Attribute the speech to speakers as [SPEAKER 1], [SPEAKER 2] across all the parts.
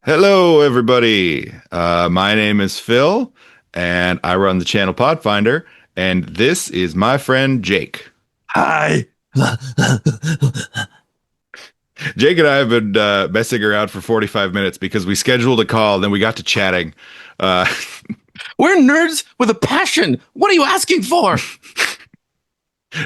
[SPEAKER 1] Hello, everybody. My name is Phil, and I run the channel Podfinder, and this is my friend Jake.
[SPEAKER 2] Hi.
[SPEAKER 1] Jake and I have been messing around for 45 minutes because we scheduled a call, and then we got to chatting. Uh,
[SPEAKER 2] We're nerds with a passion. What are you asking for?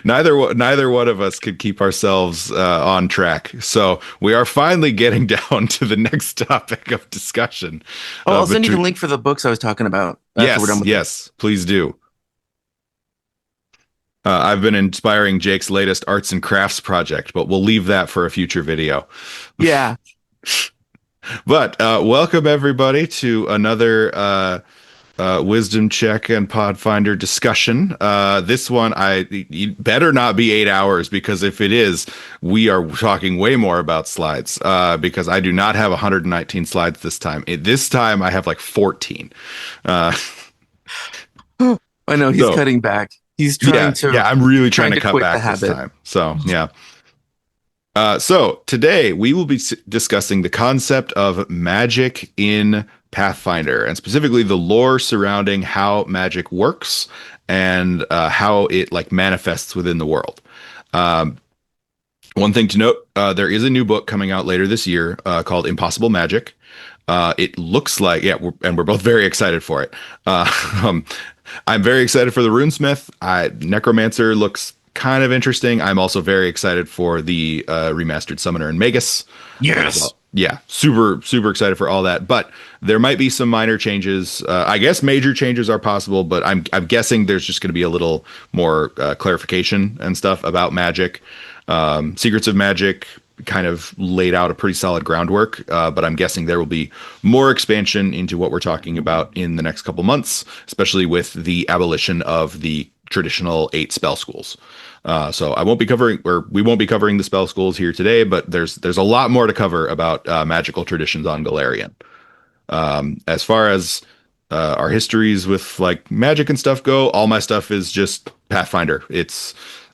[SPEAKER 1] neither one of us could keep ourselves on track, so we are finally getting down to the next topic of discussion.
[SPEAKER 2] Oh, I'll send you the
[SPEAKER 1] Between
[SPEAKER 2] link for the books I was talking about after we're done
[SPEAKER 1] yes,
[SPEAKER 2] with this.
[SPEAKER 1] yes, please do. I've been inspiring Jake's latest arts and crafts project, but we'll leave that for a future video.
[SPEAKER 2] Yeah.
[SPEAKER 1] But welcome everybody to another Wisdom Check and Podfinder discussion. This one, it better not be 8 hours because if it is, we are talking way more about slides. Because I do not have 119 slides this time. This time I have like 14. Uh,
[SPEAKER 2] I know he's
[SPEAKER 1] so
[SPEAKER 2] cutting back. He's
[SPEAKER 1] yeah,
[SPEAKER 2] trying to
[SPEAKER 1] yeah, I'm really trying
[SPEAKER 2] trying
[SPEAKER 1] to
[SPEAKER 2] to
[SPEAKER 1] cut
[SPEAKER 2] quit the
[SPEAKER 1] back this
[SPEAKER 2] habit.
[SPEAKER 1] time. So yeah. So today we will be discussing the concept of magic in Pathfinder, and specifically the lore surrounding how magic works and how it like manifests within the world. Um, One thing to note: there is a new book coming out later this year called Impossible Magic. It looks like and we're both very excited for it. Uh, um, I'm very excited for the Runesmith. Necromancer looks kind of interesting. I'm also very excited for the remastered Summoner and Magus as
[SPEAKER 2] Yes.
[SPEAKER 1] well. Yeah, super excited for all that. But there might be some minor changes. I guess major changes are possible, but I'm guessing there's just going to be a little more clarification and stuff about magic. Secrets of Magic kind of laid out a pretty solid groundwork, but I'm guessing there will be more expansion into what we're talking about in the next couple months, especially with the abolition of the traditional 8 spell schools. So I won't be covering, or we won't be covering the spell schools here today, but there's a lot more to cover about magical traditions on Galarian. As far as our histories with like magic and stuff go, all my stuff is just Pathfinder.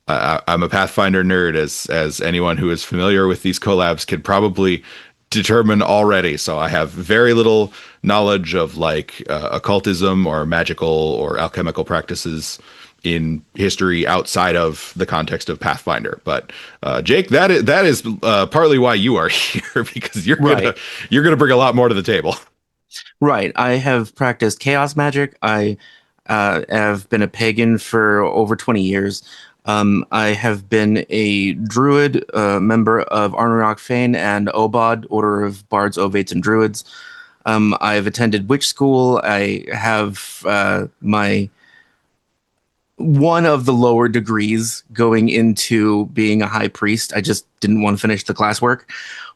[SPEAKER 1] I'm a Pathfinder nerd, as anyone who is familiar with these collabs can probably determine already. So I have very little knowledge of like occultism or magical or alchemical practices in history outside of the context of Pathfinder. But Jake, that is partly why you are here because
[SPEAKER 2] Right.
[SPEAKER 1] you're gonna bring a lot more to the table.
[SPEAKER 2] Right. I have practiced chaos magic. I have been a pagan for over 20 years. I have been a druid, member of Arnarok Fane and Obod, Order of Bards, Ovates, and Druids. I've attended witch school. I have my one of the lower degrees going into being a high priest. I just didn't want to finish the classwork,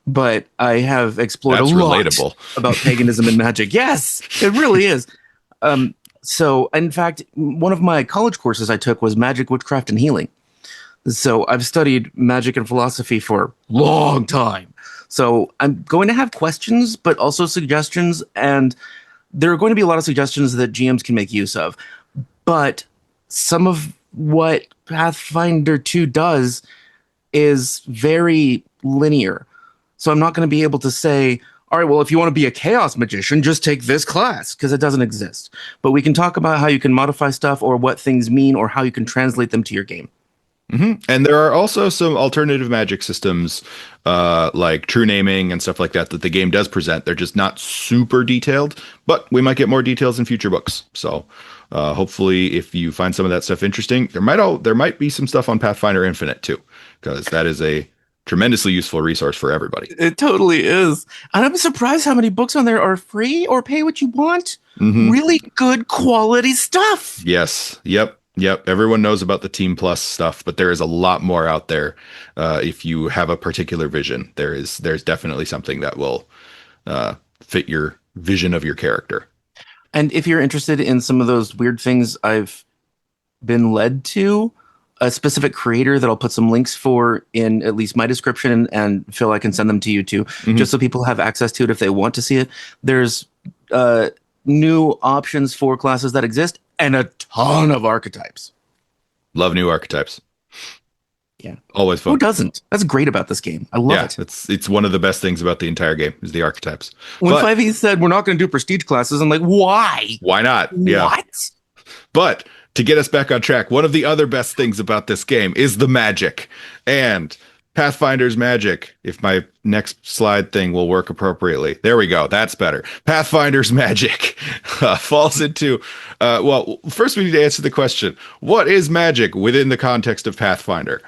[SPEAKER 2] but I have explored a
[SPEAKER 1] That's
[SPEAKER 2] lot
[SPEAKER 1] relatable.
[SPEAKER 2] about paganism and magic. Yes, it really is. So, in fact, one of my college courses I took was magic, witchcraft, and healing. So I've studied magic and philosophy for a long time. So I'm going to have questions, but also suggestions, and there are going to be a lot of suggestions that GMs can make use of. But some of what Pathfinder 2 does is very linear. So I'm not going to be able to say, all right, well, if you want to be a chaos magician, just take this class because it doesn't exist. But we can talk about how you can modify stuff or what things mean or how you can translate them to your game.
[SPEAKER 1] And there are also some alternative magic systems, like true naming and stuff like that, that the game does present. They're just not super detailed, but we might get more details in future books. So, hopefully, if you find some of that stuff interesting, there might be some stuff on Pathfinder Infinite too, because that is a tremendously useful resource for everybody.
[SPEAKER 2] It totally is. And I'm surprised how many books on there are free or pay what you want.
[SPEAKER 1] Hmm.
[SPEAKER 2] Really good quality stuff.
[SPEAKER 1] Yes. Yep. Yep. Everyone knows about the Team Plus stuff, but there is a lot more out there. If you have a particular vision, there's definitely something that will fit your vision of your character.
[SPEAKER 2] And if you're interested in some of those weird things I've been led to, a specific creator that I'll put some links for in at least my description, and Phil, I can send them to you too,
[SPEAKER 1] Hmm.
[SPEAKER 2] just so people have access to it if they want to see it. There's uh, new options for classes that exist and a ton of archetypes.
[SPEAKER 1] Love new archetypes.
[SPEAKER 2] Yeah.
[SPEAKER 1] Always
[SPEAKER 2] Who
[SPEAKER 1] fun.
[SPEAKER 2] doesn't? That's great about this game. I love
[SPEAKER 1] Yeah,
[SPEAKER 2] it.
[SPEAKER 1] it's one of the best things about the entire game is the archetypes.
[SPEAKER 2] When
[SPEAKER 1] But
[SPEAKER 2] 5e said we're not going to do prestige classes, I'm like, why?
[SPEAKER 1] why not? Yeah.
[SPEAKER 2] What?
[SPEAKER 1] But to get us back on track, one of the other best things about this game is the magic. And Pathfinder's magic, if my next slide thing will work appropriately. There we go. That's better. Pathfinder's magic falls into, well, first we need to answer the question, what is magic within the context of Pathfinder?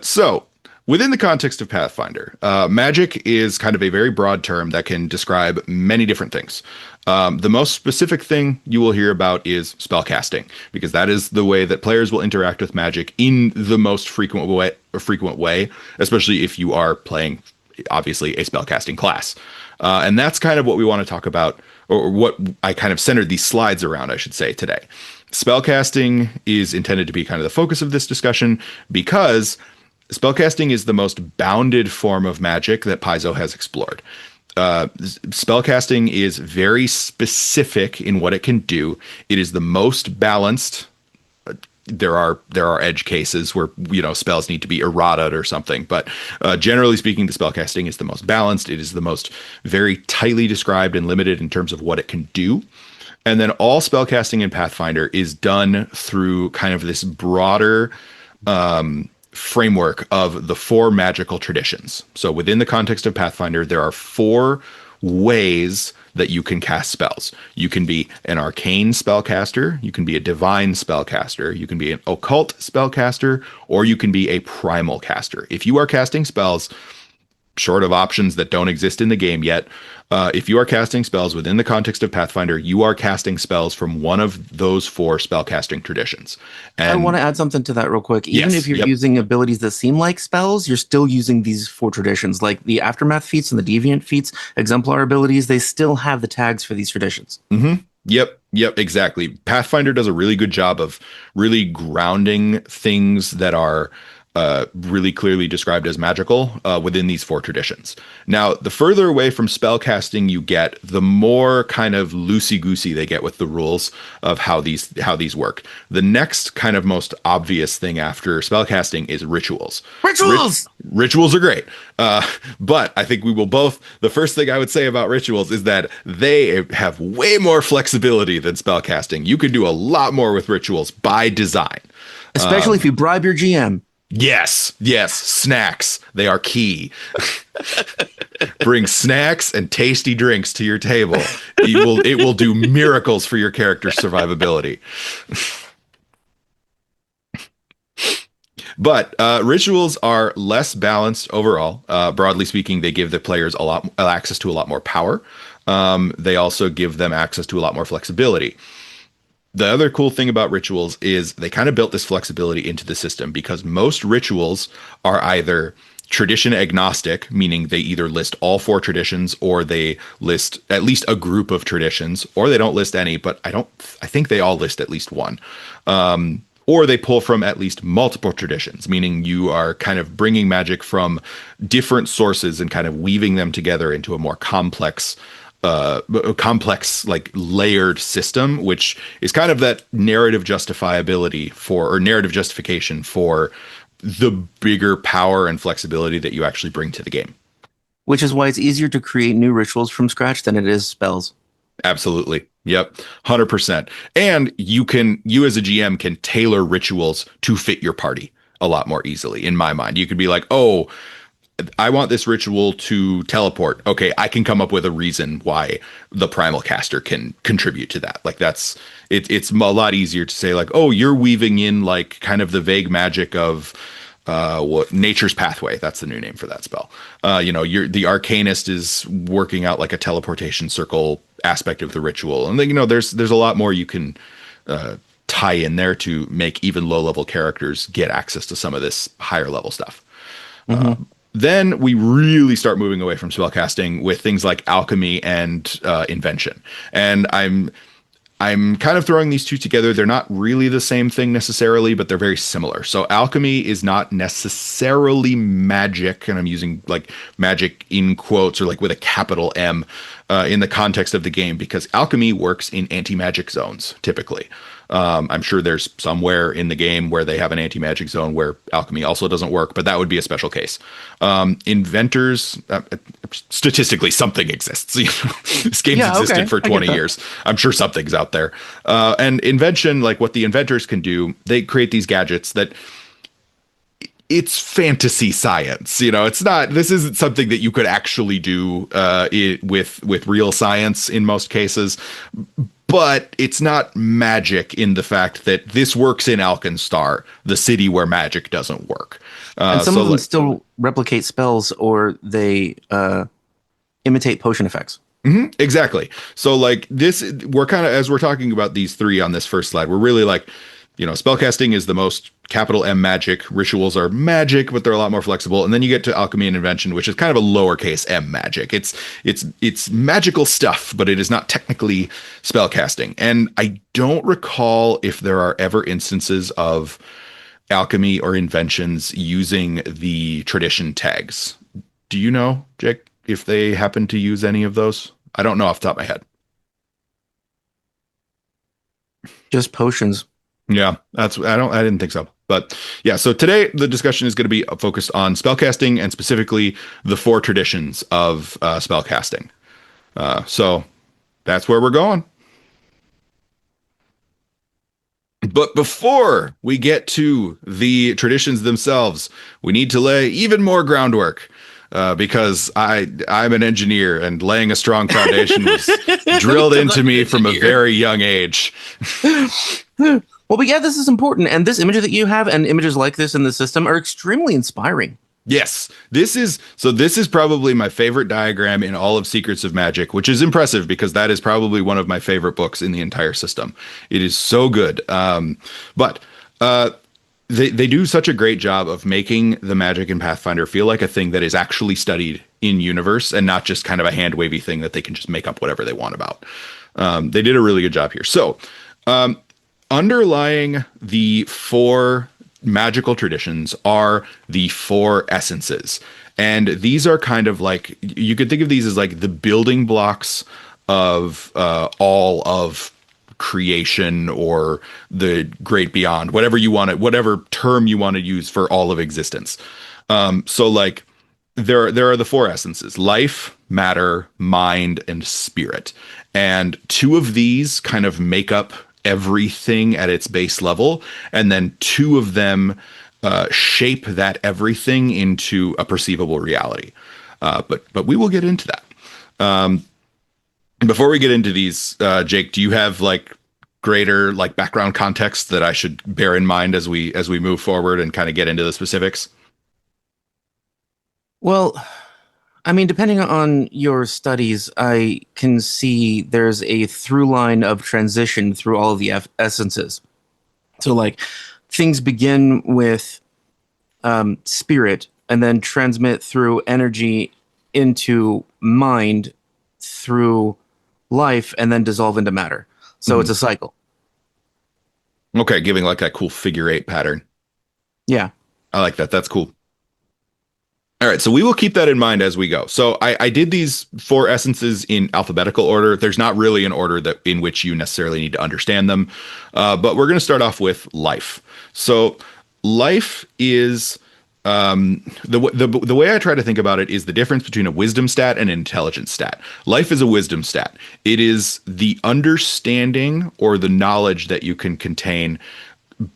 [SPEAKER 1] So, within the context of Pathfinder, magic is kind of a very broad term that can describe many different things. The most specific thing you will hear about is spellcasting, because that is the way that players will interact with magic in the most frequent way, especially if you are playing, obviously, a spellcasting class. And that's kind of what we want to talk about, or what I kind of centered these slides around, I should say, today. Spellcasting is intended to be kind of the focus of this discussion because spellcasting is the most bounded form of magic that Paizo has explored. Spellcasting is very specific in what it can do. It is the most balanced. There are edge cases where spells need to be errata or something, but generally speaking, the spellcasting is the most balanced. It is the most very tightly described and limited in terms of what it can do. And then all spellcasting in Pathfinder is done through kind of this broader framework of the four magical traditions. So within the context of Pathfinder, there are four ways that you can cast spells. You can be an arcane spellcaster, you can be a divine spellcaster, you can be an occult spellcaster, or you can be a primal caster. If you are casting spells, short of options that don't exist in the game yet, if you are casting spells within the context of Pathfinder, you are casting spells from one of those four spellcasting traditions. And
[SPEAKER 2] I want to add something to that real quick. Even
[SPEAKER 1] yes,
[SPEAKER 2] if you're
[SPEAKER 1] yep.
[SPEAKER 2] using abilities that seem like spells, you're still using these four traditions. Like the Aftermath feats and the Deviant feats, exemplar abilities, they still have the tags for these traditions.
[SPEAKER 1] Mm-hmm. Yep, exactly. Pathfinder does a really good job of really grounding things that are really clearly described as magical within these four traditions. Now, the further away from spellcasting you get, the more kind of loosey-goosey they get with the rules of how these work. The next kind of most obvious thing after spellcasting is rituals.
[SPEAKER 2] Rituals!
[SPEAKER 1] Rituals are great. But I think we will both, the first thing I would say about rituals is that they have way more flexibility than spellcasting. You can do a lot more with rituals by design.
[SPEAKER 2] Especially if you bribe your GM.
[SPEAKER 1] Yes, snacks. They are key. Bring snacks and tasty drinks to your table. It will do miracles for your character's survivability. But rituals are less balanced overall. Broadly speaking, they give the players access to a lot more power. They also give them access to a lot more flexibility. The other cool thing about rituals is they kind of built this flexibility into the system because most rituals are either tradition agnostic, meaning they either list all four traditions or they list at least a group of traditions, or they don't list any, but I think they all list at least one. Or they pull from at least multiple traditions, meaning you are kind of bringing magic from different sources and kind of weaving them together into a more complex like layered system, which is kind of that narrative justifiability or narrative justification for the bigger power and flexibility that you actually bring to the game.
[SPEAKER 2] Which is why it's easier to create new rituals from scratch than it is spells.
[SPEAKER 1] Absolutely. Yep. 100%. And you as a GM can tailor rituals to fit your party a lot more easily. In my mind, you could be like, oh, I want this ritual to teleport. Okay, I can come up with a reason why the primal caster can contribute to that. Like it's a lot easier to say like, oh, you're weaving in like kind of the vague magic of what Nature's Pathway. That's the new name for that spell. The Arcanist is working out like a teleportation circle aspect of the ritual, and then there's a lot more you can tie in there to make even low level characters get access to some of this higher level stuff.
[SPEAKER 2] Mm-hmm.
[SPEAKER 1] Then we really start moving away from spellcasting with things like alchemy and invention. And I'm kind of throwing these two together. They're not really the same thing necessarily, but they're very similar. So alchemy is not necessarily magic, and I'm using like magic in quotes or like with a capital M in the context of the game, because alchemy works in anti-magic zones typically. I'm sure there's somewhere in the game where they have an anti-magic zone where alchemy also doesn't work, but that would be a special case. Inventors, statistically, something exists. You know, this game's
[SPEAKER 2] Yeah,
[SPEAKER 1] existed
[SPEAKER 2] okay,
[SPEAKER 1] for
[SPEAKER 2] I get
[SPEAKER 1] 20
[SPEAKER 2] that.
[SPEAKER 1] years. I'm sure something's out there. And invention, like what the inventors can do, they create these gadgets that it's fantasy science. You know, it's not. This isn't something that you could actually do with real science in most cases. But it's not magic in the fact that this works in Alkenstar, the city where magic doesn't work.
[SPEAKER 2] And some
[SPEAKER 1] So
[SPEAKER 2] of them
[SPEAKER 1] like
[SPEAKER 2] still replicate spells or they imitate potion effects.
[SPEAKER 1] exactly. So like this, we're kind of as we're talking about these three on this first slide, we're really like, you know, spellcasting is the most capital M magic. Rituals are magic, but they're a lot more flexible. And then you get to alchemy and invention, which is kind of a lowercase m magic. It's magical stuff, but it is not technically spellcasting. And I don't recall if there are ever instances of alchemy or inventions using the tradition tags. Do you know, Jake, if they happen to use any of those? I don't know off the top of my head.
[SPEAKER 2] Just potions.
[SPEAKER 1] Yeah, I didn't think so. But yeah, so today the discussion is going to be focused on spellcasting and specifically the four traditions of spellcasting. So that's where we're going. But before we get to the traditions themselves, we need to lay even more groundwork. Because I'm an engineer and laying a strong foundation was drilled
[SPEAKER 2] Because
[SPEAKER 1] into
[SPEAKER 2] I'm an
[SPEAKER 1] me from a
[SPEAKER 2] engineer.
[SPEAKER 1] very young age.
[SPEAKER 2] Well, but yeah, this is important. And this image that you have and images like this in the system are extremely inspiring.
[SPEAKER 1] Yes, this is probably my favorite diagram in all of Secrets of Magic, which is impressive because that is probably one of my favorite books in the entire system. It is so good. But they do such a great job of making the magic in Pathfinder feel like a thing that is actually studied in universe and not just kind of a hand wavy thing that they can just make up whatever they want about. They did a really good job here. So, underlying the four magical traditions are the four essences. And these are kind of like, you could think of these as like the building blocks of all of creation or the great beyond, whatever you want to, whatever term you want to use for all of existence. So like there are the four essences: life, matter, mind, and spirit. And two of these kind of make up everything at its base level, and then two of them shape that everything into a perceivable reality. But we will get into that. Before we get into these, Jake, do you have like greater like background context that I should bear in mind as we move forward and kind of get into the specifics?
[SPEAKER 2] Well, I mean, depending on your studies, I can see there's a through line of transition through all of the essences. So, like, things begin with spirit and then transmit through energy into mind through life and then dissolve into matter. So it's a cycle.
[SPEAKER 1] Okay, giving like that cool figure eight pattern.
[SPEAKER 2] Yeah.
[SPEAKER 1] I like that. That's cool. All right, so we will keep that in mind as we go. So I did these four essences in alphabetical order. There's not really an order that in which you necessarily need to understand them, but we're going to start off with life. So life is the way I try to think about it is the difference between a wisdom stat and an intelligence stat. Life is a wisdom stat. It is the understanding or the knowledge that you can contain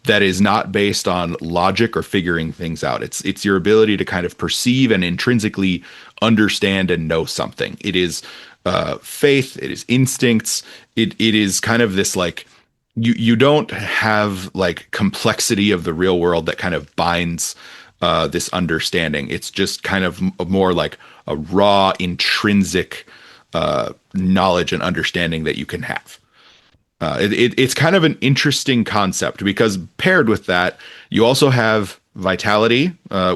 [SPEAKER 1] that is not based on logic or figuring things out. It's your ability to kind of perceive and intrinsically understand and know something. It is faith. It is instincts. It is kind of this like you don't have like complexity of the real world that kind of binds this understanding. It's just kind of more like a raw intrinsic knowledge and understanding that you can have. It's kind of an interesting concept because paired with that, you also have vitality,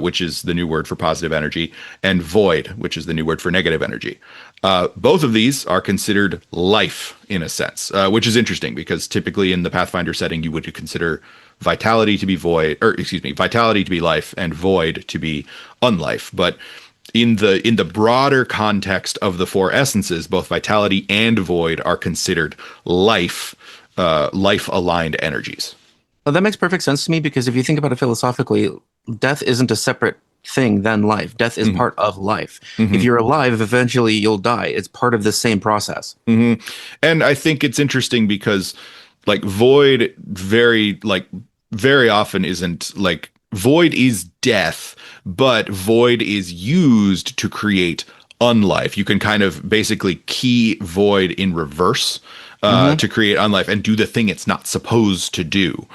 [SPEAKER 1] which is the new word for positive energy, and void, which is the new word for negative energy. Both of these are considered life in a sense, which is interesting because typically in the Pathfinder setting, you would consider vitality to be void, or excuse me, vitality to be life and void to be unlife. But in the broader context of the four essences, both vitality and void are considered life, life aligned energies.
[SPEAKER 2] Well, that makes perfect sense to me because if you think about it philosophically, death isn't a separate thing than life. Death is
[SPEAKER 1] Mhm.
[SPEAKER 2] part of life. If
[SPEAKER 1] Mhm.
[SPEAKER 2] you're alive, eventually you'll die. It's part of the same process.
[SPEAKER 1] Hmm. And I think it's interesting because like void very often isn't like void is death, but void is used to create unlife. You can kind of basically key void in reverse
[SPEAKER 2] Hmm.
[SPEAKER 1] to create unlife and do the thing it's not supposed to do.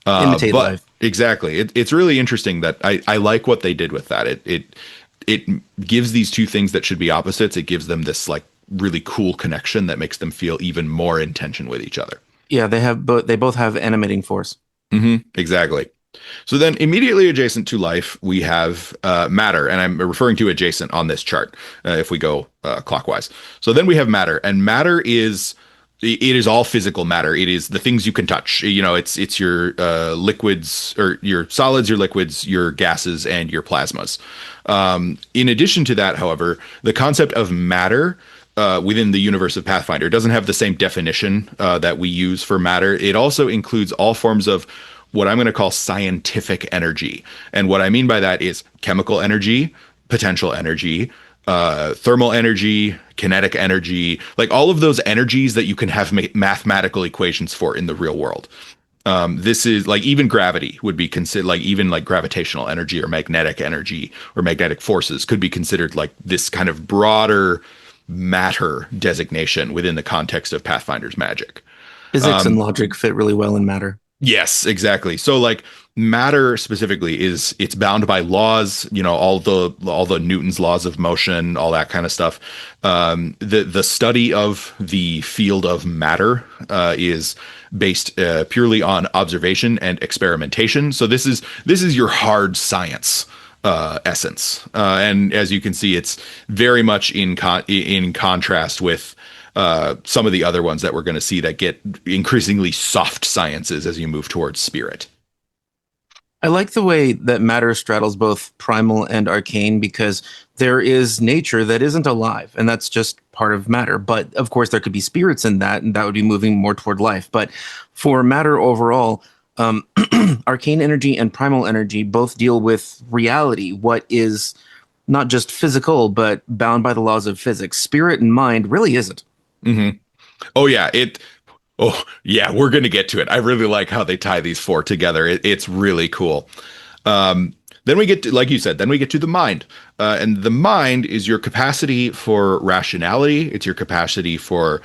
[SPEAKER 2] Imitate
[SPEAKER 1] But
[SPEAKER 2] life.
[SPEAKER 1] exactly, it's really interesting that I like what they did with that. It gives these two things that should be opposites. It gives them this like really cool connection that makes them feel even more in tension with each other.
[SPEAKER 2] Yeah, they both have animating force.
[SPEAKER 1] Exactly. So then immediately adjacent to life, we have matter, and I'm referring to adjacent on this chart if we go clockwise. So then we have matter, and matter is it is all physical matter. It is the things you can touch. You know, it's your liquids or your solids, your liquids, your gases, and your plasmas. In addition to that, however, the concept of matter within the universe of Pathfinder doesn't have the same definition that we use for matter. It also includes all forms of what I'm going to call scientific energy. And what I mean by that is chemical energy, potential energy, thermal energy, kinetic energy, like all of those energies that you can have mathematical equations for in the real world. This is like even gravity would be considered like even like gravitational energy or magnetic forces could be considered like this kind of broader matter designation within the context of Pathfinder's magic.
[SPEAKER 2] Physics and logic fit really well in matter.
[SPEAKER 1] Yes, exactly. So like matter specifically is it's bound by laws, you know, all the Newton's laws of motion, all that kind of stuff. The study of the field of matter is based purely on observation and experimentation. So this is your hard science essence, and as you can see, it's very much in contrast with some of the other ones that we're going to see that get increasingly soft sciences as you move towards spirit.
[SPEAKER 2] I like the way that matter straddles both primal and arcane because there is nature that isn't alive, and that's just part of matter. But of course, there could be spirits in that, and that would be moving more toward life. But for matter overall, arcane energy and primal energy both deal with reality, what is not just physical, but bound by the laws of physics. Spirit and mind really isn't.
[SPEAKER 1] Hmm. Oh yeah, it. Oh yeah, we're gonna get to it. I really like how they tie these four together. It's really cool. Um, then we get to, like you said, then we get to the mind, and the mind is your capacity for rationality. It's your capacity for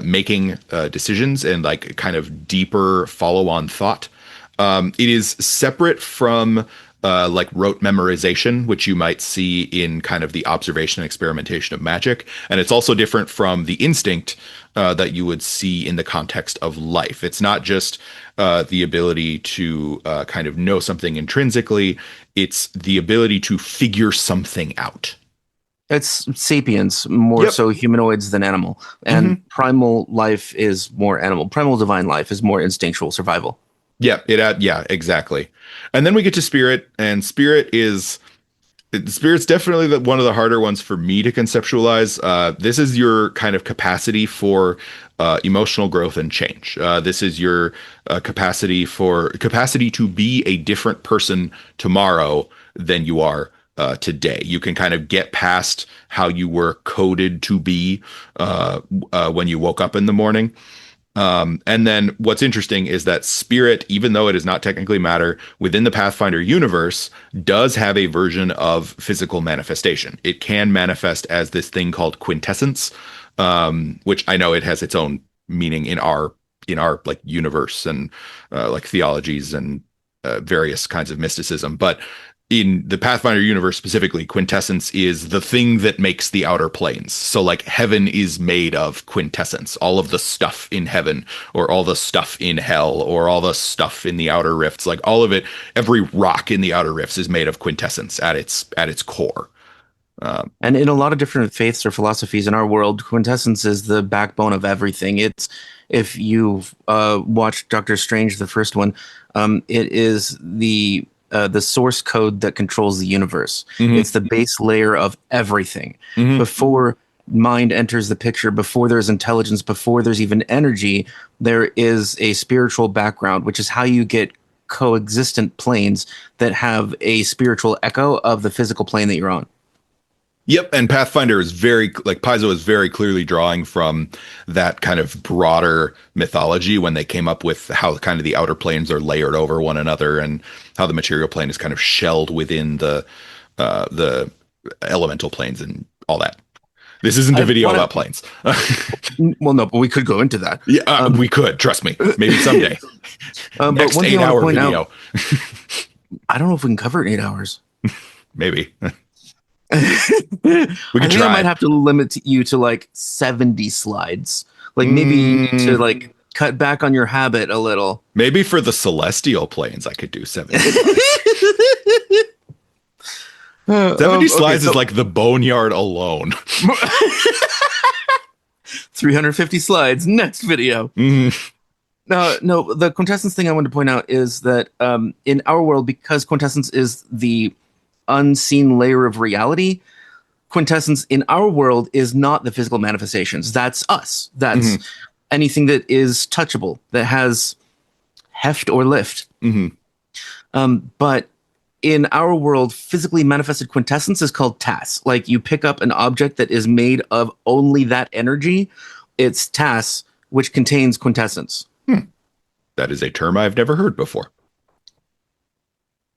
[SPEAKER 1] making decisions and like kind of deeper follow-on thought. It is separate from like rote memorization, which you might see in kind of the observation and experimentation of magic. And it's also different from the instinct that you would see in the context of life. It's not just the ability to kind of know something intrinsically, it's the ability to figure something out.
[SPEAKER 2] It's sapiens, more
[SPEAKER 1] Yep.
[SPEAKER 2] so humanoids than animal. And
[SPEAKER 1] Hmm.
[SPEAKER 2] primal life is more animal. Primal divine life is more instinctual survival.
[SPEAKER 1] Yeah, exactly. And then we get to spirit, and spirit's definitely one of the harder ones for me to conceptualize. This is your kind of capacity for emotional growth and change. This is your capacity to be a different person tomorrow than you are today. You can kind of get past how you were coded to be when you woke up in the morning. And then what's interesting is that spirit, even though it is not technically matter within the Pathfinder universe, does have a version of physical manifestation. It can manifest as this thing called quintessence, which I know it has its own meaning in our like universe and like theologies and various kinds of mysticism. But in the Pathfinder universe specifically, quintessence is the thing that makes the outer planes. So like heaven is made of quintessence. All of the stuff in heaven or all the stuff in hell or all the stuff in the outer rifts, like all of it, every rock in the outer rifts is made of quintessence at its core.
[SPEAKER 2] And in a lot of different faiths or philosophies in our world, quintessence is the backbone of everything. It's if you've watched Doctor Strange, the first one, it is the source code that controls the universe.
[SPEAKER 1] Hmm.
[SPEAKER 2] It's the base layer of everything.
[SPEAKER 1] Hmm.
[SPEAKER 2] Before mind enters the picture, before there's intelligence, before there's even energy, there is a spiritual background, which is how you get coexistent planes that have a spiritual echo of the physical plane that you're on.
[SPEAKER 1] Yep, and Pathfinder is Paizo is very clearly drawing from that kind of broader mythology when they came up with how kind of the outer planes are layered over one another and how the material plane is kind of shelled within the elemental planes and all that. This isn't a video about planes.
[SPEAKER 2] Well, no, but we could go into that.
[SPEAKER 1] Yeah, we could. Trust me. Maybe someday.
[SPEAKER 2] Next
[SPEAKER 1] but 8-hour video.
[SPEAKER 2] I don't know if we can cover it in 8 hours.
[SPEAKER 1] Maybe.
[SPEAKER 2] We could try. I might have to limit you to like 70 slides. Like maybe to like cut back on your habit a little.
[SPEAKER 1] Maybe for the celestial planes, I could do 70 slides. 70 slides is like the boneyard alone.
[SPEAKER 2] 350 slides. Next video. No, the quintessence thing I wanted to point out is that in our world, because quintessence is the unseen layer of reality, quintessence in our world is not the physical manifestations. That's us. That's anything that is touchable, that has heft or lift. But in our world, physically manifested quintessence is called TAS. Like you pick up an object that is made of only that energy. It's TAS, which contains quintessence.
[SPEAKER 1] That is a term I've never heard before.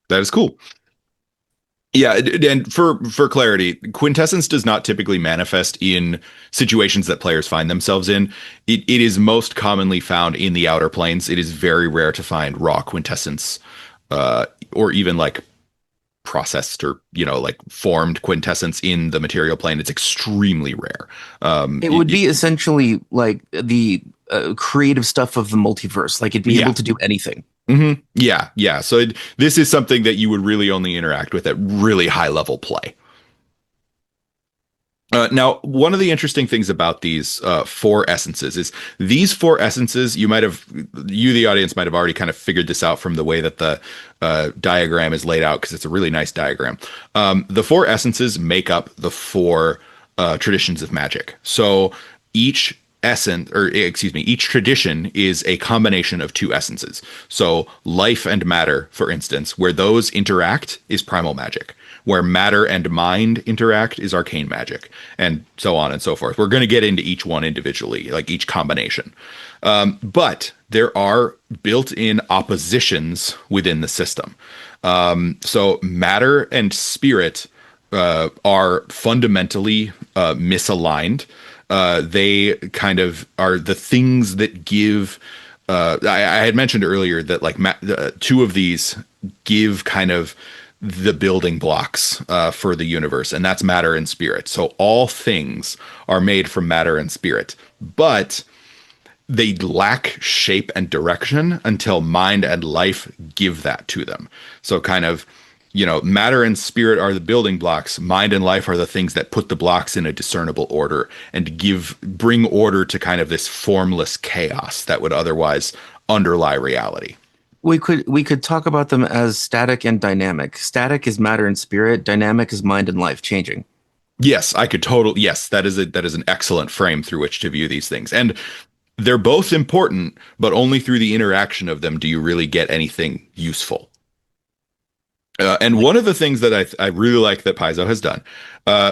[SPEAKER 1] That is cool. Yeah, and for clarity, quintessence does not typically manifest in situations that players find themselves in. It is most commonly found in the outer planes. It is very rare to find raw quintessence, or even like processed or like formed quintessence in the material plane. It's extremely rare.
[SPEAKER 2] It would be essentially like the creative stuff of the multiverse. Like it'd be able to do anything.
[SPEAKER 1] Yeah. So this is something that you would really only interact with at really high level play. Now, one of the interesting things about these 4 essences is these 4 essences, you, the audience, might have already kind of figured this out from the way that the diagram is laid out, because it's a really nice diagram. The 4 essences make up the 4 traditions of magic. So each each tradition is a combination of 2 essences. So life and matter, for instance, where those interact is primal magic. Where matter and mind interact is arcane magic, and so on and so forth. We're going to get into each one individually, like each combination. But there are built-in oppositions within the system. So matter and spirit are fundamentally misaligned. They kind of are the things that give. I had mentioned earlier that like 2 of these give kind of the building blocks for the universe, and that's matter and spirit. So all things are made from matter and spirit, but they lack shape and direction until mind and life give that to them. So kind of, matter and spirit are the building blocks. Mind and life are the things that put the blocks in a discernible order and bring order to kind of this formless chaos that would otherwise underlie reality.
[SPEAKER 2] We could talk about them as static and dynamic. Static is matter and spirit. Dynamic is mind and life changing.
[SPEAKER 1] Yes, I could yes, that is an excellent frame through which to view these things. And they're both important, but only through the interaction of them do you really get anything useful. And one of the things that I really like that Paizo has done.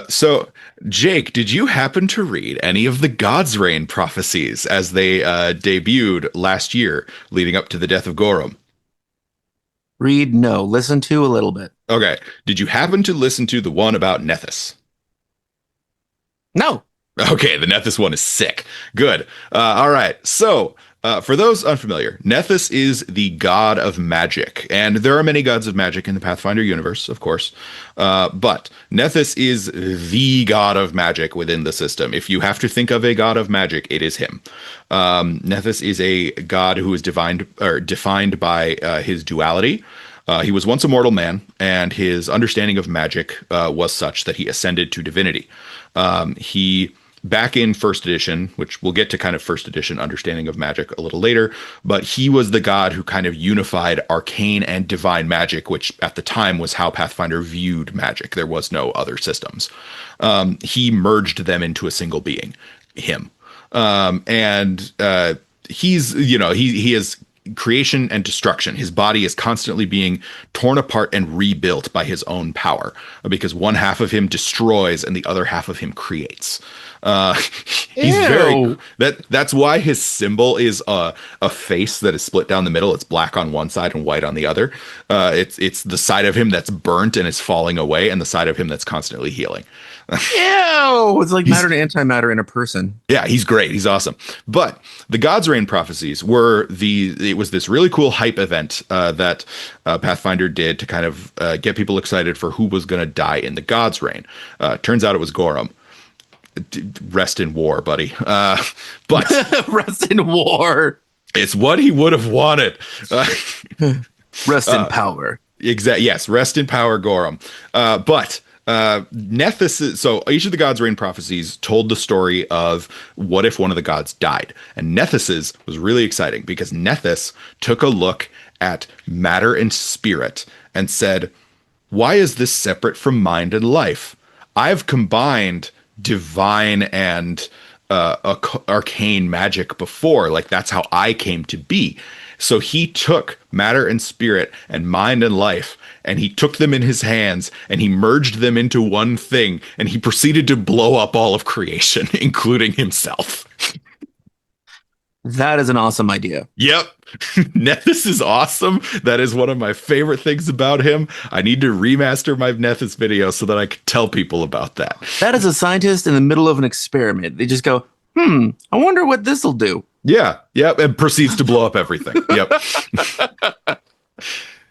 [SPEAKER 1] So, Jake, did you happen to read any of the God's Reign prophecies as they debuted last year, leading up to the death of Gorum?
[SPEAKER 2] Read no, listen to a little bit.
[SPEAKER 1] Okay. Did you happen to listen to the one about Nethys?
[SPEAKER 2] No.
[SPEAKER 1] Okay, the Nethys one is sick. Good. All right. So, for those unfamiliar, Nethys is the god of magic, and there are many gods of magic in the Pathfinder universe, of course. But Nethys is the god of magic within the system. If you have to think of a god of magic, it is him. Nethys is a god who is defined by his duality. He was once a mortal man, and his understanding of magic was such that he ascended to divinity. He back in first edition, which we'll get to kind of first edition understanding of magic a little later, but he was the god who kind of unified arcane and divine magic, which at the time was how Pathfinder viewed magic. There was no other systems. He merged them into a single being, him. And he's, he is creation and destruction. His body is constantly being torn apart and rebuilt by his own power, because one half of him destroys and the other half of him creates. He's
[SPEAKER 2] Ew.
[SPEAKER 1] that's why his symbol is a face that is split down the middle. It's black on one side and white on the other. It's the side of him that's burnt and is falling away, and the side of him that's constantly healing.
[SPEAKER 2] Ew. It's like matter and antimatter in a person.
[SPEAKER 1] Yeah, he's great. He's awesome. But the God's Reign prophecies it was this really cool hype event that Pathfinder did to kind of get people excited for who was going to die in the God's Reign. Turns out it was Gorham. Rest in war, buddy. But
[SPEAKER 2] Rest in war.
[SPEAKER 1] it's what he would have wanted.
[SPEAKER 2] Rest in power.
[SPEAKER 1] Yes, rest in power, Gorham. But Nethys, so each of the God's Reign prophecies told the story of what if one of the gods died. And Nethys's was really exciting because Nethys took a look at matter and spirit and said, why is this separate from mind and life? I've combined divine and arcane magic before. Like, that's how I came to be. So he took matter and spirit and mind and life, and he took them in his hands and he merged them into one thing, and he proceeded to blow up all of creation, including himself.
[SPEAKER 2] That is an awesome idea.
[SPEAKER 1] Yep. Nethys is awesome. That is one of my favorite things about him. I need to remaster my Nethys video so that I can tell people about that.
[SPEAKER 2] That is a scientist in the middle of an experiment. They just go, I wonder what this will do.
[SPEAKER 1] Yeah. Yep. And proceeds to blow up everything. Yep.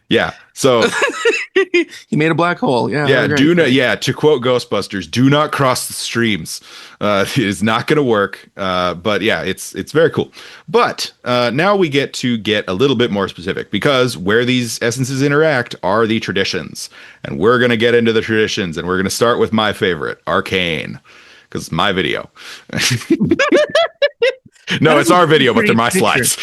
[SPEAKER 1] Yeah. So
[SPEAKER 2] He made a black hole. Yeah.
[SPEAKER 1] yeah,
[SPEAKER 2] great.
[SPEAKER 1] to quote Ghostbusters, do not cross the streams. It is not going to work. But yeah, it's very cool. But now we get a little bit more specific, because where these essences interact are the traditions. And we're going to get into the traditions, and we're going to start with my favorite, Arcane, because it's my video. No, it's our video, but they're my slides.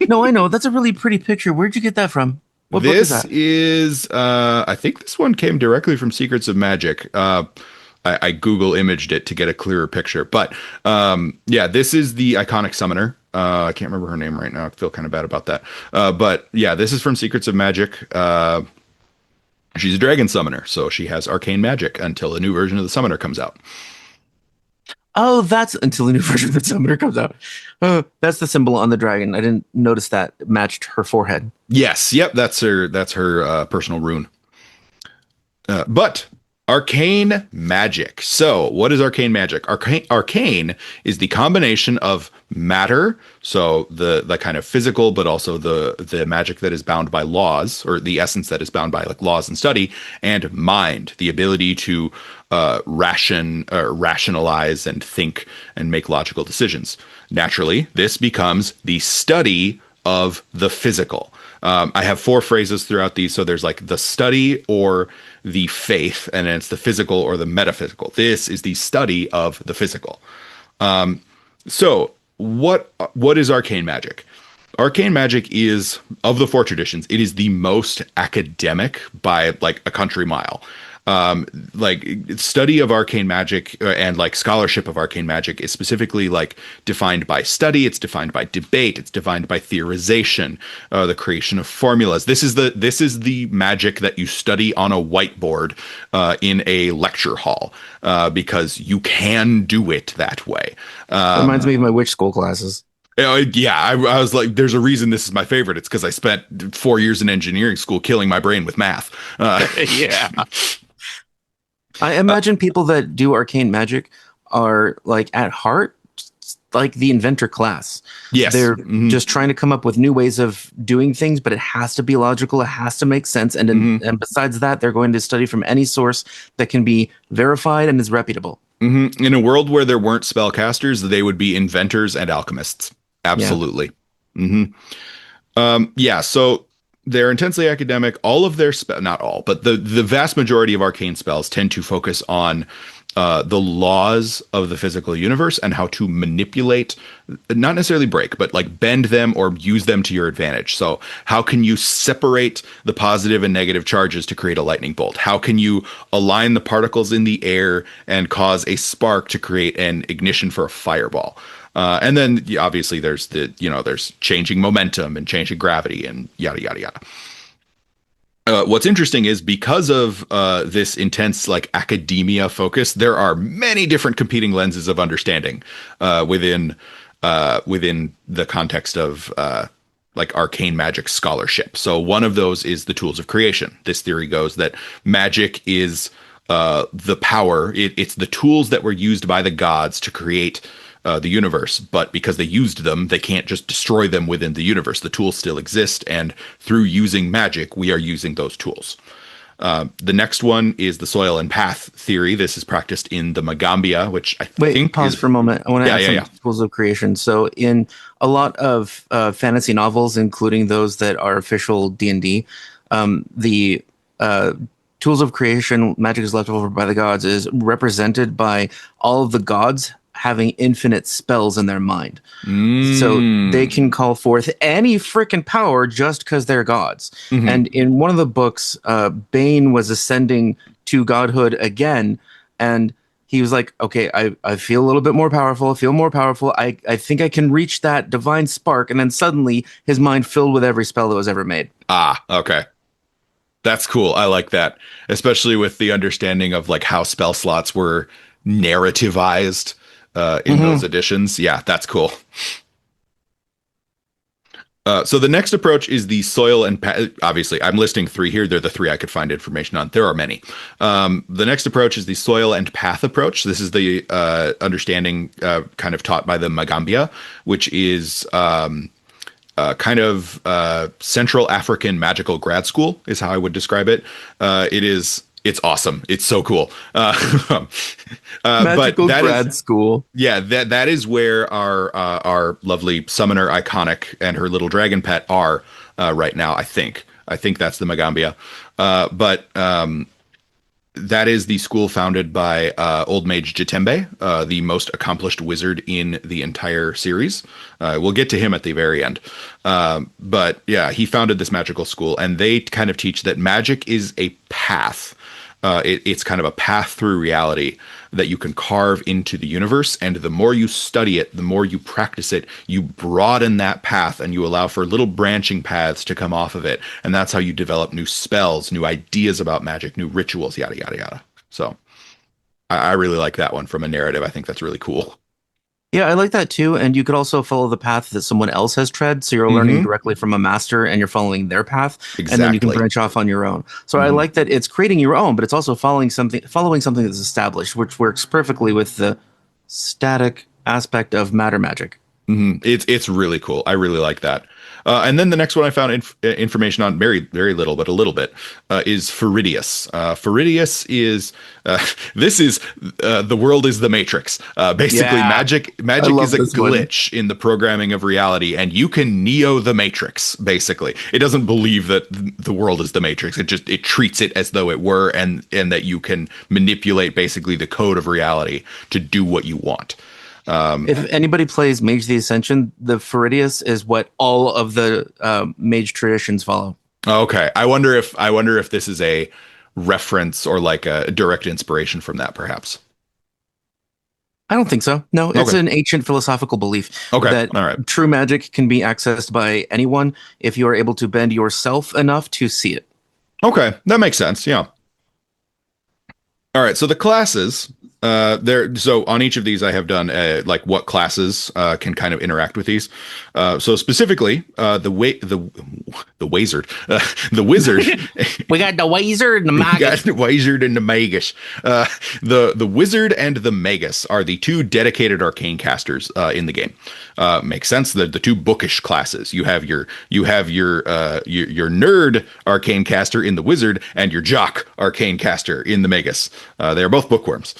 [SPEAKER 2] No, I know. That's a really pretty picture. Where'd you get that from? What book is
[SPEAKER 1] This
[SPEAKER 2] that?
[SPEAKER 1] is, I think this one came directly from Secrets of Magic. I Google imaged it to get a clearer picture. But yeah, this is the iconic summoner. I can't remember her name right now. I feel kind of bad about that. But yeah, this is from Secrets of Magic. She's a dragon summoner, so she has arcane magic until a new version of the summoner comes out.
[SPEAKER 2] Oh, that's until the new version of the summoner comes out. That's the symbol on the dragon. I didn't notice that it matched her forehead.
[SPEAKER 1] Yes, yep, that's her personal rune. But arcane magic. So, what is arcane magic? Arcane is the combination of matter, so the kind of physical, but also the magic that is bound by laws, or the essence that is bound by like laws and study, and mind, the ability to rationalize and think and make logical decisions. Naturally, this becomes the study of the physical. I have 4 phrases throughout these. So there's like the study or the faith, and then it's the physical or the metaphysical. This is the study of the physical. So what is arcane magic? Arcane magic is, of the 4 traditions, it is the most academic by like a country mile. Like study of arcane magic and like scholarship of arcane magic is specifically like defined by study. It's defined by debate. It's defined by theorization, the creation of formulas. This is the magic that you study on a whiteboard in a lecture hall because you can do it that way.
[SPEAKER 2] Reminds me of my witch school classes.
[SPEAKER 1] Yeah, I was like, there's a reason this is my favorite. It's because I spent 4 years in engineering school killing my brain with math.
[SPEAKER 2] Yeah. I imagine people that do arcane magic are like at heart like the inventor class.
[SPEAKER 1] Yes.
[SPEAKER 2] They're just trying to come up with new ways of doing things, but it has to be logical. It has to make sense. And besides that, they're going to study from any source that can be verified and is reputable.
[SPEAKER 1] In a world where there weren't spellcasters, they would be inventors and alchemists. Absolutely. Yeah. So they're intensely academic. All of their not all, but the vast majority of arcane spells tend to focus on the laws of the physical universe and how to manipulate, not necessarily break, but like bend them or use them to your advantage. So how can you separate the positive and negative charges to create a lightning bolt? How can you align the particles in the air and cause a spark to create an ignition for a fireball? And then obviously there's changing momentum and changing gravity and yada yada yada. What's interesting is because of this intense like academia focus, there are many different competing lenses of understanding within the context of like arcane magic scholarship. So one of those is the tools of creation. This theory goes that magic is the power. It's the tools that were used by the gods to create the universe, but because they used them, they can't just destroy them within the universe. The tools still exist, and through using magic, we are using those tools. The next one is the soil and path theory. This is practiced in the Magambia, which I think
[SPEAKER 2] pause for a moment. I want to add some tools of creation. So in a lot of fantasy novels, including those that are official D&D, the tools of creation, magic is left over by the gods, is represented by all of the gods having infinite spells in their mind. So they can call forth any freaking power just because they're gods. Mm-hmm. And in one of the books, Bane was ascending to godhood again, and he was like, okay, I feel a little bit more powerful. I feel more powerful. I think I can reach that divine spark. And then suddenly his mind filled with every spell that was ever made.
[SPEAKER 1] Ah, okay. That's cool. I like that, especially with the understanding of like how spell slots were narrativized in those editions. Yeah, that's cool. So the next approach is the soil and obviously I'm listing 3 here. They're the 3 I could find information on. There are many. The next approach is the soil and path approach. This is the understanding kind of taught by the Magambia, which is kind of Central African magical grad school is how I would describe it. It's awesome. It's so cool.
[SPEAKER 2] Magical grad school.
[SPEAKER 1] Yeah, that is where our lovely summoner Iconic and her little dragon pet are right now. I think that's the Magambia. But that is the school founded by Old Mage Jitembe, the most accomplished wizard in the entire series. We'll get to him at the very end. But yeah, he founded this magical school, and they kind of teach that magic is a path. It's kind of a path through reality that you can carve into the universe. And the more you study it, the more you practice it, you broaden that path and you allow for little branching paths to come off of it. And that's how you develop new spells, new ideas about magic, new rituals, yada, yada, yada. So I really like that one from a narrative. I think that's really cool.
[SPEAKER 2] Yeah, I like that too. And you could also follow the path that someone else has tread. So you're learning directly from a master and you're following their path.
[SPEAKER 1] Exactly.
[SPEAKER 2] And then you can branch off on your own. So I like that it's creating your own, but it's also following something that's established, which works perfectly with the static aspect of matter magic.
[SPEAKER 1] It's really cool. I really like that. And then the next one I found information on, very, very little, but a little bit, is Firidius. Firidius is, this is, the world is the Matrix. Basically, magic is a glitch in the programming of reality, and you can Neo the Matrix, basically. It doesn't believe that the world is the Matrix. It treats it as though it were, and that you can manipulate basically the code of reality to do what you want.
[SPEAKER 2] If anybody plays Mage the Ascension, the Firidius is what all of the mage traditions follow.
[SPEAKER 1] Okay, I wonder if this is a reference or like a direct inspiration from that, perhaps.
[SPEAKER 2] I don't think so. No, it's an ancient philosophical belief that true magic can be accessed by anyone if you are able to bend yourself enough to see it.
[SPEAKER 1] Okay, that makes sense. Yeah. All right, so the classes. So on each of these, I have done like what classes can kind of interact with these. So specifically, the wizard, the wizard.
[SPEAKER 2] We got the wizard and the magus.
[SPEAKER 1] We got the wizard and the magus. The wizard and the magus are the 2 dedicated arcane casters in the game. Makes sense. The 2 bookish classes. You have your nerd arcane caster in the wizard and your jock arcane caster in the magus. They are both bookworms.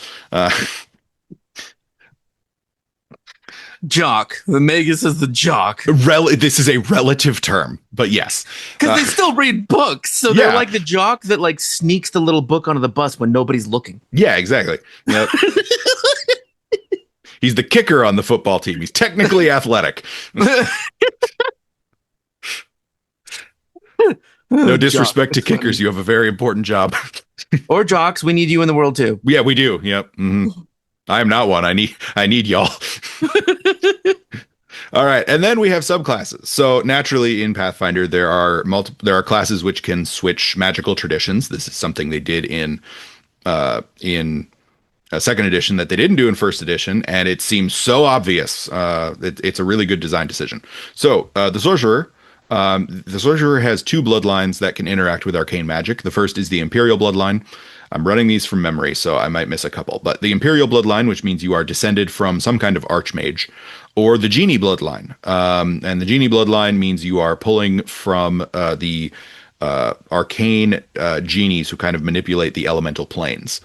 [SPEAKER 2] Jock. The Magus is the jock.
[SPEAKER 1] This is a relative term, but yes.
[SPEAKER 2] Because they still read books. So they're
[SPEAKER 1] Yeah.
[SPEAKER 2] like the jock that like sneaks the little book onto the bus when nobody's looking.
[SPEAKER 1] Yeah, exactly. Yep. He's the kicker on the football team. He's technically athletic. No disrespect to kickers. You have a very important job.
[SPEAKER 2] Or jocks. We need you in the world too.
[SPEAKER 1] Yeah, we do. Yep. Mm-hmm. I am not one. I need y'all. All right, and then we have subclasses. So naturally, in Pathfinder, there are classes which can switch magical traditions. This is something they did in second edition that they didn't do in first edition, and it seems so obvious. It's a really good design decision. So the sorcerer. The sorcerer has two bloodlines that can interact with arcane magic. The first is the Imperial bloodline. I'm running these from memory, so I might miss a couple. But the Imperial bloodline, which means you are descended from some kind of archmage, or the Genie bloodline. And the Genie bloodline means you are pulling from the arcane genies who kind of manipulate the elemental planes.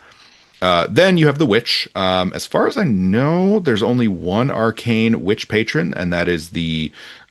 [SPEAKER 1] Then you have the witch. As far as I know, there's only one arcane witch patron, and that is the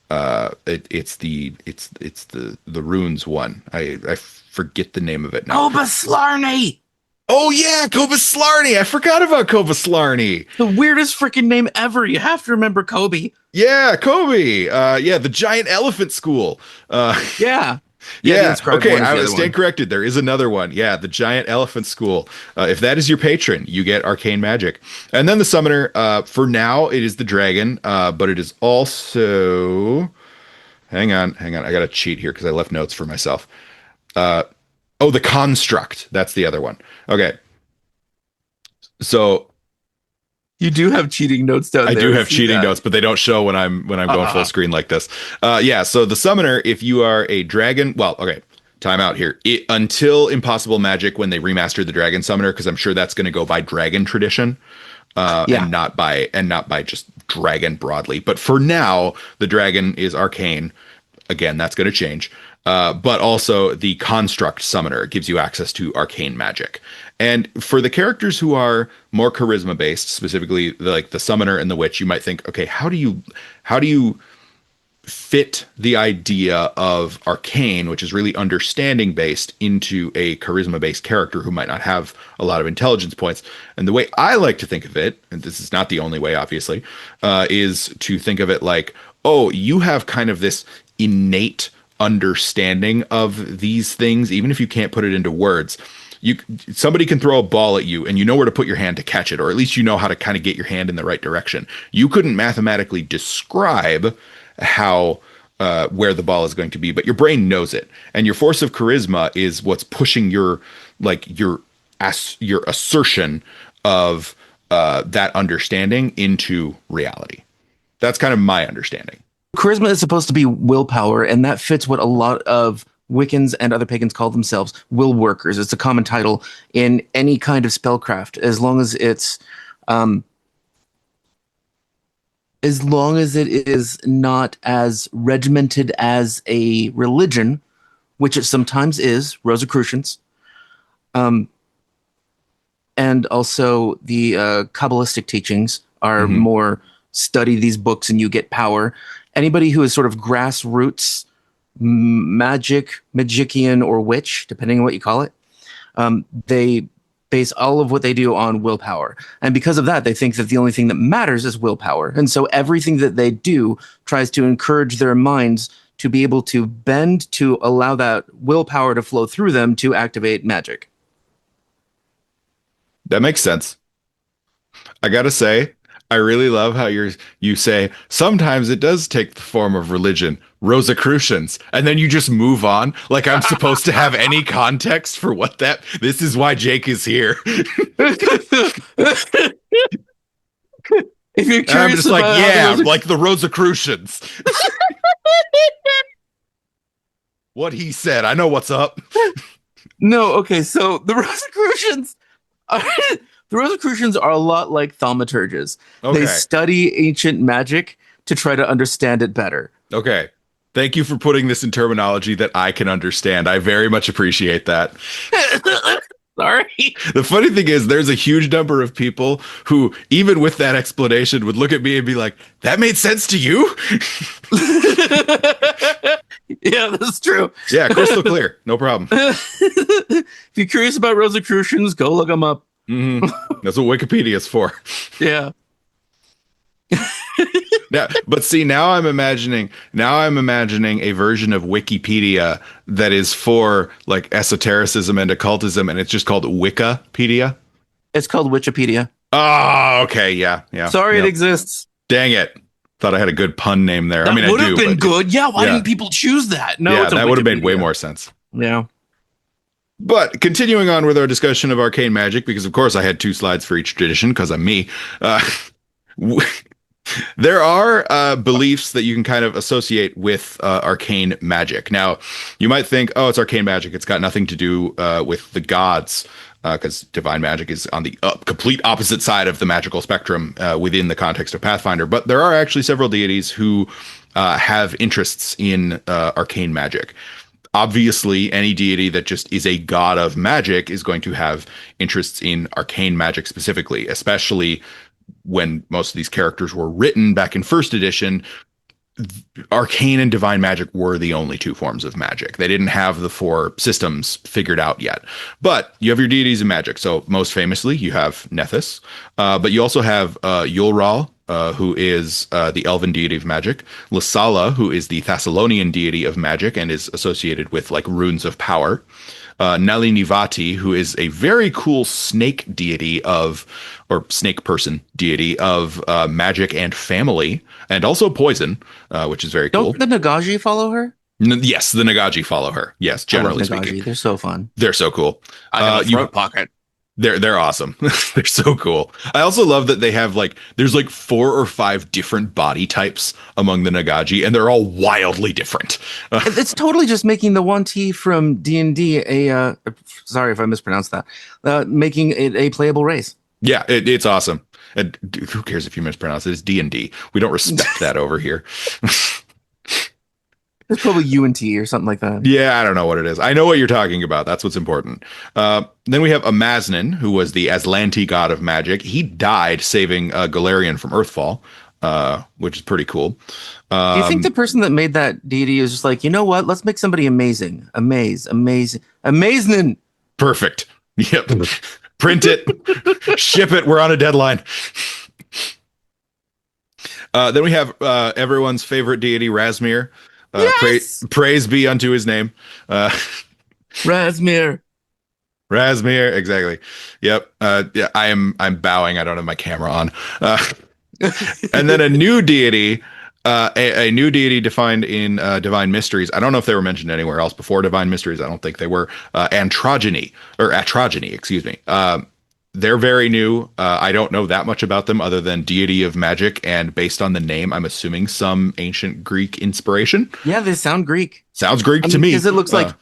[SPEAKER 1] it's the runes one. I forget the name of it now.
[SPEAKER 2] Kobaslarny!
[SPEAKER 1] Oh yeah, Kobaslarny! I forgot about Kobaslarny.
[SPEAKER 2] The weirdest freaking name ever. You have to remember Kobe.
[SPEAKER 1] Yeah, Kobe. Yeah, the giant elephant school.
[SPEAKER 2] Yeah.
[SPEAKER 1] Yeah. Okay, I was stand corrected. There is another one. Yeah, the giant elephant school. If that is your patron, you get arcane magic. And then the summoner. For now, it is the dragon. But it is also. Hang on. I gotta cheat here because I left notes for myself. The construct. That's the other one. Okay. So
[SPEAKER 2] you do have cheating notes down there.
[SPEAKER 1] I do have cheating notes, but they don't show when I'm going full screen like this. Yeah. So the summoner, if you are a dragon, well, okay. Time out here. Until Impossible Magic, when they remastered the dragon summoner, because I'm sure that's going to go by dragon tradition, and not by just dragon broadly. But for now, the dragon is arcane. Again, that's going to change. But also the construct summoner gives you access to arcane magic. And for the characters who are more charisma based, specifically like the summoner and the witch, you might think, okay, how do you fit the idea of arcane, which is really understanding based, into a charisma based character who might not have a lot of intelligence points? And the way I like to think of it, and this is not the only way, obviously, is to think of it like, oh, you have kind of this innate understanding of these things, even if you can't put it into words. Somebody can throw a ball at you and you know where to put your hand to catch it, or at least you know how to kind of get your hand in the right direction. You couldn't mathematically describe how where the ball is going to be, but your brain knows it. And your force of charisma is what's pushing your assertion of that understanding into reality. That's kind of my understanding.
[SPEAKER 2] Charisma is supposed to be willpower, and that fits what a lot of Wiccans and other pagans call themselves, will workers. It's a common title in any kind of spellcraft, as long as it's as long as it is not as regimented as a religion, which it sometimes is, Rosicrucians, and also the Kabbalistic teachings are more study these books and you get power. Anybody who is sort of grassroots magician, or witch, depending on what you call it, they base all of what they do on willpower. And because of that, they think that the only thing that matters is willpower. And so everything that they do tries to encourage their minds to be able to bend to allow that willpower to flow through them to activate magic.
[SPEAKER 1] That makes sense. I gotta say, I really love how you say sometimes it does take the form of religion, Rosicrucians, and then you just move on like I'm supposed to have any context for what that. This is why Jake is here.
[SPEAKER 2] If you're curious,
[SPEAKER 1] I'm just like, yeah, like the Rosicrucians. What he said, I know what's up.
[SPEAKER 2] No, okay, so the Rosicrucians are. The Rosicrucians are a lot like thaumaturges. Okay. They study ancient magic to try to understand it better.
[SPEAKER 1] Okay. Thank you for putting this in terminology that I can understand. I very much appreciate that.
[SPEAKER 2] Sorry.
[SPEAKER 1] The funny thing is, there's a huge number of people who, even with that explanation, would look at me and be like, "That made sense to you?"
[SPEAKER 2] Yeah, that's true.
[SPEAKER 1] Yeah, crystal clear, no problem.
[SPEAKER 2] If you're curious about Rosicrucians, go look them up.
[SPEAKER 1] That's what Wikipedia is for.
[SPEAKER 2] Yeah.
[SPEAKER 1] Yeah, but see, now I'm imagining a version of Wikipedia that is for like esotericism and occultism, and it's just called Wikipedia.
[SPEAKER 2] It's called Wikipedia.
[SPEAKER 1] Oh, okay, yeah, yeah.
[SPEAKER 2] Sorry,
[SPEAKER 1] Yep.
[SPEAKER 2] it exists.
[SPEAKER 1] Dang it. Thought I had a good pun name there.
[SPEAKER 2] That
[SPEAKER 1] I mean,
[SPEAKER 2] would
[SPEAKER 1] I
[SPEAKER 2] have
[SPEAKER 1] do,
[SPEAKER 2] been
[SPEAKER 1] but
[SPEAKER 2] good. Yeah, why
[SPEAKER 1] yeah.
[SPEAKER 2] didn't people choose that? No,
[SPEAKER 1] yeah,
[SPEAKER 2] it's a
[SPEAKER 1] that would have made way
[SPEAKER 2] Wikipedia.
[SPEAKER 1] more sense.
[SPEAKER 2] Yeah.
[SPEAKER 1] But continuing on with our discussion of arcane magic, because of course I had 2 slides for each tradition because I'm me. There are beliefs that you can kind of associate with arcane magic. Now, you might think, oh, it's arcane magic. It's got nothing to do with the gods, because divine magic is on the complete opposite side of the magical spectrum within the context of Pathfinder. But there are actually several deities who have interests in arcane magic. Obviously, any deity that just is a god of magic is going to have interests in arcane magic specifically, especially when most of these characters were written back in first edition. Arcane and divine magic were the only 2 forms of magic. They didn't have the 4 systems figured out yet. But you have your deities of magic. So most famously, you have Nethys, but you also have Yulral, who is the elven deity of magic, Lysala, who is the Thessalonian deity of magic and is associated with like runes of power, Nali Nivati, who is a very cool snake deity or snake person deity of magic and family, and also poison, which is very cool.
[SPEAKER 2] Don't the Nagaji follow her?
[SPEAKER 1] Yes, the Nagaji follow her. Yes, generally
[SPEAKER 2] I love Nagaji.
[SPEAKER 1] speaking.
[SPEAKER 2] They're so fun.
[SPEAKER 1] They're so cool.
[SPEAKER 2] I got a front pocket.
[SPEAKER 1] They're awesome. They're so cool. I also love that they have there's 4 or 5 different body types among the Nagaji, and they're all wildly different.
[SPEAKER 2] It's totally just making the 1T from D&D sorry if I mispronounced that, making it a playable race.
[SPEAKER 1] Yeah, it's awesome. And who cares if you mispronounce it? It's D&D. We don't respect that over here.
[SPEAKER 2] It's probably UNT or something like that.
[SPEAKER 1] Yeah, I don't know what it is. I know what you're talking about. That's what's important. Then we have Amaznin, who was the Aslanti god of magic. He died saving Galarian from Earthfall, which is pretty cool.
[SPEAKER 2] Do you think the person that made that deity is just like, you know what? Let's make somebody amazing. Amazing.
[SPEAKER 1] Perfect. Yep. Print it. Ship it. We're on a deadline. Then we have everyone's favorite deity, Razmir.
[SPEAKER 2] Yes!
[SPEAKER 1] Praise be unto his name.
[SPEAKER 2] Razmir,
[SPEAKER 1] exactly. Yep. Yeah, I'm bowing. I don't have my camera on. And then a new deity, a new deity defined in Divine Mysteries. I don't know if they were mentioned anywhere else before Divine Mysteries. I don't think they were. Atrogeny, excuse me. They're very new. I don't know that much about them other than deity of magic, and based on the name, I'm assuming some ancient Greek inspiration.
[SPEAKER 2] Yeah, they sound Greek.
[SPEAKER 1] Sounds Greek to me.
[SPEAKER 2] Because it looks like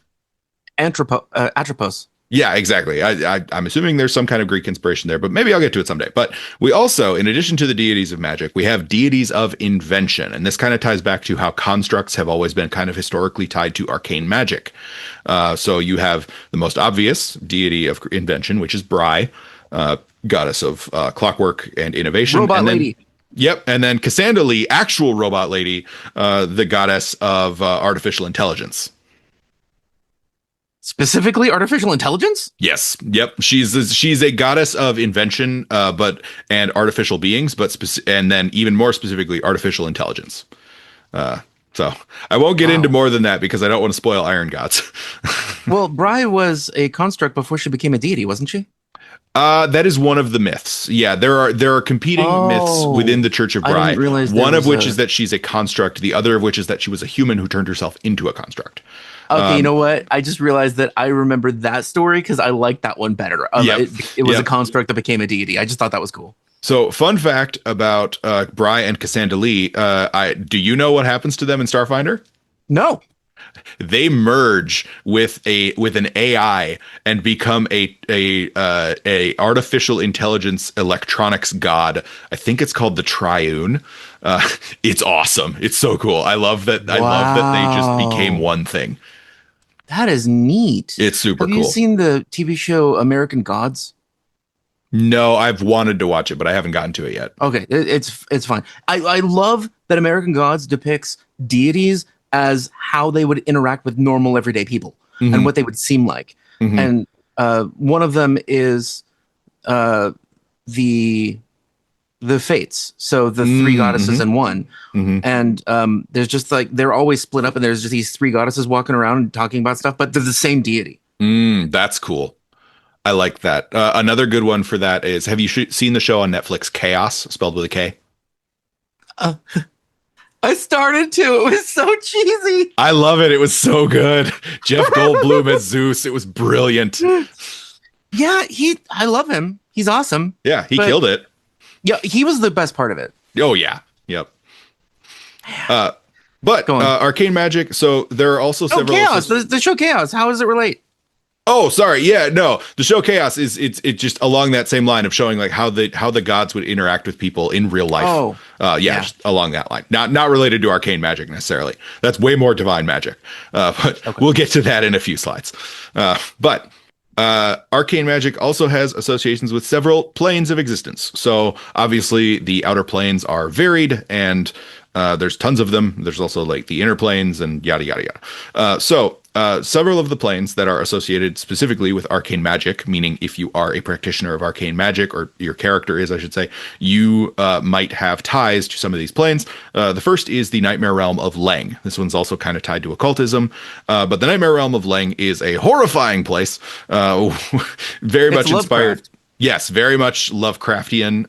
[SPEAKER 2] Atropos.
[SPEAKER 1] Yeah, exactly. I'm assuming there's some kind of Greek inspiration there, but maybe I'll get to it someday. But we also, in addition to the deities of magic, we have deities of invention. And this kind of ties back to how constructs have always been kind of historically tied to arcane magic. So you have the most obvious deity of invention, which is Bry, goddess of clockwork and innovation.
[SPEAKER 2] Robot lady.
[SPEAKER 1] Yep. And then Cassandra Lee, actual robot lady, the goddess of artificial intelligence.
[SPEAKER 2] Specifically artificial intelligence?
[SPEAKER 1] Yes. Yep. She's a goddess of invention, and artificial beings, and then even more specifically, artificial intelligence. So I won't get into more than that because I don't want to spoil Iron Gods.
[SPEAKER 2] Well, Bry was a construct before she became a deity, wasn't she?
[SPEAKER 1] That is one of the myths. Yeah, there are competing myths within the Church of Bry.
[SPEAKER 2] I didn't realize
[SPEAKER 1] one of which is that she's a construct. The other of which is that she was a human who turned herself into a construct.
[SPEAKER 2] Okay, you know what? I just realized that I remembered that story because I liked that one better. It was a construct that became a deity. I just thought that was cool.
[SPEAKER 1] So, fun fact about Bry and Cassandra Lee. Do you know what happens to them in Starfinder?
[SPEAKER 2] No.
[SPEAKER 1] They merge with an AI and become a artificial intelligence electronics god. I think it's called the Triune. It's awesome. It's so cool. I love that. I love that they just became one thing.
[SPEAKER 2] That is neat.
[SPEAKER 1] It's super
[SPEAKER 2] Have you
[SPEAKER 1] cool.
[SPEAKER 2] seen the TV show American Gods?
[SPEAKER 1] No, I've wanted to watch it, but I haven't gotten to it yet.
[SPEAKER 2] Okay, it's fine. I love that American Gods depicts deities as how they would interact with normal everyday people and
[SPEAKER 1] Hmm.
[SPEAKER 2] what they would seem like.
[SPEAKER 1] Hmm.
[SPEAKER 2] And one of them is uh, the the Fates, so the three goddesses
[SPEAKER 1] Hmm.
[SPEAKER 2] in one.
[SPEAKER 1] Hmm.
[SPEAKER 2] And there's just like they're always split up, and there's just these three goddesses walking around and talking about stuff, but they're the same deity.
[SPEAKER 1] That's cool. I like that. Another good one for that is, have you seen the show on Netflix, Chaos, spelled with a K?
[SPEAKER 2] Uh, I started to. It was so cheesy.
[SPEAKER 1] I love it. It was so good. Jeff Goldblum as Zeus. It was brilliant.
[SPEAKER 2] Yeah, I love him. He's awesome.
[SPEAKER 1] Yeah, he
[SPEAKER 2] But
[SPEAKER 1] killed it.
[SPEAKER 2] yeah, he was the best part of it.
[SPEAKER 1] Oh, yeah. Yep. Uh, but
[SPEAKER 2] Go on.
[SPEAKER 1] arcane magic. So there are also
[SPEAKER 2] Oh,
[SPEAKER 1] several.
[SPEAKER 2] Chaos. The show Chaos. How does it relate?
[SPEAKER 1] Oh, sorry. Yeah, no. The show Chaos is it's just along that same line of showing like how the gods would interact with people in real life.
[SPEAKER 2] Oh,
[SPEAKER 1] yeah,
[SPEAKER 2] yeah.
[SPEAKER 1] just along that line. Not related to arcane magic necessarily. That's way more divine magic. But
[SPEAKER 2] Okay.
[SPEAKER 1] we'll get to that in a few slides. But arcane magic also has associations with several planes of existence. So obviously the outer planes are varied, and there's tons of them. There's also like the inner planes and yada yada yada. Several of the planes that are associated specifically with arcane magic, meaning if you are a practitioner of arcane magic, or your character is, I should say, you might have ties to some of these planes. The first is the Nightmare Realm of Leng. This one's also kind of tied to occultism, but the Nightmare Realm of Leng is a horrifying place, very
[SPEAKER 2] It's
[SPEAKER 1] much inspired.
[SPEAKER 2] Lovecraft.
[SPEAKER 1] Yes, very much Lovecraftian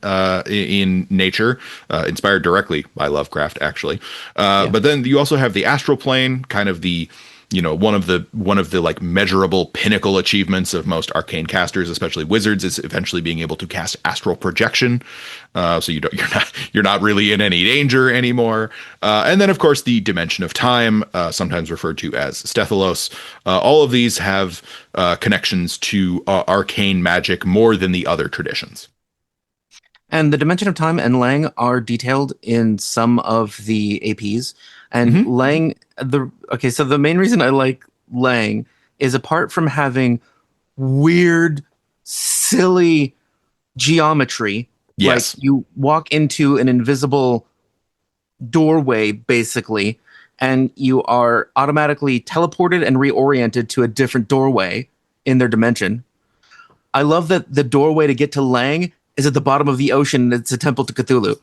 [SPEAKER 1] in nature, inspired directly by Lovecraft, actually.
[SPEAKER 2] Yeah.
[SPEAKER 1] But then you also have the astral plane, kind of the one of the like measurable pinnacle achievements of most arcane casters, especially wizards, is eventually being able to cast astral projection. So you're not really in any danger anymore. And then of course the dimension of time, sometimes referred to as Stethilos. All of these have connections to arcane magic more than the other traditions.
[SPEAKER 2] And the dimension of time and Lang are detailed in some of the APs. And Lang, so the main reason I like Lang is, apart from having weird, silly geometry,
[SPEAKER 1] Yes.
[SPEAKER 2] like you walk into an invisible doorway, basically, and you are automatically teleported and reoriented to a different doorway in their dimension. I love that the doorway to get to Lang is at the bottom of the ocean, and it's a temple to Cthulhu.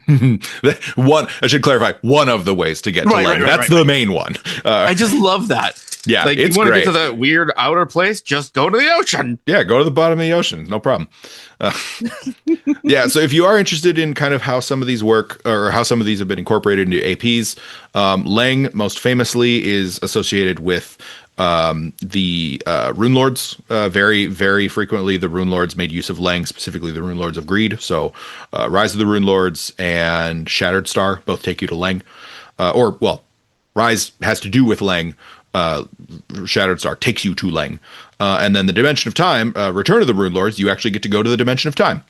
[SPEAKER 1] I should clarify, one of the ways to get to
[SPEAKER 2] Right,
[SPEAKER 1] Leng.
[SPEAKER 2] right,
[SPEAKER 1] That's
[SPEAKER 2] right.
[SPEAKER 1] the main one.
[SPEAKER 2] I just love that.
[SPEAKER 1] Yeah,
[SPEAKER 2] Like,
[SPEAKER 1] it's
[SPEAKER 2] you want to
[SPEAKER 1] great.
[SPEAKER 2] get to that weird outer place? Just go to the ocean.
[SPEAKER 1] Yeah, go to the bottom of the ocean. No problem. Yeah, so if you are interested in kind of how some of these work, or how some of these have been incorporated into APs, Leng most famously is associated with the Rune Lords. Very, very frequently, the Rune Lords made use of Leng, specifically the Rune Lords of Greed. So Rise of the Rune Lords and Shattered Star both take you to Leng. Rise has to do with Leng. Shattered Star takes you to Leng. And then the Dimension of Time, Return of the Rune Lords, you actually get to go to the Dimension of Time.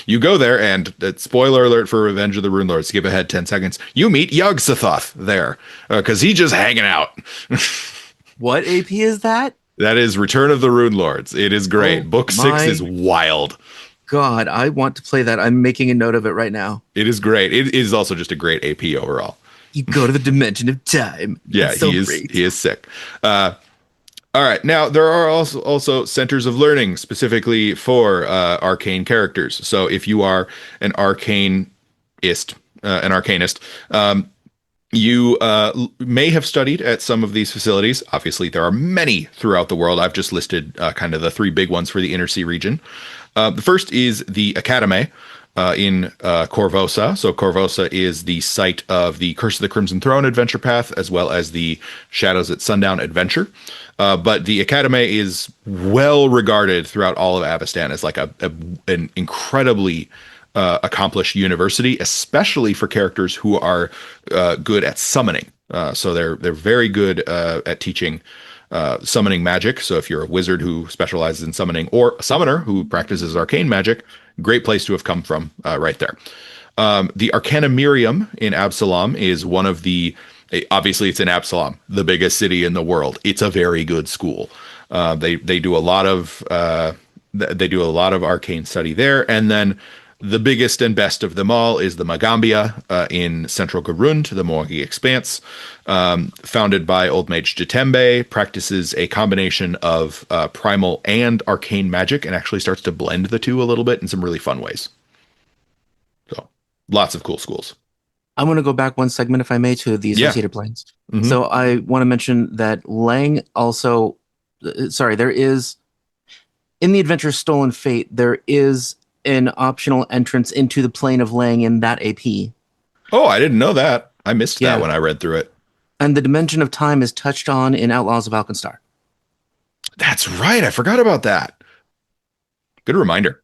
[SPEAKER 1] You go there, and spoiler alert for Revenge of the Rune Lords, skip ahead 10 seconds, you meet Yog-Sothoth there, because he's just hanging out.
[SPEAKER 2] What AP is that?
[SPEAKER 1] That is Return of the Rune Lords. It is great.
[SPEAKER 2] Oh,
[SPEAKER 1] Book 6 is wild.
[SPEAKER 2] God, I want to play that. I'm making a note of it right now.
[SPEAKER 1] It is great. It is also just a great AP overall.
[SPEAKER 2] You go to the Dimension of Time.
[SPEAKER 1] Yeah,
[SPEAKER 2] It's so
[SPEAKER 1] he is
[SPEAKER 2] great.
[SPEAKER 1] he is sick. All right, now there are also centers of learning specifically for arcane characters. So if you are an arcanist, you may have studied at some of these facilities. Obviously, there are many throughout the world. I've just listed kind of the three big ones for the Inner Sea region. The first is the Academy in Korvosa. So Korvosa is the site of the Curse of the Crimson Throne adventure path, as well as the Shadows at Sundown adventure. But the Academy is well regarded throughout all of Avestan as like an incredibly accomplished university, especially for characters who are good at summoning. So they're very good at teaching summoning magic. So if you're a wizard who specializes in summoning, or a summoner who practices arcane magic, great place to have come from right there. The Arcanumirium in Absalom is one of the Obviously, it's in Absalom, the biggest city in the world. It's a very good school. They do a lot of they do a lot of arcane study there, and then the biggest and best of them all is the Magambia in central Garund, the Moagi Expanse, founded by Old Mage Jatembe, practices a combination of primal and arcane magic, and actually starts to blend the two a little bit in some really fun ways. So, lots of cool schools.
[SPEAKER 2] I want to go back one segment, if I may, to the associated planes.
[SPEAKER 1] Mhm.
[SPEAKER 2] So I want to mention that Lang also, there is, in the adventure Stolen Fate, there is an optional entrance into the plane of Lang in that AP.
[SPEAKER 1] Oh, I didn't know that. I missed
[SPEAKER 2] Yeah.
[SPEAKER 1] that when I read through it.
[SPEAKER 2] And the dimension of time is touched on in Outlaws of Alkenstar.
[SPEAKER 1] That's right. I forgot about that. Good reminder.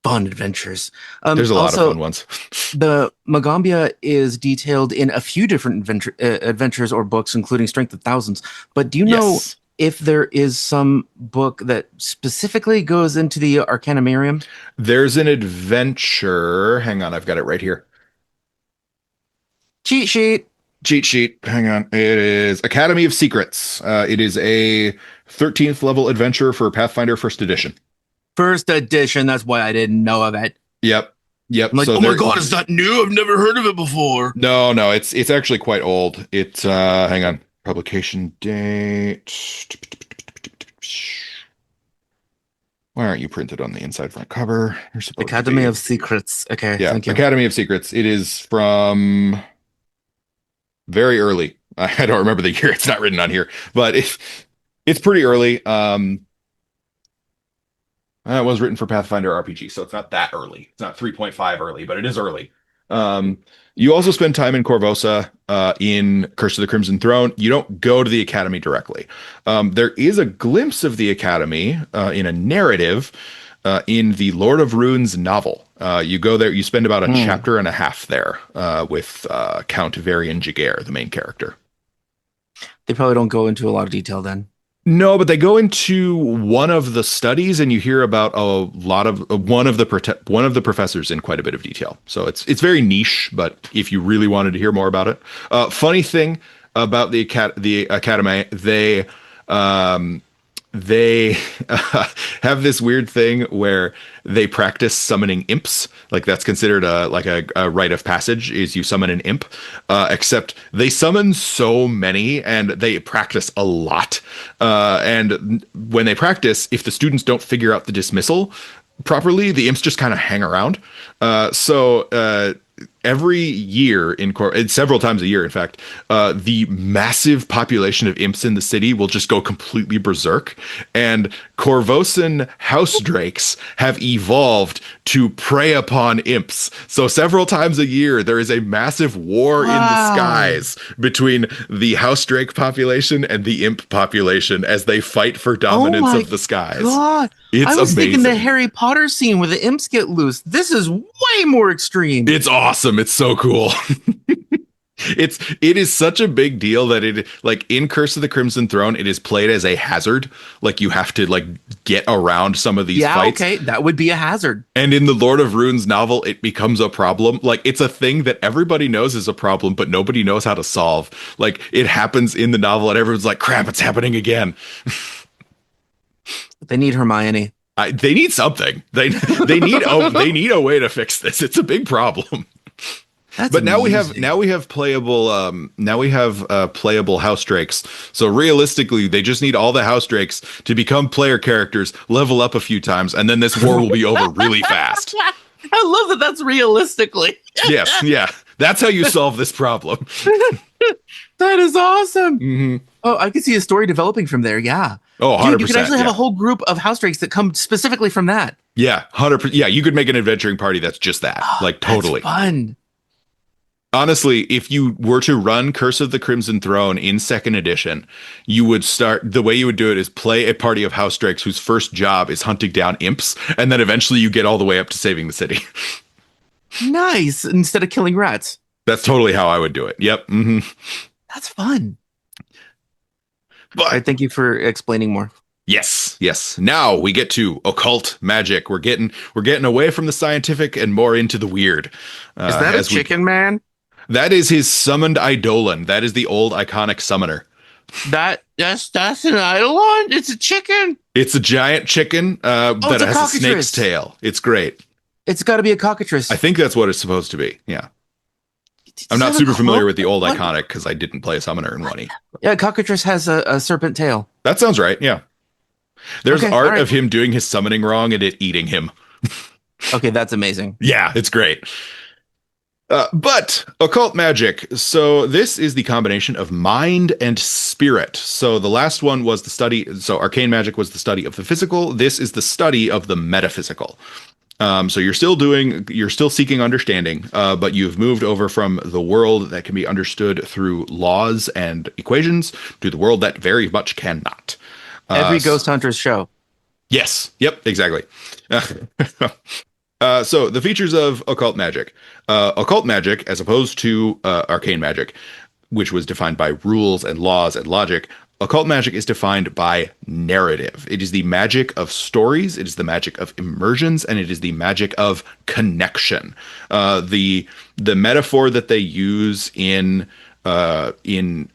[SPEAKER 2] Fun adventures.
[SPEAKER 1] There's a lot of fun ones.
[SPEAKER 2] The Magambia is detailed in a few different adventures or books, including Strength of Thousands. But do you know if there is some book that specifically goes into the Arcanumarium?
[SPEAKER 1] There's an adventure. Hang on, I've got it right here.
[SPEAKER 2] Cheat sheet.
[SPEAKER 1] Cheat sheet. Hang on. It is Academy of Secrets. It is a 13th level adventure for Pathfinder First Edition.
[SPEAKER 2] First edition. That's why I didn't know of it.
[SPEAKER 1] Yep.
[SPEAKER 2] I'm like, oh my god, is that new? I've never heard of it before.
[SPEAKER 1] No, it's actually quite old. It's hang on. Publication date. Why aren't you printed on the inside front cover? You're supposed
[SPEAKER 2] Academy of Secrets. Okay,
[SPEAKER 1] yeah,
[SPEAKER 2] thank you.
[SPEAKER 1] Academy of Secrets. It is from very early. I don't remember the year. It's not written on here, but it's pretty early. It was written for Pathfinder RPG, so it's not that early. It's not 3.5 early, but it is early. You also spend time in Korvosa in Curse of the Crimson Throne. You don't go to the Academy directly. There is a glimpse of the Academy in a narrative in the Lord of Runes novel. You go there, you spend about a chapter and a half there with Count Varian Jaeger, the main character.
[SPEAKER 2] They probably don't go into a lot of detail then.
[SPEAKER 1] No, but they go into one of the studies, and you hear about a lot of one of the professors in quite a bit of detail. So it's very niche, but if you really wanted to hear more about it, funny thing about the Academy, they have this weird thing where they practice summoning imps. Like that's considered a rite of passage, is you summon an imp, except they summon so many and they practice a lot. And when they practice, if the students don't figure out the dismissal properly, the imps just kind of hang around. So every year several times a year, in fact, the massive population of imps in the city will just go completely berserk, and Korvosan house drakes have evolved to prey upon imps. So several times a year, there is a massive war in the skies between the house drake population and the imp population as they fight for dominance of the skies.
[SPEAKER 2] God.
[SPEAKER 1] It's
[SPEAKER 2] I was
[SPEAKER 1] amazing.
[SPEAKER 2] thinking the Harry Potter scene where the imps get loose. This is way more extreme.
[SPEAKER 1] It's awesome. It's so cool. It is such a big deal that it, like in Curse of the Crimson Throne, it is played as a hazard. Like you have to like get around some of these fights.
[SPEAKER 2] Okay, that would be a hazard.
[SPEAKER 1] And in the Lord of Runes novel, it becomes a problem. Like it's a thing that everybody knows is a problem, but nobody knows how to solve. Like it happens in the novel, and everyone's like, "Crap, it's happening again."
[SPEAKER 2] They need Hermione.
[SPEAKER 1] They need something. They need a way to fix this. It's a big problem.
[SPEAKER 2] That's
[SPEAKER 1] but now
[SPEAKER 2] amazing.
[SPEAKER 1] we have playable playable house drakes. So realistically, they just need all the house drakes to become player characters, level up a few times, and then this war will be over really fast.
[SPEAKER 2] I love that that's realistically.
[SPEAKER 1] Yes, yeah. That's how you solve this problem.
[SPEAKER 2] That is awesome.
[SPEAKER 1] Mm-hmm.
[SPEAKER 2] Oh, I can see a story developing from there. Yeah.
[SPEAKER 1] Oh, 100%.
[SPEAKER 2] Dude, you could actually have a whole group of house drakes that come specifically from that.
[SPEAKER 1] Yeah, 100%. Yeah, you could make an adventuring party that's just that. Like totally.
[SPEAKER 2] That's fun.
[SPEAKER 1] Honestly, if you were to run Curse of the Crimson Throne in 2nd edition, you would the way you would do it is play a party of house drakes whose first job is hunting down imps, and then eventually you get all the way up to saving the city.
[SPEAKER 2] Nice. Instead of killing rats.
[SPEAKER 1] That's totally how I would do it. Yep. Mm-hmm.
[SPEAKER 2] That's fun.
[SPEAKER 1] But
[SPEAKER 2] all right, thank you for explaining more.
[SPEAKER 1] Yes. Now we get to occult magic. We're getting away from the scientific and more into the weird.
[SPEAKER 2] Is that a chicken man?
[SPEAKER 1] That is his summoned Eidolon. That is the old iconic summoner.
[SPEAKER 2] That's an eidolon. It's a chicken.
[SPEAKER 1] It's a giant chicken
[SPEAKER 2] Oh,
[SPEAKER 1] that
[SPEAKER 2] it's a
[SPEAKER 1] has a snake's
[SPEAKER 2] cockatrice.
[SPEAKER 1] tail. It's great.
[SPEAKER 2] It's got to be a
[SPEAKER 1] I
[SPEAKER 2] cockatrice.
[SPEAKER 1] think that's what it's supposed to be. Yeah. I'm
[SPEAKER 2] Is
[SPEAKER 1] not
[SPEAKER 2] that a
[SPEAKER 1] super familiar
[SPEAKER 2] crow?
[SPEAKER 1] with the old
[SPEAKER 2] What?
[SPEAKER 1] iconic because I didn't play a summoner in 1E.
[SPEAKER 2] Yeah, cockatrice has a serpent tail.
[SPEAKER 1] That sounds right. Yeah. There's
[SPEAKER 2] Okay, all
[SPEAKER 1] art
[SPEAKER 2] right.
[SPEAKER 1] of him doing his summoning wrong and it eating him.
[SPEAKER 2] Okay, that's amazing.
[SPEAKER 1] Yeah, it's great. But occult magic. So this is the combination of mind and spirit. So the last one was the study. So arcane magic was the study of the physical. This is the study of the metaphysical. So you're still seeking understanding, but you've moved over from the world that can be understood through laws and equations to the world that very much cannot.
[SPEAKER 2] Every ghost hunter's show.
[SPEAKER 1] Yes. Yep. Exactly. So the features of occult magic. Occult magic, as opposed to arcane magic, which was defined by rules and laws and logic, occult magic is defined by narrative. It is the magic of stories, it is the magic of immersions, and it is the magic of connection. The metaphor that they use in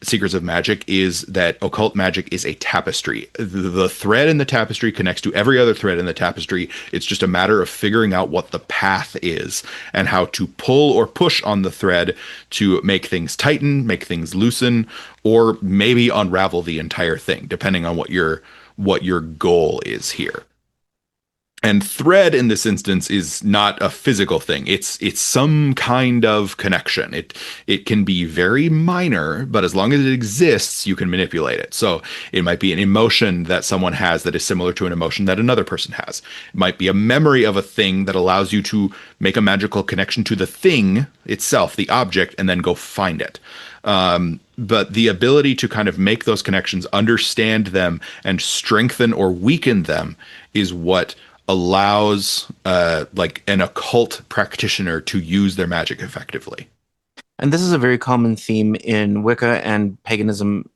[SPEAKER 1] Secrets of Magic is that occult magic is a tapestry. The thread in the tapestry connects to every other thread in the tapestry. It's just a matter of figuring out what the path is and how to pull or push on the thread to make things tighten, make things loosen, or maybe unravel the entire thing, depending on what your goal is here. And thread in this instance is not a physical thing. It's some kind of connection. It can be very minor, but as long as it exists, you can manipulate it. So it might be an emotion that someone has that is similar to an emotion that another person has. It might be a memory of a thing that allows you to make a magical connection to the thing itself, the object, and then go find it. But the ability to kind of make those connections, understand them, and strengthen or weaken them is what allows like an occult practitioner to use their magic effectively.
[SPEAKER 2] And this is a very common theme in Wicca and paganism,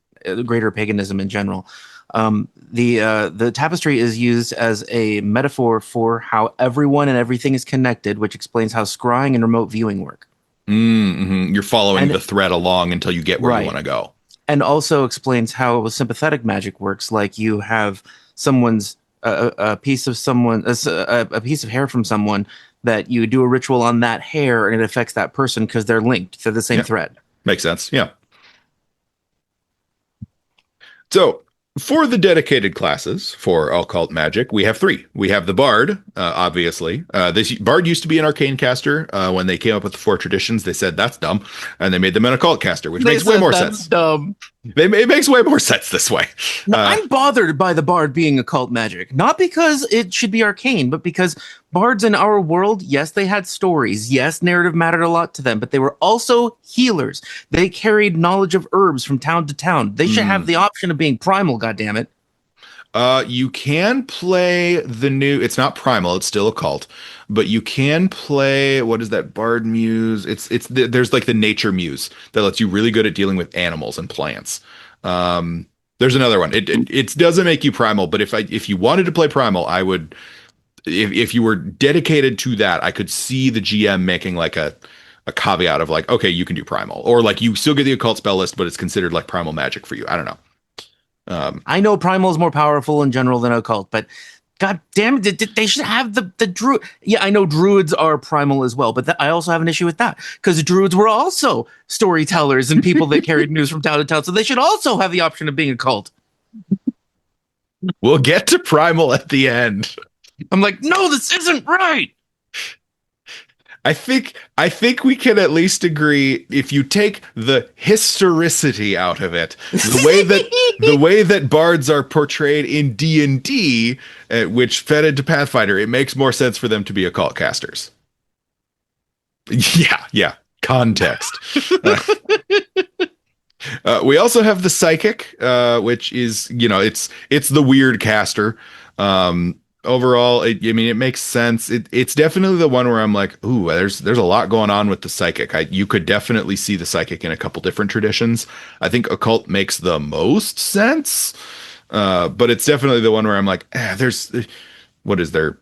[SPEAKER 2] greater paganism in general. The tapestry is used as a metaphor for how everyone and everything is connected, which explains how scrying and remote viewing work.
[SPEAKER 1] Mm-hmm. You're following
[SPEAKER 2] And
[SPEAKER 1] the thread along until you get where you
[SPEAKER 2] right.
[SPEAKER 1] want to go.
[SPEAKER 2] And also explains how sympathetic magic works. Like you have someone's a piece of someone, a piece of hair from someone that you do a ritual on that hair, and it affects that person because they're linked to the same
[SPEAKER 1] Yeah.
[SPEAKER 2] thread.
[SPEAKER 1] Makes sense. Yeah. So for the dedicated classes for occult magic, we have three. We have the Bard, obviously. This Bard used to be an arcane caster. When they came up with the four traditions, they said that's dumb, and they made them an occult caster, which makes way more sense.
[SPEAKER 2] Dumb.
[SPEAKER 1] It makes way more sense this way.
[SPEAKER 2] No, I'm bothered by the Bard being occult magic, not because it should be arcane, but because bards in our world, yes, they had stories. Yes, narrative mattered a lot to them, but they were also healers. They carried knowledge of herbs from town to town. They should have the option of being primal, goddammit.
[SPEAKER 1] You can play the new. It's not primal. It's still occult, but you can play. What is that Bard Muse? There's like the Nature Muse that lets you really good at dealing with animals and plants. There's another one. It doesn't make you primal, but if you wanted to play primal, I would. If you were dedicated to that, I could see the GM making like a caveat of like, okay, you can do primal, or like you still get the occult spell list, but it's considered like primal magic for you. I don't know.
[SPEAKER 2] I know primal is more powerful in general than occult, but god damn it, they should have the druid. Yeah, I know druids are primal as well, but I also have an issue with that because druids were also storytellers and people that carried news from town to town, so they should also have the option of being a cult.
[SPEAKER 1] We'll get to primal at the end.
[SPEAKER 2] I'm like, no, this isn't right.
[SPEAKER 1] I think we can at least agree if you take the historicity out of it, the way that bards are portrayed in D&D, which fed into Pathfinder, it makes more sense for them to be occult casters. Yeah, context. We also have the psychic, which is it's the weird caster. Overall, it makes sense. It's definitely the one where I'm like, ooh, there's a lot going on with the psychic. You could definitely see the psychic in a couple different traditions. I think occult makes the most sense, but it's definitely the one where I'm like, what is there?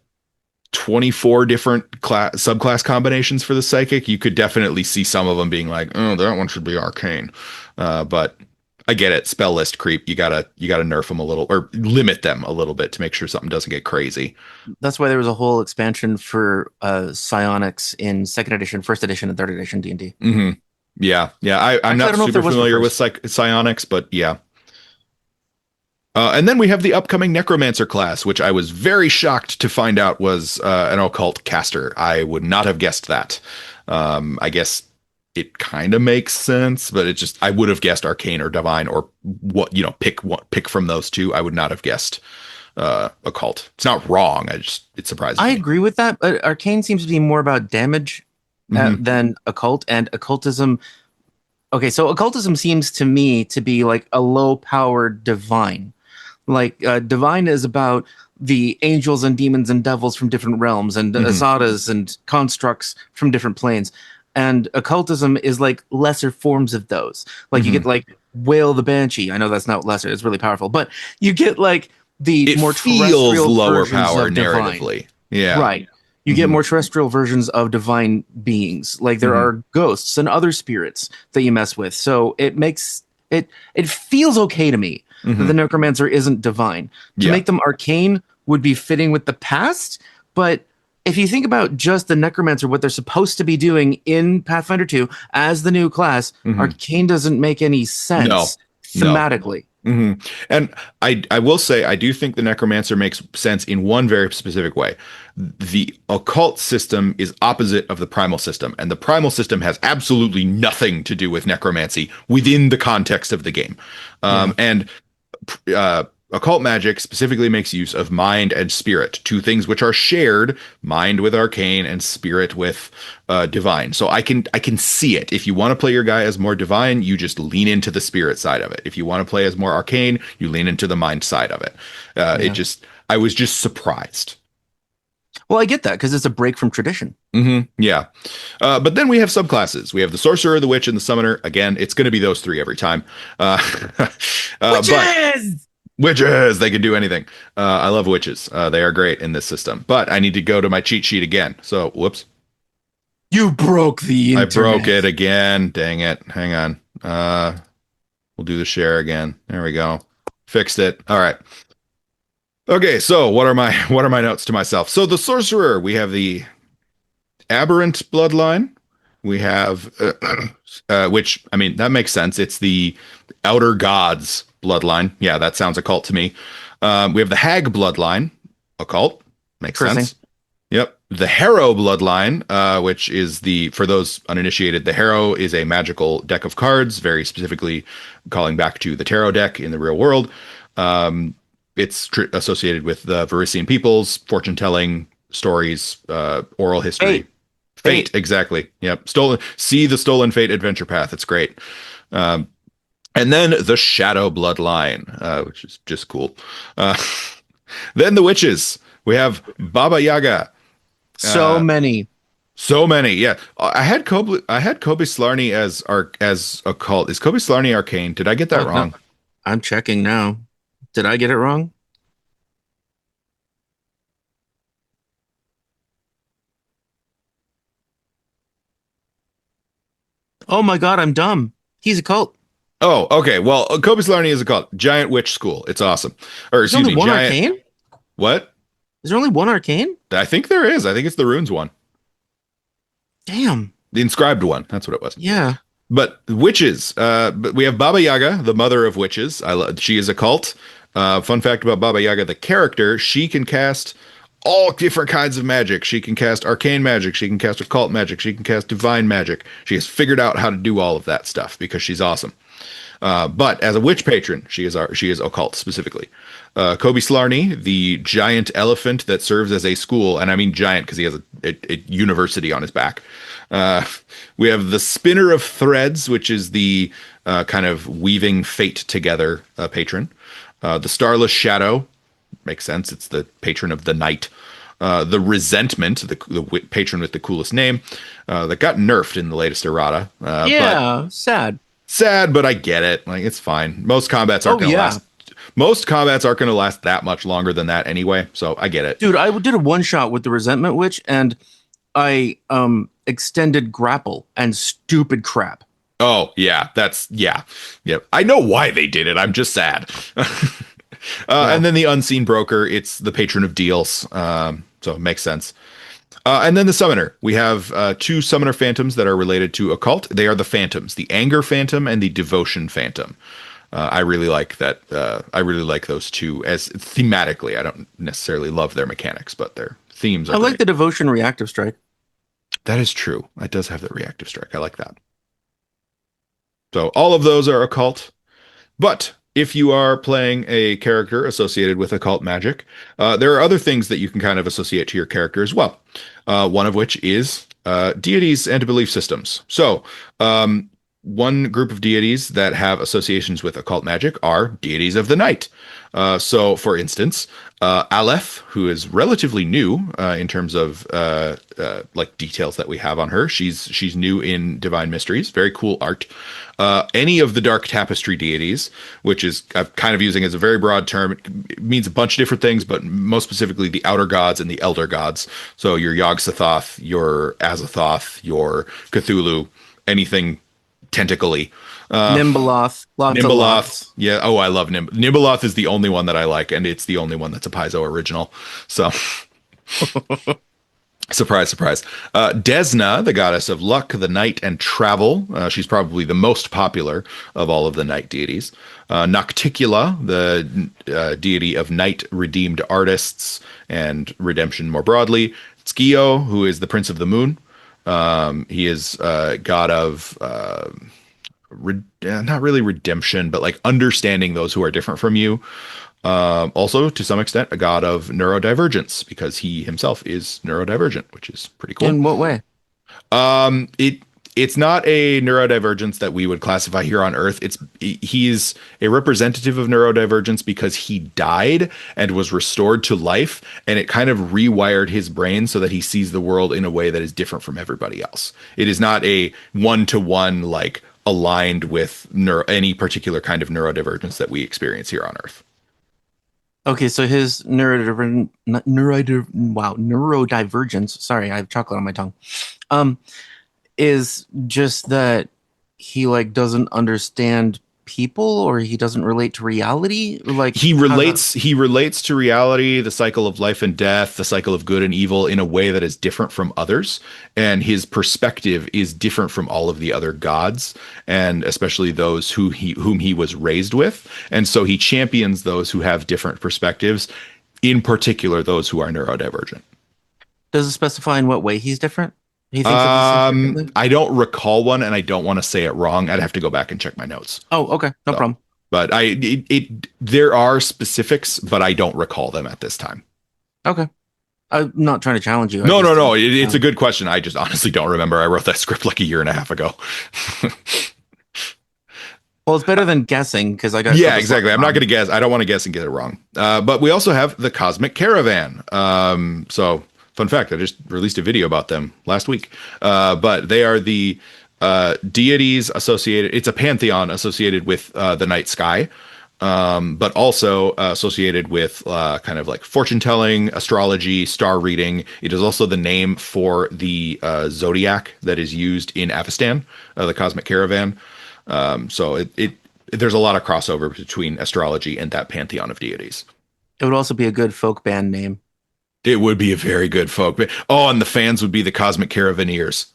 [SPEAKER 1] 24 different subclass combinations for the psychic, you could definitely see some of them being like, oh, that one should be arcane. But I get it. Spell list creep. You gotta nerf them a little or limit them a little bit to make sure something doesn't get crazy.
[SPEAKER 2] That's why there was a whole expansion for psionics in second edition, first edition, and third edition D&D.
[SPEAKER 1] Hmm. Yeah. I'm
[SPEAKER 2] Actually, I
[SPEAKER 1] not
[SPEAKER 2] don't know if
[SPEAKER 1] super
[SPEAKER 2] there was for
[SPEAKER 1] familiar with
[SPEAKER 2] first.
[SPEAKER 1] psionics, but yeah. And then we have the upcoming Necromancer class, which I was very shocked to find out was an occult caster. I would not have guessed that. I guess it kind of makes sense, but it just I would have guessed arcane or divine or pick from those two. I would not have guessed occult. It's not wrong. It surprises
[SPEAKER 2] I
[SPEAKER 1] me.
[SPEAKER 2] agree with that, but arcane seems to be more about damage
[SPEAKER 1] Hmm.
[SPEAKER 2] than occult, and occultism. Okay, so occultism seems to me to be like a low-powered divine. Like divine is about the angels and demons and devils from different realms and
[SPEAKER 1] Hmm.
[SPEAKER 2] asadas and constructs from different planes. And occultism is like lesser forms of those. Like you
[SPEAKER 1] Hmm.
[SPEAKER 2] get like Whale the Banshee. I know that's not lesser, it's really powerful, but you get like the
[SPEAKER 1] It
[SPEAKER 2] more
[SPEAKER 1] feels
[SPEAKER 2] terrestrial
[SPEAKER 1] lower
[SPEAKER 2] versions
[SPEAKER 1] power
[SPEAKER 2] of divine.
[SPEAKER 1] narratively. Yeah.
[SPEAKER 2] Right. You get
[SPEAKER 1] Hmm.
[SPEAKER 2] more terrestrial versions of divine beings. Like there
[SPEAKER 1] Hmm.
[SPEAKER 2] are ghosts and other spirits that you mess with. So it feels okay to me that
[SPEAKER 1] Hmm.
[SPEAKER 2] the necromancer isn't divine. To
[SPEAKER 1] Yeah.
[SPEAKER 2] make them arcane would be fitting with the past, but if you think about just the necromancer, what they're supposed to be doing in Pathfinder 2 as the new class,
[SPEAKER 1] Hmm.
[SPEAKER 2] arcane doesn't make any
[SPEAKER 1] No.
[SPEAKER 2] sense
[SPEAKER 1] No.
[SPEAKER 2] thematically.
[SPEAKER 1] Hmm. And I will say I do think the necromancer makes sense in one very specific way. The occult system is opposite of the primal system, and the primal system has absolutely nothing to do with necromancy within the context of the game.
[SPEAKER 2] Yeah.
[SPEAKER 1] And uh, occult magic specifically makes use of mind and spirit, two things which are shared: mind with arcane and spirit with divine. So I can see it. If you want to play your guy as more divine, you just lean into the spirit side of it. If you want to play as more arcane, you lean into the mind side of it.
[SPEAKER 2] Yeah.
[SPEAKER 1] I was just surprised.
[SPEAKER 2] Well, I get that because it's a break from tradition.
[SPEAKER 1] Yeah. But then we have subclasses. We have the sorcerer, the witch, and the summoner. Again, it's going to be those three every time. Uh, but
[SPEAKER 2] Witches!
[SPEAKER 1] witches, they can do anything. I love witches. They are great in this system. But I need to go to my cheat sheet again. So, whoops.
[SPEAKER 2] You broke the
[SPEAKER 1] I
[SPEAKER 2] internet.
[SPEAKER 1] broke it again. Dang it. Hang on. We'll do the share again. There we go. Fixed it. All right. Okay, so what are my notes to myself? So the sorcerer, we have the aberrant bloodline. We have, which, I mean, that makes sense. It's the outer gods bloodline. Yeah, that sounds occult to me. We have the hag bloodline, occult. Makes
[SPEAKER 2] Cursing.
[SPEAKER 1] sense. Yep. The harrow bloodline, which is for those uninitiated, the harrow is a magical deck of cards, very specifically calling back to the tarot deck in the real world. It's associated with the Varisian peoples, fortune telling, stories, oral history. Fate, exactly. Yep. See the Stolen Fate adventure path. It's great. Um, and then the Shadow Bloodline, which is just cool. Uh, then the witches. We have Baba Yaga.
[SPEAKER 2] So many.
[SPEAKER 1] So many. Yeah. I had Kobe Slarney as occult. Is Kobe Slarney arcane? Did I get that
[SPEAKER 2] No,
[SPEAKER 1] wrong?
[SPEAKER 2] I'm checking now. Did I get it wrong? Oh my god, I'm dumb. He's a cult.
[SPEAKER 1] Oh, okay. Well, Kobe Slarney is occult. Giant witch school. It's awesome. Or
[SPEAKER 2] There's
[SPEAKER 1] excuse
[SPEAKER 2] only
[SPEAKER 1] me,
[SPEAKER 2] one
[SPEAKER 1] giant.
[SPEAKER 2] arcane?
[SPEAKER 1] What?
[SPEAKER 2] Is there only one arcane?
[SPEAKER 1] I think there is. I think it's the runes one.
[SPEAKER 2] Damn.
[SPEAKER 1] The inscribed one. That's what it was.
[SPEAKER 2] Yeah.
[SPEAKER 1] But witches. But we have Baba Yaga, the mother of witches. She is a cult. Fun fact about Baba Yaga, the character: she can cast all different kinds of magic. She can cast arcane magic. She can cast occult magic. She can cast divine magic. She has figured out how to do all of that stuff because she's awesome. But as a witch patron, she is occult specifically. Kobe Slarney, the giant elephant that serves as a school, and I mean giant because he has a university on his back. We have the Spinner of Threads, which is the kind of weaving fate together patron. The Starless Shadow, makes sense. It's the patron of the night. The Resentment, the patron with the coolest name, that got nerfed in the latest errata.
[SPEAKER 2] Yeah. Sad.
[SPEAKER 1] Sad, but I get it. Like, it's fine. Most combats aren't
[SPEAKER 2] Oh,
[SPEAKER 1] going to
[SPEAKER 2] yeah.
[SPEAKER 1] last. Most combats aren't going to last that much longer than that anyway, so I get it.
[SPEAKER 2] Dude, I did a one shot with the Resentment Witch, and I extended grapple and stupid crap.
[SPEAKER 1] Oh, yeah, yeah. I know why they did it. I'm just sad.
[SPEAKER 2] Yeah.
[SPEAKER 1] And then the Unseen Broker, it's the patron of deals, so it makes sense. And then the Summoner. We have two Summoner Phantoms that are related to occult. They are the Phantoms, the Anger Phantom and the Devotion Phantom. I really like that. I really like those two as thematically. I don't necessarily love their mechanics, but their themes are
[SPEAKER 2] I like
[SPEAKER 1] great.
[SPEAKER 2] the Devotion Reactive Strike.
[SPEAKER 1] That is true. It does have the reactive strike. I like that. So all of those are occult. But if you are playing a character associated with occult magic, there are other things that you can kind of associate to your character as well. One of which is deities and belief systems. So one group of deities that have associations with occult magic are deities of the night. So, for instance, Aleph, who is relatively new in terms of like details that we have on her, she's new in Divine Mysteries. Very cool art. Any of the Dark Tapestry deities, which is I'm kind of using as a very broad term, it means a bunch of different things, but most specifically the Outer Gods and the Elder Gods. So your Yog-Sothoth, your Azathoth, your Cthulhu, anything tentacly.
[SPEAKER 2] Nimbaloth. Lots of
[SPEAKER 1] Nimbaloth.
[SPEAKER 2] lots.
[SPEAKER 1] Yeah. Oh, I love Nimbaloth is the only one that I like, and it's the only one that's a Paizo original. So surprise, surprise. Desna, the goddess of luck, the night, and travel. She's probably the most popular of all of the night deities. Nocticula, the deity of night, redeemed artists, and redemption more broadly. Skio, who is the prince of the moon. He is god of not really redemption, but like understanding those who are different from you. Also, to some extent, a god of neurodivergence because he himself is neurodivergent, which is pretty cool.
[SPEAKER 2] In what way?
[SPEAKER 1] It's not a neurodivergence that we would classify here on Earth. He's a representative of neurodivergence because he died and was restored to life, and it kind of rewired his brain so that he sees the world in a way that is different from everybody else. It is not a one-to-one like aligned with any particular kind of neurodivergence that we experience here on Earth.
[SPEAKER 2] Okay, so his neurodivergence. Sorry, I have chocolate on my tongue. Is just that he like doesn't understand people, or he doesn't relate to reality. Like
[SPEAKER 1] he relates to reality, the cycle of life and death, the cycle of good and evil in a way that is different from others, and his perspective is different from all of the other gods, and especially those whom he was raised with. And so he champions those who have different perspectives, in particular those who are neurodivergent.
[SPEAKER 2] Does it specify in what way he's different? He thinks of these things differently?
[SPEAKER 1] I don't recall one, and I don't want to say it wrong. I'd have to go back and check my notes.
[SPEAKER 2] Oh, okay, no problem.
[SPEAKER 1] But there are specifics, but I don't recall them at this time.
[SPEAKER 2] Okay, I'm not trying to challenge you.
[SPEAKER 1] No. It's a good question. I just honestly don't remember. I wrote that script like a year and a half ago.
[SPEAKER 2] Well, it's better than guessing because I got.
[SPEAKER 1] Yeah, exactly. I'm not going to guess. I don't want to guess and get it wrong. But we also have the Cosmic Caravan. So. Fun fact, I just released a video about them last week. But they are the deities associated. It's a pantheon associated with the night sky, but also associated with kind of like fortune telling, astrology, star reading. It is also the name for the zodiac that is used in Avestan, the Cosmic Caravan. So there's a lot of crossover between astrology and that pantheon of deities.
[SPEAKER 2] It would also be a good folk band name.
[SPEAKER 1] It would be a very good folk band. Oh, and the fans would be the Cosmic Caravanneers.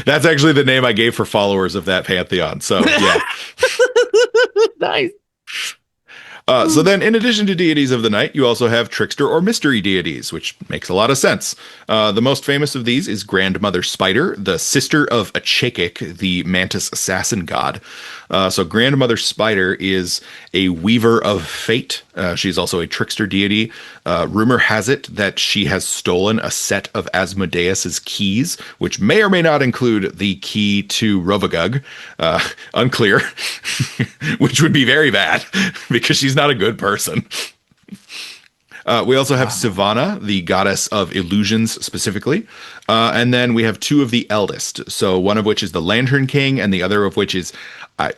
[SPEAKER 1] That's actually the name I gave for followers of that pantheon. So, yeah.
[SPEAKER 2] Nice.
[SPEAKER 1] So then, in addition to deities of the night, you also have trickster or mystery deities, which makes a lot of sense. The most famous of these is Grandmother Spider, the sister of Achekik, the mantis assassin god. So Grandmother Spider is a weaver of fate. She's also a trickster deity. Rumor has it that she has stolen a set of Asmodeus's keys, which may or may not include the key to Rovagug. Unclear, which would be very bad because she's not a good person. We also have Sivana, the goddess of illusions specifically. And then we have two of the eldest. So one of which is the Lantern King, and the other of which is,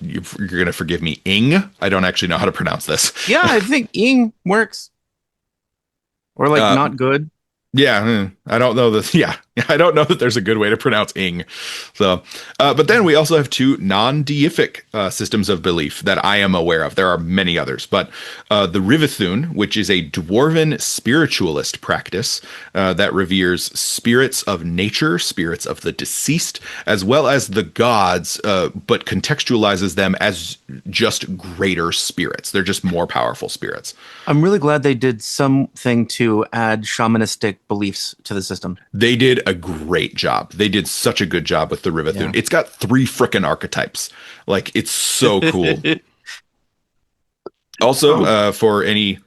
[SPEAKER 1] you're going to forgive me, Ing. I don't actually know how to pronounce this.
[SPEAKER 2] Yeah, I think ing works. Or like
[SPEAKER 1] Uh,
[SPEAKER 2] not good.
[SPEAKER 1] Yeah, I don't know this. Yeah, I don't know that there's a good way to pronounce ing. So, but then we also have two non-deific systems of belief that I am aware of. There are many others, but the Rivethun, which is a dwarven spiritualist practice that reveres spirits of nature, spirits of the deceased, as well as the gods, but contextualizes them as just greater spirits. They're just more powerful spirits.
[SPEAKER 2] I'm really glad they did something to add shamanistic beliefs to the system.
[SPEAKER 1] They did a great job. They did such a good job with the Rivethun.
[SPEAKER 2] Yeah.
[SPEAKER 1] It's got 3 frickin' archetypes. Like, it's so cool. Also, for any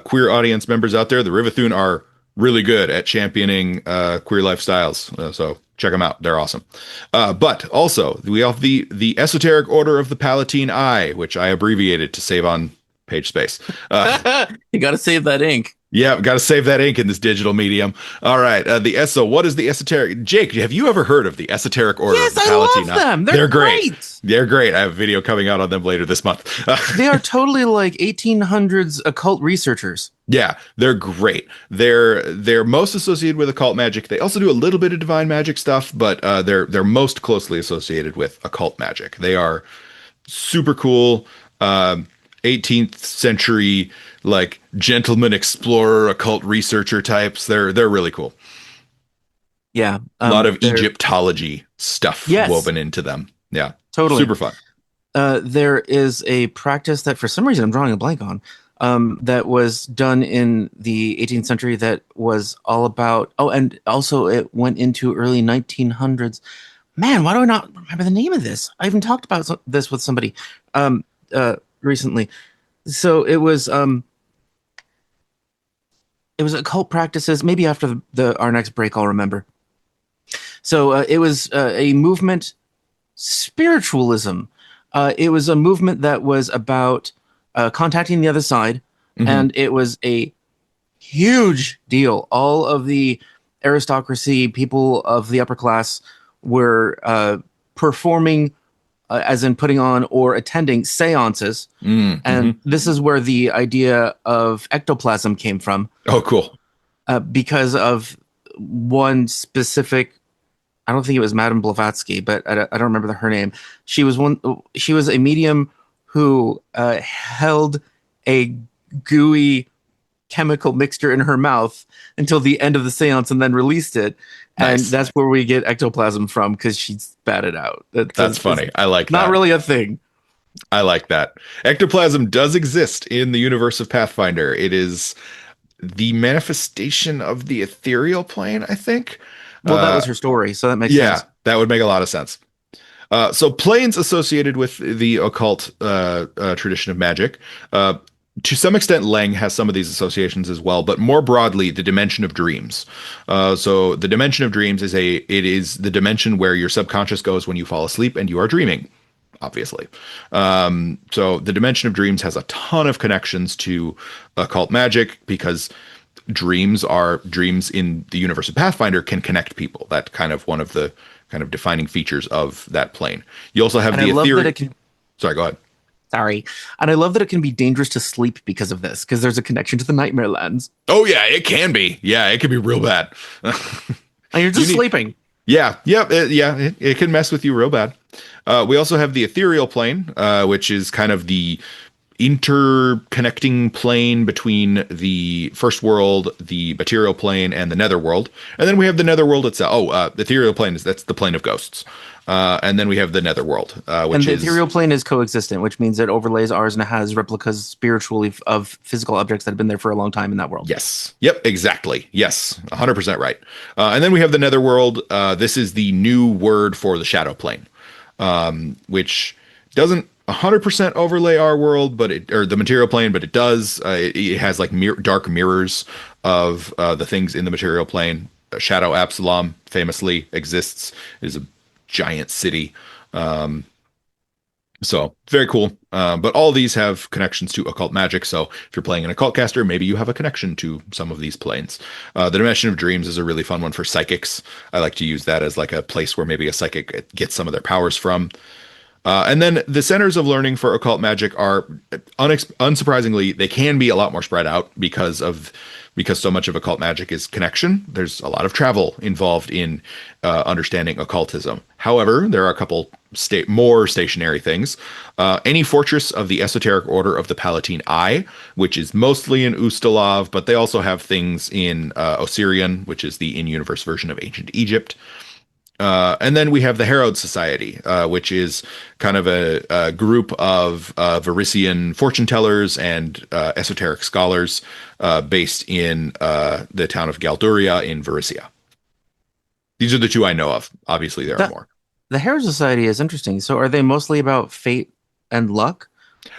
[SPEAKER 1] queer audience members out there, the Rivethun are really good at championing queer lifestyles. So check them out. They're awesome. But also, we have the Esoteric Order of the Palatine Eye, which I abbreviated to save on page space.
[SPEAKER 2] You got to save that ink.
[SPEAKER 1] Yeah, got to save that ink in this digital medium. All right, what is the esoteric? Jake, have you ever heard of the Esoteric Order of the Palatine?
[SPEAKER 2] Yes, I love them.
[SPEAKER 1] They're great. They're great. I have a video coming out on them later this month.
[SPEAKER 2] They are totally like 1800s occult researchers.
[SPEAKER 1] Yeah, they're great. They're most associated with occult magic. They also do a little bit of divine magic stuff, but they're most closely associated with occult magic. They are super cool. 18th century, like, gentleman explorer, occult researcher types. They're really cool.
[SPEAKER 2] Yeah.
[SPEAKER 1] A lot of Egyptology stuff woven into them. Yeah.
[SPEAKER 2] Totally.
[SPEAKER 1] Super fun.
[SPEAKER 2] There is a practice that for some reason I'm drawing a blank on, that was done in the 18th century that was all about, and also it went into early 1900s. Man, why do I not remember the name of this? I even talked about this with somebody recently. So it was occult practices. Maybe after our next break, I'll remember. So it was a movement, spiritualism. It was a movement that was about contacting the other side, and it was a huge deal. All of the aristocracy, people of the upper class, were performing, as in putting on or attending seances. And this is where the idea of ectoplasm came from.
[SPEAKER 1] Oh, cool.
[SPEAKER 2] Because of one specific, I don't think it was Madame Blavatsky, but I don't remember her name. She was a medium who held a gooey chemical mixture in her mouth until the end of the seance and then released it. Nice. And that's where we get ectoplasm from, because she spat it out.
[SPEAKER 1] That's funny. I like that.
[SPEAKER 2] Not really a thing.
[SPEAKER 1] I like that. Ectoplasm does exist in the universe of Pathfinder. It is the manifestation of the ethereal plane, I think.
[SPEAKER 2] Well, that was her story, so that makes sense.
[SPEAKER 1] Yeah, that would make a lot of sense. So planes associated with the occult tradition of magic. To some extent, Leng has some of these associations as well, but more broadly, the dimension of dreams. So the dimension of dreams is the dimension where your subconscious goes when you fall asleep and you are dreaming, obviously. So the dimension of dreams has a ton of connections to occult magic, because dreams in the universe of Pathfinder can connect people. That's kind of one of the kind of defining features of that plane. You also have the ethereal. Sorry, go ahead.
[SPEAKER 2] Sorry. And I love that it can be dangerous to sleep because of this, because there's a connection to the nightmare lands.
[SPEAKER 1] Oh, yeah, it can be. Yeah, it can be real bad.
[SPEAKER 2] And you're just sleeping.
[SPEAKER 1] Yeah, it can mess with you real bad. We also have the ethereal plane, which is kind of the interconnecting plane between the first world, the material plane, and the netherworld. And then we have the netherworld itself. The ethereal plane that's the plane of ghosts. And then we have the netherworld, which
[SPEAKER 2] and the ethereal plane is coexistent, which means it overlays ours and it has replicas spiritually of physical objects that have been there for a long time in that world.
[SPEAKER 1] Yes. Yep. Exactly. Yes. 100% right. And then we have the netherworld. This is the new word for the shadow plane, which doesn't 100% overlay our world, or the material plane, but it does. It has like dark mirrors of the things in the material plane. Shadow Absalom famously exists. It is a giant city So very cool. But all these have connections to occult magic. So if you're playing an occult caster, maybe you have a connection to some of these planes. The Dimension of Dreams is a really fun one for psychics. I like to use that as like a place where maybe a psychic gets some of their powers from. And then the centers of learning for occult magic are unsurprisingly, they can be a lot more spread out because so much of occult magic is connection. There's a lot of travel involved in understanding occultism. However, there are a couple more stationary things. Any fortress of the esoteric order of the Palatine Eye, which is mostly in Ustalav, but they also have things in Osirian, which is the in-universe version of ancient Egypt. And then we have the Herod Society, which is kind of a group of Varisian fortune tellers and esoteric scholars based in the town of Galduria in Varisia. These are the two I know of. Obviously, there are more.
[SPEAKER 2] The Herod Society is interesting. So are they mostly about fate and luck?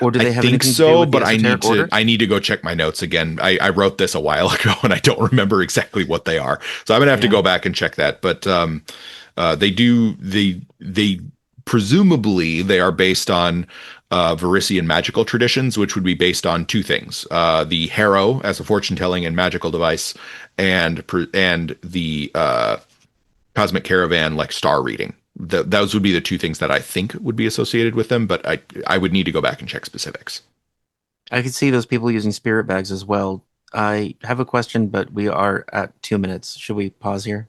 [SPEAKER 2] Or do they have anything to do with the esoteric orders?
[SPEAKER 1] I need to go check my notes again. I wrote this a while ago and I don't remember exactly what they are. So I'm gonna have to go back and check that. But they presumably they are based on Varisian magical traditions, which would be based on two things: the harrow as a fortune telling and magical device, and the cosmic caravan like star reading. Those would be the two things that I think would be associated with them, but I would need to go back and check specifics.
[SPEAKER 2] I could see those people using spirit bags as well. I have a question, but we are at 2 minutes. Should we pause here?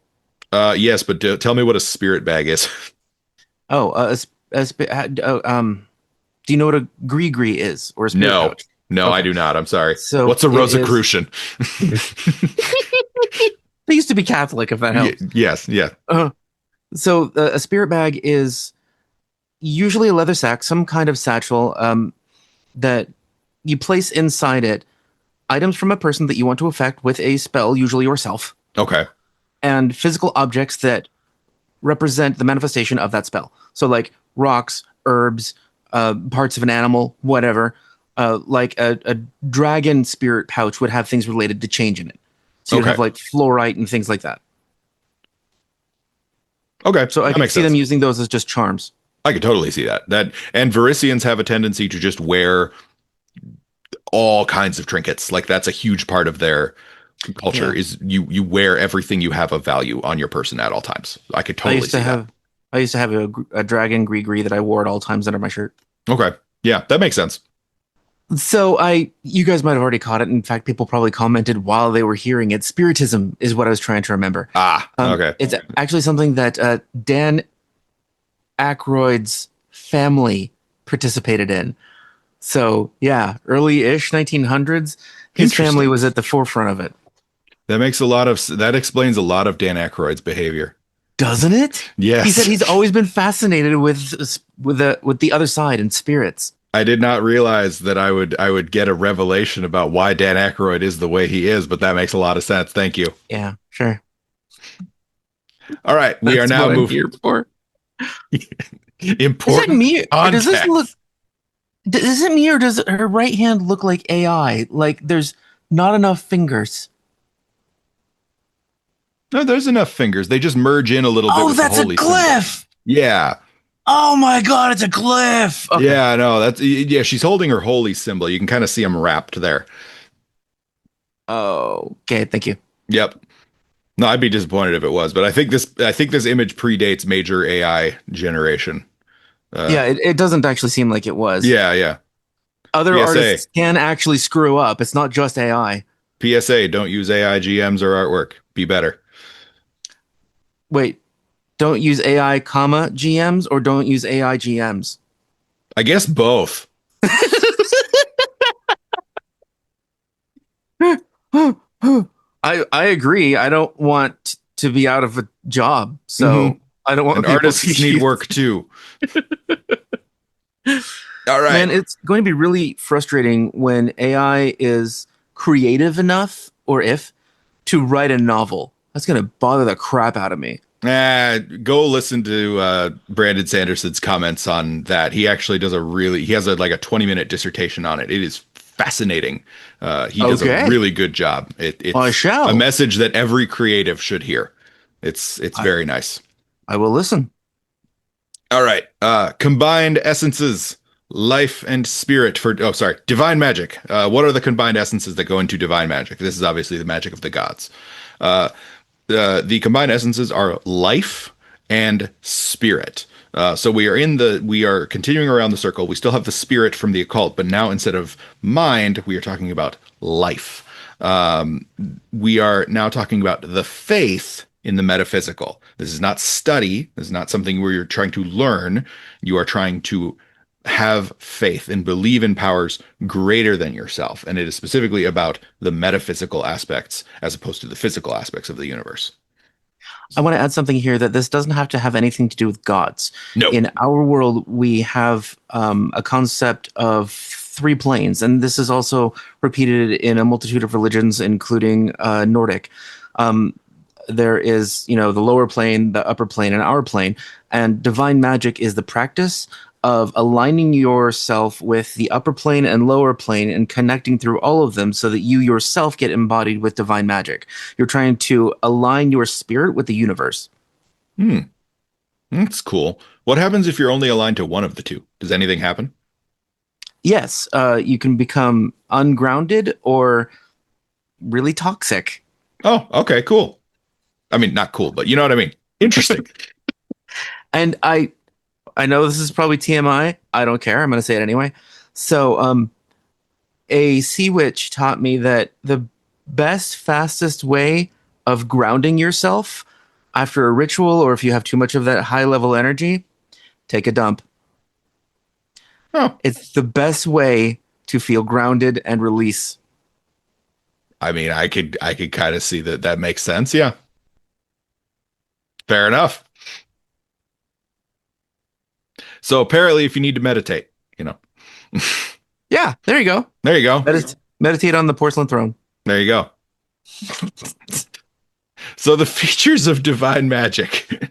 [SPEAKER 1] Yes, but tell me what a spirit bag is.
[SPEAKER 2] Oh, do you know what a gree is or a spirit pouch?
[SPEAKER 1] No, okay. I do not. I'm sorry.
[SPEAKER 2] So
[SPEAKER 1] what's a Rosicrucian?
[SPEAKER 2] They used to be Catholic, if that helps.
[SPEAKER 1] Yes, yeah.
[SPEAKER 2] So a spirit bag is usually a leather sack, some kind of satchel that you place inside it items from a person that you want to affect with a spell, usually yourself.
[SPEAKER 1] Okay.
[SPEAKER 2] And physical objects that represent the manifestation of that spell. So like rocks, herbs, parts of an animal, whatever. Like a dragon spirit pouch would have things related to change in it. So you'd have like fluorite and things like that.
[SPEAKER 1] Okay.
[SPEAKER 2] So I can see them using those as just charms.
[SPEAKER 1] I could totally see that. And Varisians have a tendency to just wear all kinds of trinkets. Like that's a huge part of their culture is you wear everything you have of value on your person at all times. I could totally see that.
[SPEAKER 2] I used to have a dragon gree that I wore at all times under my shirt. Okay.
[SPEAKER 1] Yeah, that makes sense.
[SPEAKER 2] So you guys might have already caught it. In fact, people probably commented while they were hearing it. Spiritism is what I was trying to remember.
[SPEAKER 1] Okay.
[SPEAKER 2] It's actually something that Dan Aykroyd's family participated in. So yeah, early-ish 1900s, his family was at the forefront of it.
[SPEAKER 1] That explains a lot of Dan Aykroyd's behavior.
[SPEAKER 2] Doesn't it?
[SPEAKER 1] Yes.
[SPEAKER 2] He said he's always been fascinated with the other side and spirits.
[SPEAKER 1] I did not realize that I would get a revelation about why Dan Aykroyd is the way he is, but that makes a lot of sense. Thank you.
[SPEAKER 2] Yeah, sure.
[SPEAKER 1] All right, we are now moving.
[SPEAKER 2] For.
[SPEAKER 1] Important.
[SPEAKER 2] Is it me? Does this look? Is it me or does her right hand look like AI? Like there's not enough fingers.
[SPEAKER 1] No, there's enough fingers. They just merge in a little bit.
[SPEAKER 2] Oh, that's a glyph.
[SPEAKER 1] Symbol. Yeah.
[SPEAKER 2] Oh my God, it's a glyph.
[SPEAKER 1] Okay. Yeah, no, she's holding her holy symbol. You can kind of see them wrapped there.
[SPEAKER 2] Oh, okay, thank you.
[SPEAKER 1] Yep. No, I'd be disappointed if it was, but I think this image predates major AI generation.
[SPEAKER 2] It doesn't actually seem like it was.
[SPEAKER 1] Yeah.
[SPEAKER 2] Other artists can actually screw up. It's not just AI.
[SPEAKER 1] PSA, don't use AI GMs or artwork. Be better.
[SPEAKER 2] Wait, don't use AI, GMs, or don't use AI GMs?
[SPEAKER 1] I guess both.
[SPEAKER 2] I agree. I don't want to be out of a job, so I don't want.
[SPEAKER 1] And artists need work too. All right,
[SPEAKER 2] man. It's going to be really frustrating when AI is creative enough, or if to write a novel. That's going to bother the crap out of me.
[SPEAKER 1] Go listen to Brandon Sanderson's comments on that. He actually does he has a 20-minute dissertation on it. It is fascinating. He does a really good job. It's a message that every creative should hear. It's very nice.
[SPEAKER 2] I will listen.
[SPEAKER 1] All right. Combined essences. life and spirit for, oh, sorry, divine magic. What are the combined essences that go into divine magic? This is obviously the magic of the gods. Uh, the combined essences are life and spirit. So we are continuing around the circle. We still have the spirit from the occult, but now instead of mind, we are talking about life. Um, we are now talking about the faith in the metaphysical. This is not study. This is not something where you're trying to learn. You are trying to have faith and believe in powers greater than yourself. And it is specifically about the metaphysical aspects as opposed to the physical aspects of the universe.
[SPEAKER 2] I want to add something here that this doesn't have to have anything to do with gods.
[SPEAKER 1] No.
[SPEAKER 2] In our world, we have a concept of three planes, and this is also repeated in a multitude of religions, including Nordic. There is, the lower plane, the upper plane, and our plane. And divine magic is the practice of aligning yourself with the upper plane and lower plane and connecting through all of them so that you yourself get embodied with divine magic. You're trying to align your spirit with the universe.
[SPEAKER 1] Hmm. That's cool. What happens if you're only aligned to one of the two? Does anything happen?
[SPEAKER 2] Yes, you can become ungrounded or really toxic.
[SPEAKER 1] Oh, okay, cool. I mean, not cool, but you know what I mean. Interesting.
[SPEAKER 2] And I know this is probably TMI. I don't care. I'm going to say it anyway. So, a sea witch taught me that the best, fastest way of grounding yourself after a ritual, or if you have too much of that high level energy, take a dump.
[SPEAKER 1] Oh,
[SPEAKER 2] It's the best way to feel grounded and release.
[SPEAKER 1] I mean, I could kind of see that that makes sense. Yeah. Fair enough. So apparently if you need to meditate, you know.
[SPEAKER 2] Yeah, there you go.
[SPEAKER 1] There you go.
[SPEAKER 2] Meditate on the porcelain throne.
[SPEAKER 1] There you go. So the features of divine magic.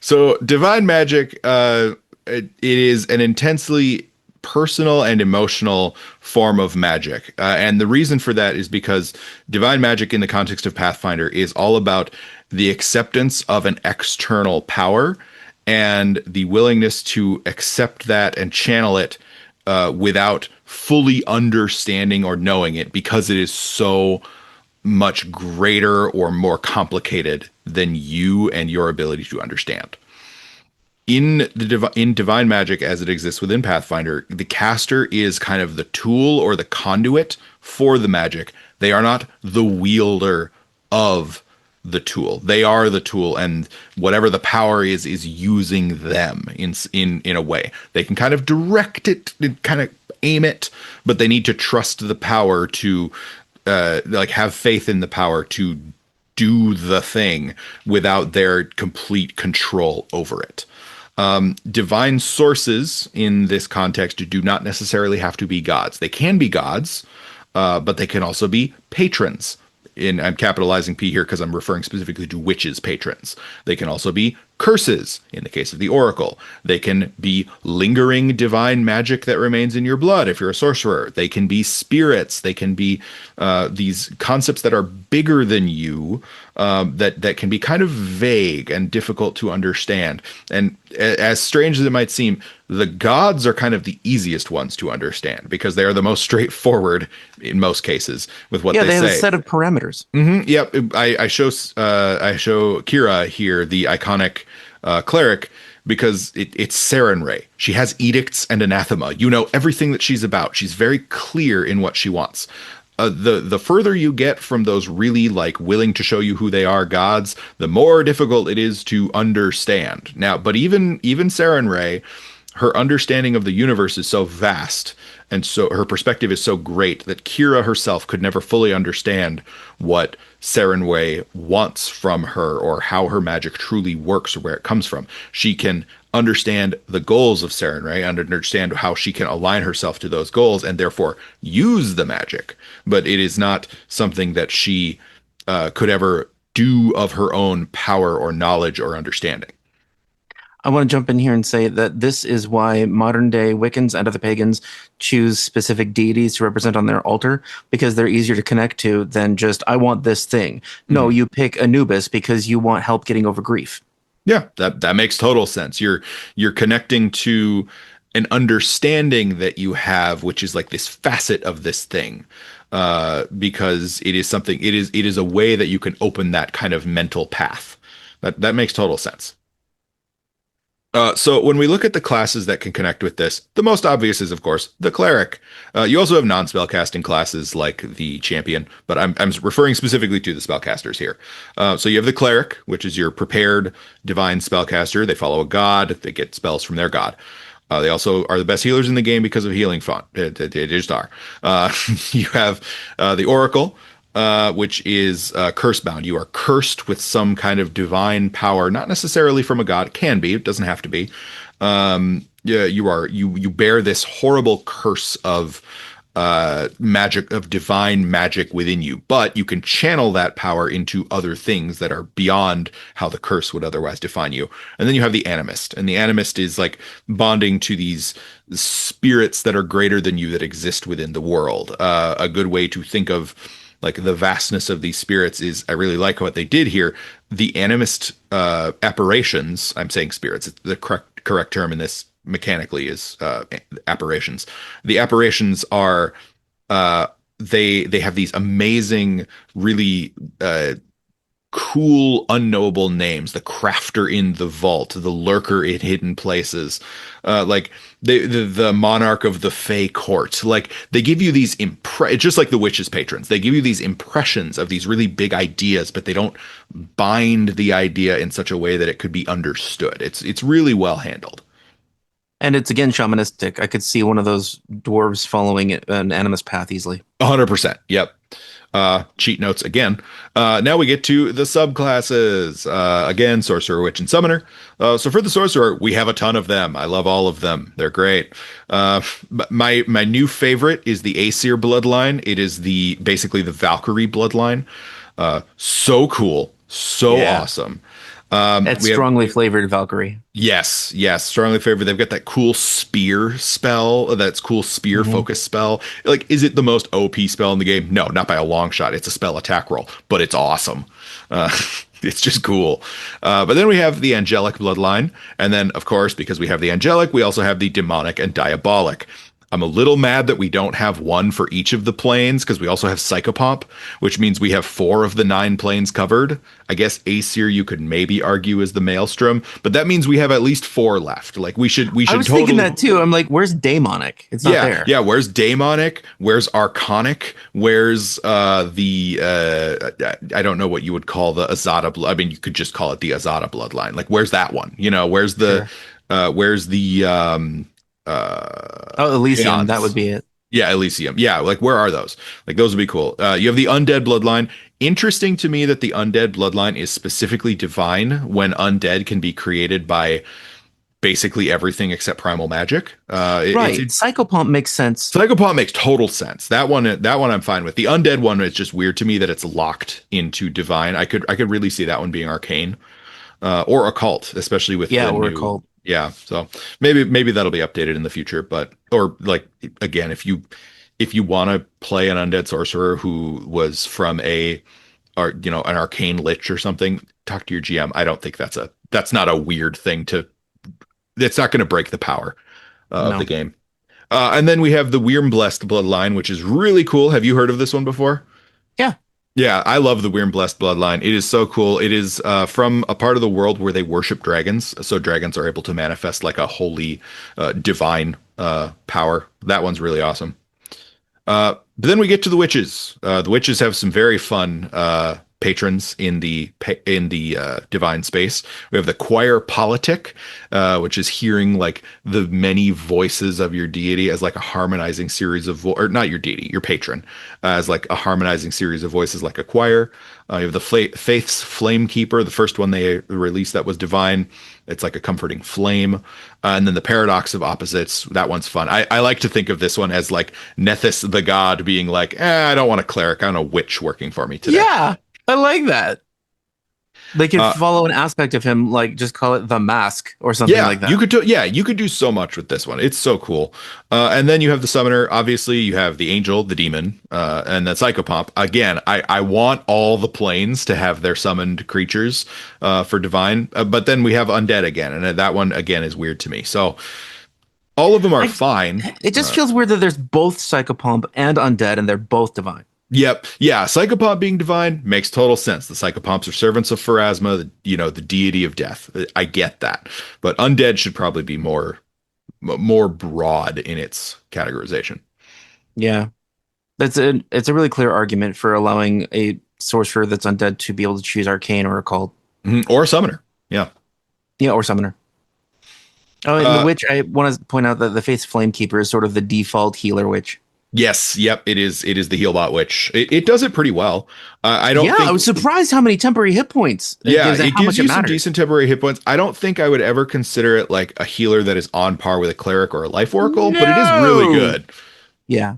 [SPEAKER 1] So divine magic, it is an intensely personal and emotional form of magic. And the reason for that is because divine magic in the context of Pathfinder is all about the acceptance of an external power and the willingness to accept that and channel it without fully understanding or knowing it because it is so much greater or more complicated than you and your ability to understand. In divine magic as it exists within Pathfinder, the caster is kind of the tool or the conduit for the magic. They are not the wielder of the tool. They are the tool, and whatever the power is using them in a way. They can kind of direct it, kind of aim it, but they need to trust the power to like have faith in the power to do the thing without their complete control over it. Divine sources in this context do not necessarily have to be gods. They can be gods, but they can also be patrons. I'm capitalizing P here because I'm referring specifically to witches' patrons. They can also be curses in the case of the oracle. They can be lingering divine magic that remains in your blood if you're a sorcerer. They can be spirits. They can be these concepts that are bigger than you, that can be kind of vague and difficult to understand. And as strange as it might seem, the gods are kind of the easiest ones to understand because they are the most straightforward in most cases with what they say.
[SPEAKER 2] Yeah, they have a set of parameters.
[SPEAKER 1] Yep. I show Kira here the iconic cleric because it's Sarenrae. She has edicts and anathema. You know everything that she's about. She's very clear in what she wants. The further you get from those really like willing to show you who they are gods, the more difficult it is to understand. Now, but even Sarenrae, her understanding of the universe is so vast and so her perspective is so great that Kira herself could never fully understand what Sarenrae wants from her or how her magic truly works or where it comes from. She can understand the goals of Sarenrae and understand how she can align herself to those goals and therefore use the magic. But it is not something that she could ever do of her own power or knowledge or understanding.
[SPEAKER 2] I want to jump in here and say that this is why modern day Wiccans and other pagans choose specific deities to represent on their altar because they're easier to connect to than just, I want this thing. No, you pick Anubis because you want help getting over grief.
[SPEAKER 1] Yeah, that makes total sense. You're connecting to an understanding that you have, which is like this facet of this thing, because it is something. It is a way that you can open that kind of mental path. That makes total sense. So when we look at the classes that can connect with this, the most obvious is, of course, the cleric. You also have non-spellcasting classes like the champion, but I'm referring specifically to the spellcasters here. So you have the cleric, which is your prepared divine spellcaster. They follow a god. They get spells from their god. They also are the best healers in the game because of healing font. They just are. You have the oracle, which is curse bound. You are cursed with some kind of divine power, not necessarily from a god. It can be. It doesn't have to be. Yeah, you bear this horrible curse of magic, of divine magic within you, but you can channel that power into other things that are beyond how the curse would otherwise define you. And then you have the animist, and the animist is like bonding to these spirits that are greater than you that exist within the world. A good way to think of like the vastness of these spirits is, I really like what they did here. The animist apparitions, I'm saying spirits, the correct term in this mechanically is apparitions. The apparitions are they have these amazing, really cool, unknowable names. The crafter in the vault, the lurker in hidden places, like the monarch of the Fey court. Like they give you these just like the witches' patrons. They give you these impressions of these really big ideas, but they don't bind the idea in such a way that it could be understood. It's really well handled.
[SPEAKER 2] And it's again shamanistic. I could see one of those dwarves following an animus path easily.
[SPEAKER 1] 100%. Yep. Cheat notes again. Now we get to the subclasses. Again, sorcerer, witch, and summoner. So for the sorcerer, we have a ton of them. I love all of them. They're great. My new favorite is the Aesir bloodline. It is basically the Valkyrie bloodline. So cool. So awesome.
[SPEAKER 2] It's strongly flavored Valkyrie.
[SPEAKER 1] Yes, strongly favored. They've got that cool spear spell, that's cool spear focus spell. Like, is it the most OP spell in the game? No, not by a long shot. It's a spell attack roll, but it's awesome. It's just cool. But then we have the angelic bloodline. And then, of course, because we have the angelic, we also have the demonic and diabolic. I'm a little mad that we don't have one for each of the planes because we also have Psychopomp, which means we have 4 of the 9 planes covered. I guess Aesir you could maybe argue is the Maelstrom, but that means we have at least 4 left. Like we should
[SPEAKER 2] I was thinking that too. I'm like, where's Daemonic? It's not there.
[SPEAKER 1] Yeah, where's Daemonic? Where's Archonic? Where's I don't know what you would call the Azada. I mean, you could just call it the Azada bloodline. Like, where's that one? You know, where's the
[SPEAKER 2] Elysium, that would be it.
[SPEAKER 1] Yeah, Elysium. Yeah, like where are those? Like those would be cool. You have the undead bloodline. Interesting to me that the undead bloodline is specifically divine when undead can be created by basically everything except primal magic.
[SPEAKER 2] Right. Psychopomp makes sense.
[SPEAKER 1] Psychopomp makes total sense. That one I'm fine with. The undead one is just weird to me that it's locked into divine. I could really see that one being arcane. Or occult, especially with
[SPEAKER 2] occult.
[SPEAKER 1] Yeah, so maybe that'll be updated in the future, but or like again, if you want to play an undead sorcerer who was from an arcane lich or something, talk to your GM. I don't think that's not a weird thing it's not going to break the power of the game. And then we have the Wyrmblessed bloodline, which is really cool. Have you heard of this one before?
[SPEAKER 2] Yeah.
[SPEAKER 1] Yeah, I love the Wyrmblessed bloodline. It is so cool. It is from a part of the world where they worship dragons, so dragons are able to manifest like a holy, divine power. That one's really awesome. But then we get to the witches. The witches have some very fun patrons in the divine space. We have the choir politic, which is hearing like the many voices of your deity as like a harmonizing series of or not your deity, your patron, as like a harmonizing series of voices like a choir. You have the Faith's Flame Keeper, the first one they released that was divine. It's like a comforting flame. And then the Paradox of Opposites, that one's fun. I like to think of this one as like Nethys the god being like, I don't want a cleric, I want a witch working for me today.
[SPEAKER 2] Yeah, I like that. They could follow an aspect of him, like just call it the mask or something like that.
[SPEAKER 1] You could do so much with this one. It's so cool. And then you have the summoner. Obviously, you have the angel, the demon, and the psychopomp. Again, I want all the planes to have their summoned creatures for divine. But then we have undead again, and that one again is weird to me. So All of them are fine.
[SPEAKER 2] It just feels weird that there's both Psychopomp and Undead, and they're both divine.
[SPEAKER 1] Yep. Yeah. Psychopomp being divine makes total sense. The Psychopomps are servants of Pharasma, the deity of death. I get that. But undead should probably be more broad in its categorization.
[SPEAKER 2] Yeah. It's a really clear argument for allowing a sorcerer that's undead to be able to choose arcane or occult.
[SPEAKER 1] Or a summoner. Yeah.
[SPEAKER 2] Yeah, or summoner. Oh, and the witch, I want to point out that the Faith's Flamekeeper is sort of the default healer witch.
[SPEAKER 1] Yes, yep, it is. It is the Healbot Witch. It does it pretty well. I don't.
[SPEAKER 2] I was surprised how many temporary hit points.
[SPEAKER 1] It gives you some decent temporary hit points. I don't think I would ever consider it like a healer that is on par with a cleric or a life oracle, but it is really good.
[SPEAKER 2] Yeah.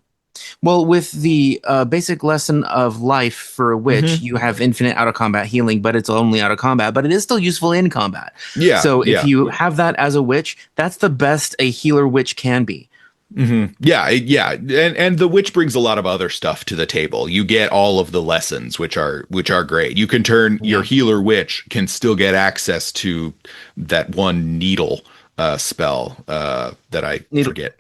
[SPEAKER 2] Well, with the basic lesson of life for a witch, you have infinite out of combat healing, but it's only out of combat, but it is still useful in combat.
[SPEAKER 1] Yeah.
[SPEAKER 2] So if you have that as a witch, that's the best a healer witch can be.
[SPEAKER 1] Yeah, and the witch brings a lot of other stuff to the table. You get all of the lessons, which are great. You can turn your healer witch can still get access to that one needle spell that I forget.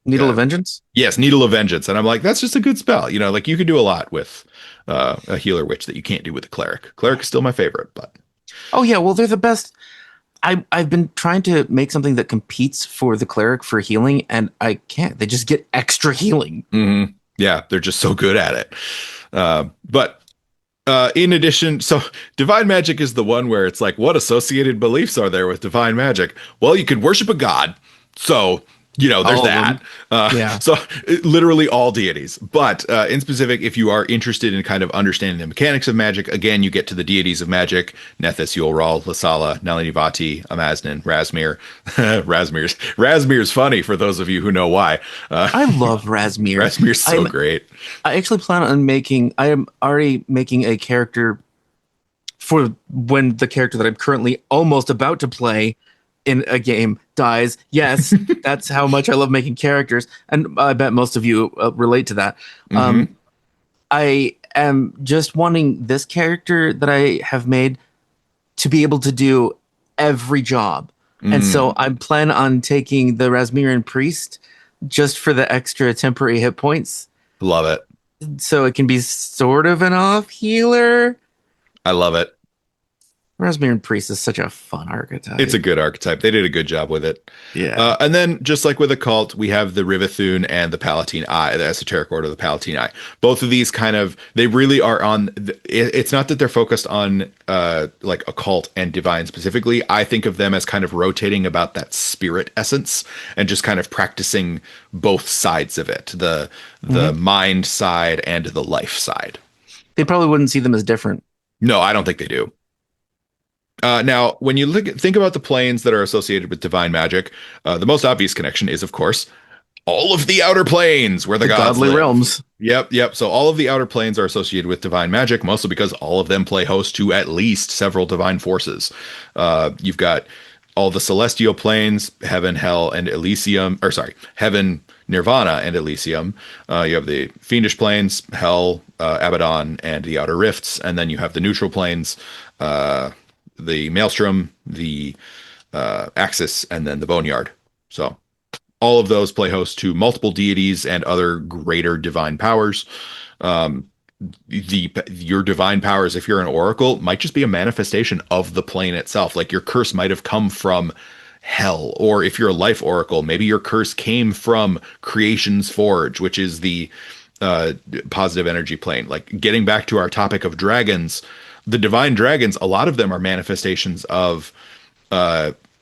[SPEAKER 2] Needle of Vengeance?
[SPEAKER 1] Yes, Needle of Vengeance, and I'm like, that's just a good spell. Like you can do a lot with a healer witch that you can't do with a cleric. Cleric is still my favorite, but
[SPEAKER 2] oh yeah, well they're the best. I've been trying to make something that competes for the cleric for healing, and I can't. They just get extra healing.
[SPEAKER 1] Yeah, they're just so good at it. But in addition, so divine magic is the one where it's like, what associated beliefs are there with divine magic? Well, you could worship a god, so there's that. So literally all deities. But in specific, if you are interested in kind of understanding the mechanics of magic, again, you get to the deities of magic: Nethys, Yulral, Lasala, Nalinivati, Amaznan, Razmir. Razmir's funny for those of you who know why.
[SPEAKER 2] I love Razmir.
[SPEAKER 1] Razmir's so great.
[SPEAKER 2] I actually plan on I am already making a character for when the character that I'm currently almost about to play in a game dies. Yes, that's how much I love making characters, and I bet most of you relate to that. I am just wanting this character that I have made to be able to do every job, and so I'm planning on taking the Razmirian priest just for the extra temporary hit points.
[SPEAKER 1] Love it.
[SPEAKER 2] So it can be sort of an off healer.
[SPEAKER 1] I love it.
[SPEAKER 2] Razmirian Priest is such a fun archetype.
[SPEAKER 1] It's a good archetype. They did a good job with it.
[SPEAKER 2] Yeah.
[SPEAKER 1] And then, just like with Occult, we have the Rivathun and the Palatine Eye, the Esoteric Order of the Palatine Eye. Both of these they really are on. It's not that they're focused on like Occult and Divine specifically. I think of them as kind of rotating about that spirit essence and just kind of practicing both sides of it, the mind side and the life side.
[SPEAKER 2] They probably wouldn't see them as different.
[SPEAKER 1] No, I don't think they do. Now, when you think about the planes that are associated with divine magic, the most obvious connection is, of course, all of the outer planes where the gods
[SPEAKER 2] godly
[SPEAKER 1] live.
[SPEAKER 2] Realms.
[SPEAKER 1] Yep. So all of the outer planes are associated with divine magic, mostly because all of them play host to at least several divine forces. You've got all the celestial planes, heaven, hell, and Elysium, heaven, Nirvana, and Elysium. You have the fiendish planes, hell, Abaddon, and the outer rifts, and then you have the neutral planes, the Maelstrom, the Axis, and then the Boneyard. So all of those play host to multiple deities and other greater divine powers. Your divine powers, if you're an oracle, might just be a manifestation of the plane itself. Like your curse might have come from hell, or if you're a life oracle, maybe your curse came from Creation's Forge, which is the positive energy plane. Like getting back to our topic of dragons, the divine dragons, a lot of them are manifestations of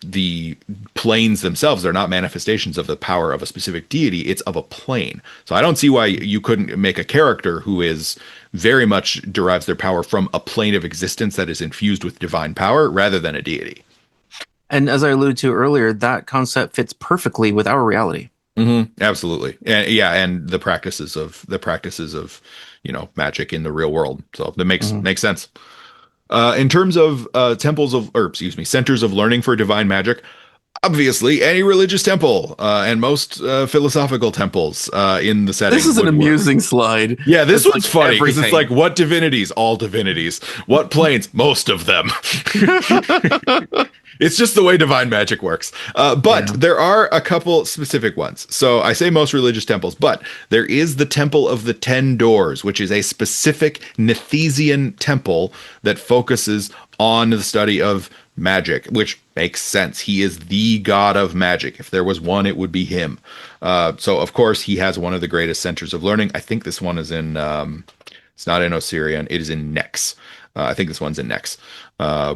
[SPEAKER 1] the planes themselves. They're not manifestations of the power of a specific deity. It's of a plane. So I don't see why you couldn't make a character who is very much derives their power from a plane of existence that is infused with divine power rather than a deity.
[SPEAKER 2] And as I alluded to earlier, that concept fits perfectly with our reality.
[SPEAKER 1] Absolutely. And the practices of magic in the real world. So that makes sense. In terms of centers of learning for divine magic, obviously any religious temple and most philosophical temples in the setting.
[SPEAKER 2] This is an amusing slide.
[SPEAKER 1] Yeah, this one's funny because it's like, what divinities? All divinities. What planes? Most of them. It's just the way divine magic works. But
[SPEAKER 2] Yeah.
[SPEAKER 1] there are a couple specific ones. So I say most religious temples, but there is the Temple of the Ten Doors, which is a specific Nethesian temple that focuses on the study of magic, which makes sense. He is the god of magic. If there was one, it would be him. So, of course, he has one of the greatest centers of learning. I think this one is in, it's not in Osirian, it is in Nex. I think this one's in Nex,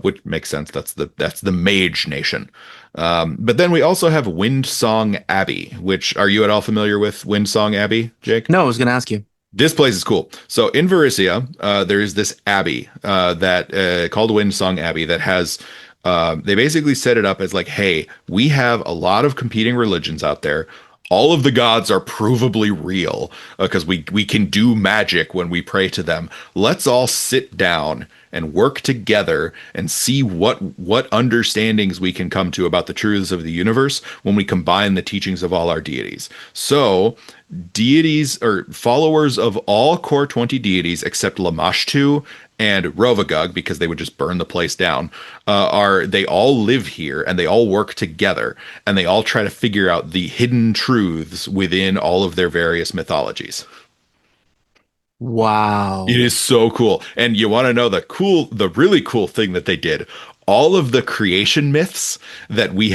[SPEAKER 1] which makes sense. That's the mage nation. But then we also have Windsong Abbey, which are you at all familiar with Windsong Abbey, Jake?
[SPEAKER 2] No, I was going to ask you.
[SPEAKER 1] This place is cool. So in Varissia, there is this abbey that called Windsong Abbey that has. They basically set it up as like, hey, we have a lot of competing religions out there. All of the gods are provably real because we can do magic when we pray to them. Let's all sit down and work together and see what understandings we can come to about the truths of the universe when we combine the teachings of all our deities. So deities or followers of all core 20 deities except Lamashtu and Rovagug, because they would just burn the place down, they all live here and they all work together and they all try to figure out the hidden truths within all of their various mythologies. It
[SPEAKER 2] Wow.
[SPEAKER 1] is so cool. And you want to know the really cool thing that they did. All of the creation myths that we,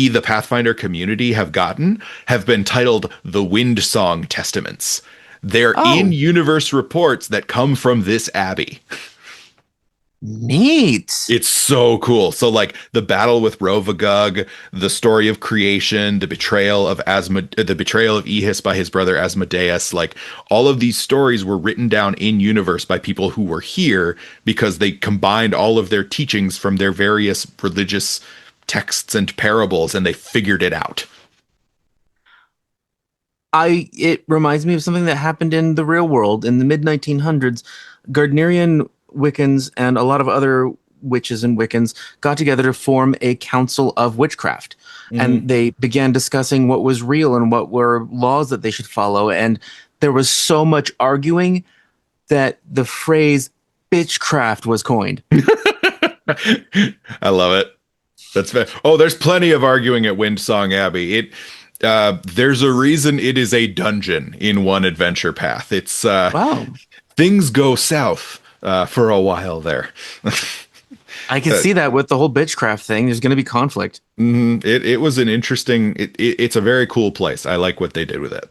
[SPEAKER 1] the Pathfinder community, have gotten have been titled the Windsong Testaments. They're
[SPEAKER 2] Oh,
[SPEAKER 1] in-universe reports that come from this abbey.
[SPEAKER 2] neat.
[SPEAKER 1] It's so cool. So like the battle with Rovagug, the story of creation, the betrayal of Ehis by his brother Asmodeus, like all of these stories were written down in universe by people who were here because they combined all of their teachings from their various religious texts and parables and they figured it out.
[SPEAKER 2] It reminds me of something that happened in the real world in the mid 1900s. Gardnerian Wiccans and a lot of other witches and Wiccans got together to form a council of witchcraft.
[SPEAKER 1] Mhm.
[SPEAKER 2] And they began discussing what was real and what were laws that they should follow. And there was so much arguing that the phrase bitchcraft was coined.
[SPEAKER 1] I love it. Oh, there's plenty of arguing at Windsong Abbey. There's a reason it is a dungeon in one adventure path. It's
[SPEAKER 2] Wow.
[SPEAKER 1] things go south for a while there.
[SPEAKER 2] I can see that with the whole bitchcraft thing. There's going to be conflict.
[SPEAKER 1] It was an interesting. It's a very cool place. I like what they did with it.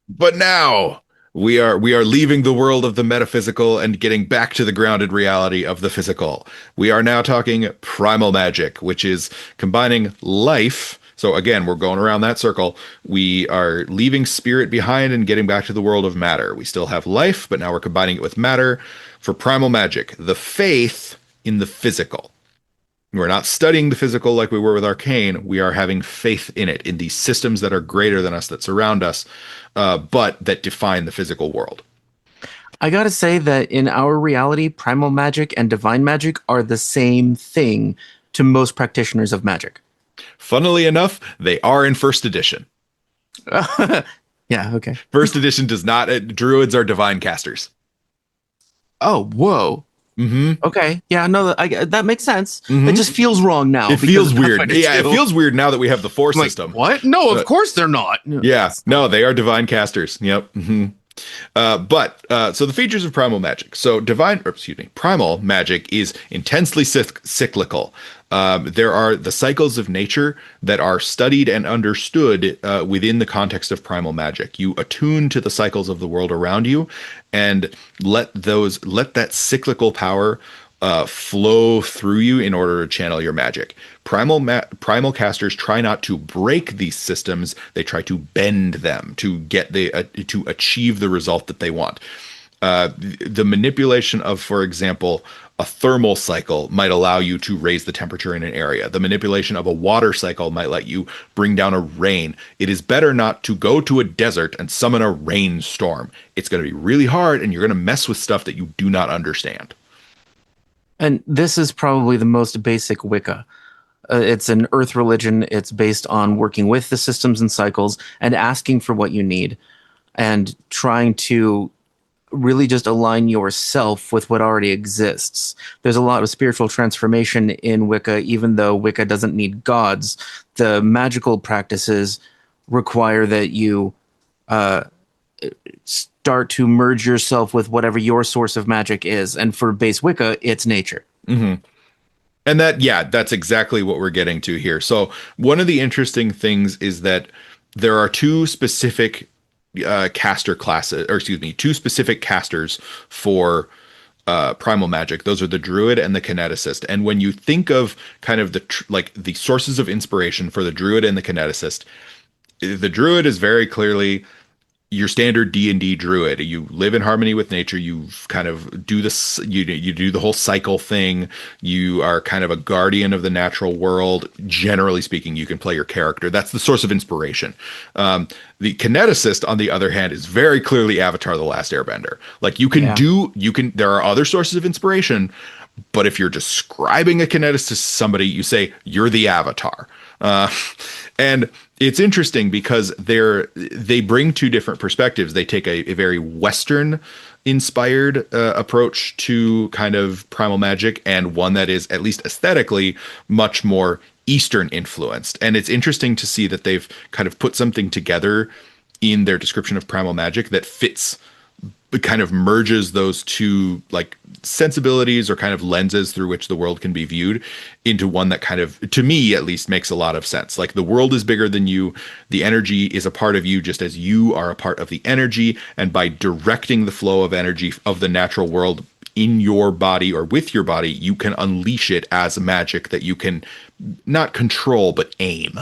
[SPEAKER 1] But now we are leaving the world of the metaphysical and getting back to the grounded reality of the physical. We are now talking primal magic, which is combining life. So again, we're going around that circle. We are leaving spirit behind and getting back to the world of matter. We still have life, but now we're combining it with matter for primal magic. The faith in the physical. We're not studying the physical like we were with Arcane. We are having faith in it, in these systems that are greater than us, that surround us, but that define the physical world.
[SPEAKER 2] I gotta say that in our reality, primal magic and divine magic are the same thing to most practitioners of magic.
[SPEAKER 1] Funnily enough, they are in first edition.
[SPEAKER 2] Yeah, okay.
[SPEAKER 1] First edition does not. Druids are divine casters.
[SPEAKER 2] Oh, whoa.
[SPEAKER 1] Mm-hmm.
[SPEAKER 2] Okay. Yeah, no, that makes sense.
[SPEAKER 1] Mm-hmm.
[SPEAKER 2] It just feels wrong now.
[SPEAKER 1] It
[SPEAKER 2] because
[SPEAKER 1] feels
[SPEAKER 2] of
[SPEAKER 1] weird.
[SPEAKER 2] Pathfinder
[SPEAKER 1] Yeah, it
[SPEAKER 2] 2.
[SPEAKER 1] feels weird now that we have the Force
[SPEAKER 2] I'm like,
[SPEAKER 1] system.
[SPEAKER 2] what? No, of
[SPEAKER 1] Uh,
[SPEAKER 2] course they're not.
[SPEAKER 1] Yeah, no, they are divine casters. Yep. So the features of primal magic. So primal magic is intensely cyclical. There are the cycles of nature that are studied and understood within the context of primal magic. You attune to the cycles of the world around you, and let that cyclical power flow through you in order to channel your magic. Primal casters try not to break these systems; they try to bend them to to achieve the result that they want. The manipulation of, for example, a thermal cycle might allow you to raise the temperature in an area. The manipulation of a water cycle might let you bring down a rain. It is better not to go to a desert and summon a rainstorm. It's going to be really hard, and you're going to mess with stuff that you do not understand.
[SPEAKER 2] And this is probably the most basic Wicca. It's an earth religion. It's based on working with the systems and cycles and asking for what you need and trying to really just align yourself with what already exists. There's a lot of spiritual transformation in Wicca, even though Wicca doesn't need gods. The magical practices require that you uh, start to merge yourself with whatever your source of magic is. And for base Wicca, it's nature.
[SPEAKER 1] Hmm. And that, yeah, that's exactly what we're getting to here. So one of the interesting things is that there are two specific caster classes, or excuse me, two specific casters for primal magic. Those are the druid and the kineticist. And when you think of kind of like the sources of inspiration for the druid and the kineticist, the druid is very clearly your standard D&D druid. You live in harmony with nature. You kind of do this, you do the whole cycle thing. You are kind of a guardian of the natural world. Generally speaking, you can play your character. That's the source of inspiration. The kineticist, on the other hand, is very clearly Avatar: The Last Airbender. Like
[SPEAKER 2] Yeah.
[SPEAKER 1] there are other sources of inspiration, but if you're describing a kineticist to somebody, you say you're the Avatar. And it's interesting because they bring two different perspectives. They take a very Western inspired approach to kind of primal magic, and one that is, at least aesthetically, much more Eastern influenced. And it's interesting to see that they've kind of put something together in their description of primal magic that fits, kind of merges those two like sensibilities or kind of lenses through which the world can be viewed into one that kind of, to me at least, makes a lot of sense. Like the world is bigger than you, the energy is a part of you just as you are a part of the energy, and by directing the flow of energy of the natural world in your body or with your body, you can unleash it as magic that you can not control but aim.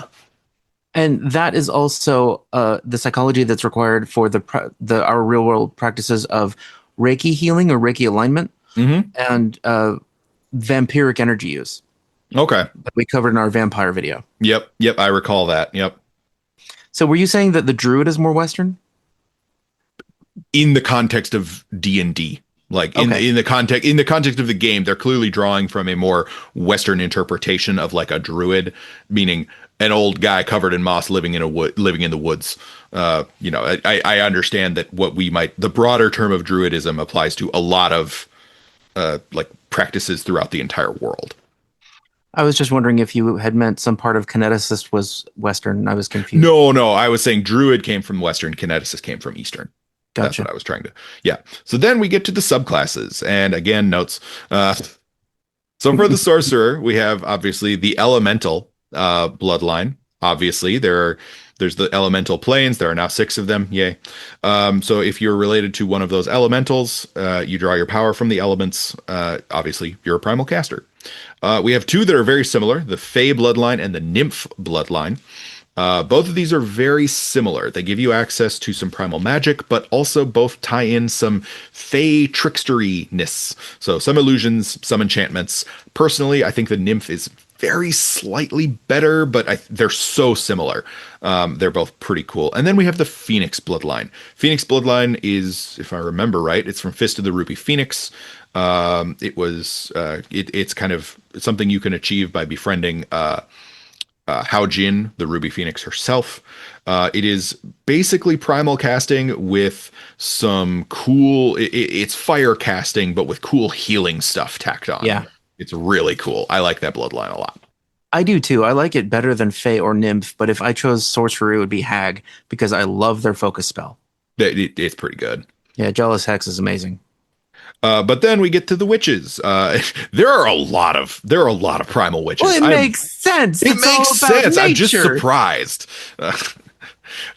[SPEAKER 2] And that is also the psychology that's required for the our real world practices of Reiki healing or Reiki alignment
[SPEAKER 1] Mm-hmm.
[SPEAKER 2] and vampiric energy use
[SPEAKER 1] Okay.
[SPEAKER 2] that we covered in our vampire video.
[SPEAKER 1] Yep, I recall that. Yep.
[SPEAKER 2] So were you saying that the druid is more Western?
[SPEAKER 1] In the context of D&D, like
[SPEAKER 2] Okay.
[SPEAKER 1] in the context of the game, they're clearly drawing from a more Western interpretation of like a druid, meaning an old guy covered in moss living in the woods. I understand that the broader term of druidism applies to a lot of like practices throughout the entire world.
[SPEAKER 2] I was just wondering if you had meant some part of kineticist was Western. I was confused.
[SPEAKER 1] No, I was saying druid came from Western, kineticist came from Eastern. That's what
[SPEAKER 2] Gotcha.
[SPEAKER 1] I was trying to. Yeah. So then we get to the subclasses, and again, notes. So for the sorcerer, we have obviously the elemental bloodline. Obviously, there's the elemental planes. There are now 6 of them. Yay! So if you're related to one of those elementals, you draw your power from the elements. Obviously, you're a primal caster. We have 2 that are very similar: the Fey bloodline and the Nymph bloodline. Both of these are very similar. They give you access to some primal magic, but also both tie in some fey tricksteryness. So some illusions, some enchantments. Personally, I think the nymph is very slightly better, but they're so similar. They're both pretty cool. And then we have the Phoenix bloodline. Phoenix bloodline is, if I remember right, it's from Fist of the Ruby Phoenix. It's kind of something you can achieve by befriending Hao Jin, the Ruby Phoenix herself. It is basically primal casting with some cool. It's fire casting, but with cool healing stuff tacked on.
[SPEAKER 2] Yeah.
[SPEAKER 1] It's really cool. I like that bloodline a lot.
[SPEAKER 2] I do too. I like it better than Fey or Nymph, but if I chose sorcerer, it would be Hag because I love their focus spell.
[SPEAKER 1] It's pretty good.
[SPEAKER 2] Yeah, Jealous Hex is amazing.
[SPEAKER 1] But then we get to the witches. There are a lot of primal witches.
[SPEAKER 2] Well, it makes sense.
[SPEAKER 1] It
[SPEAKER 2] It's all
[SPEAKER 1] makes
[SPEAKER 2] about
[SPEAKER 1] sense. I'm just
[SPEAKER 2] nature.
[SPEAKER 1] surprised.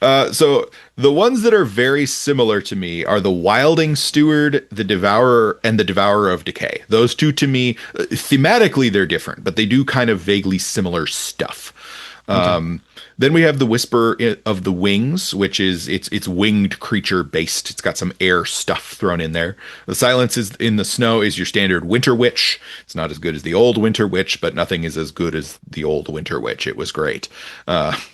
[SPEAKER 1] So the ones that are very similar to me are the Wilding Steward, the Devourer, and the Devourer of Decay. Those two, to me, thematically they're different, but they do kind of vaguely similar stuff.
[SPEAKER 2] Okay.
[SPEAKER 1] Then we have the Whisper of the Wings, which is it's winged creature based. It's got some air stuff thrown in there. The Silence is in the Snow is your standard Winter Witch. It's not as good as the old Winter Witch, but nothing is as good as the old Winter Witch. It was great.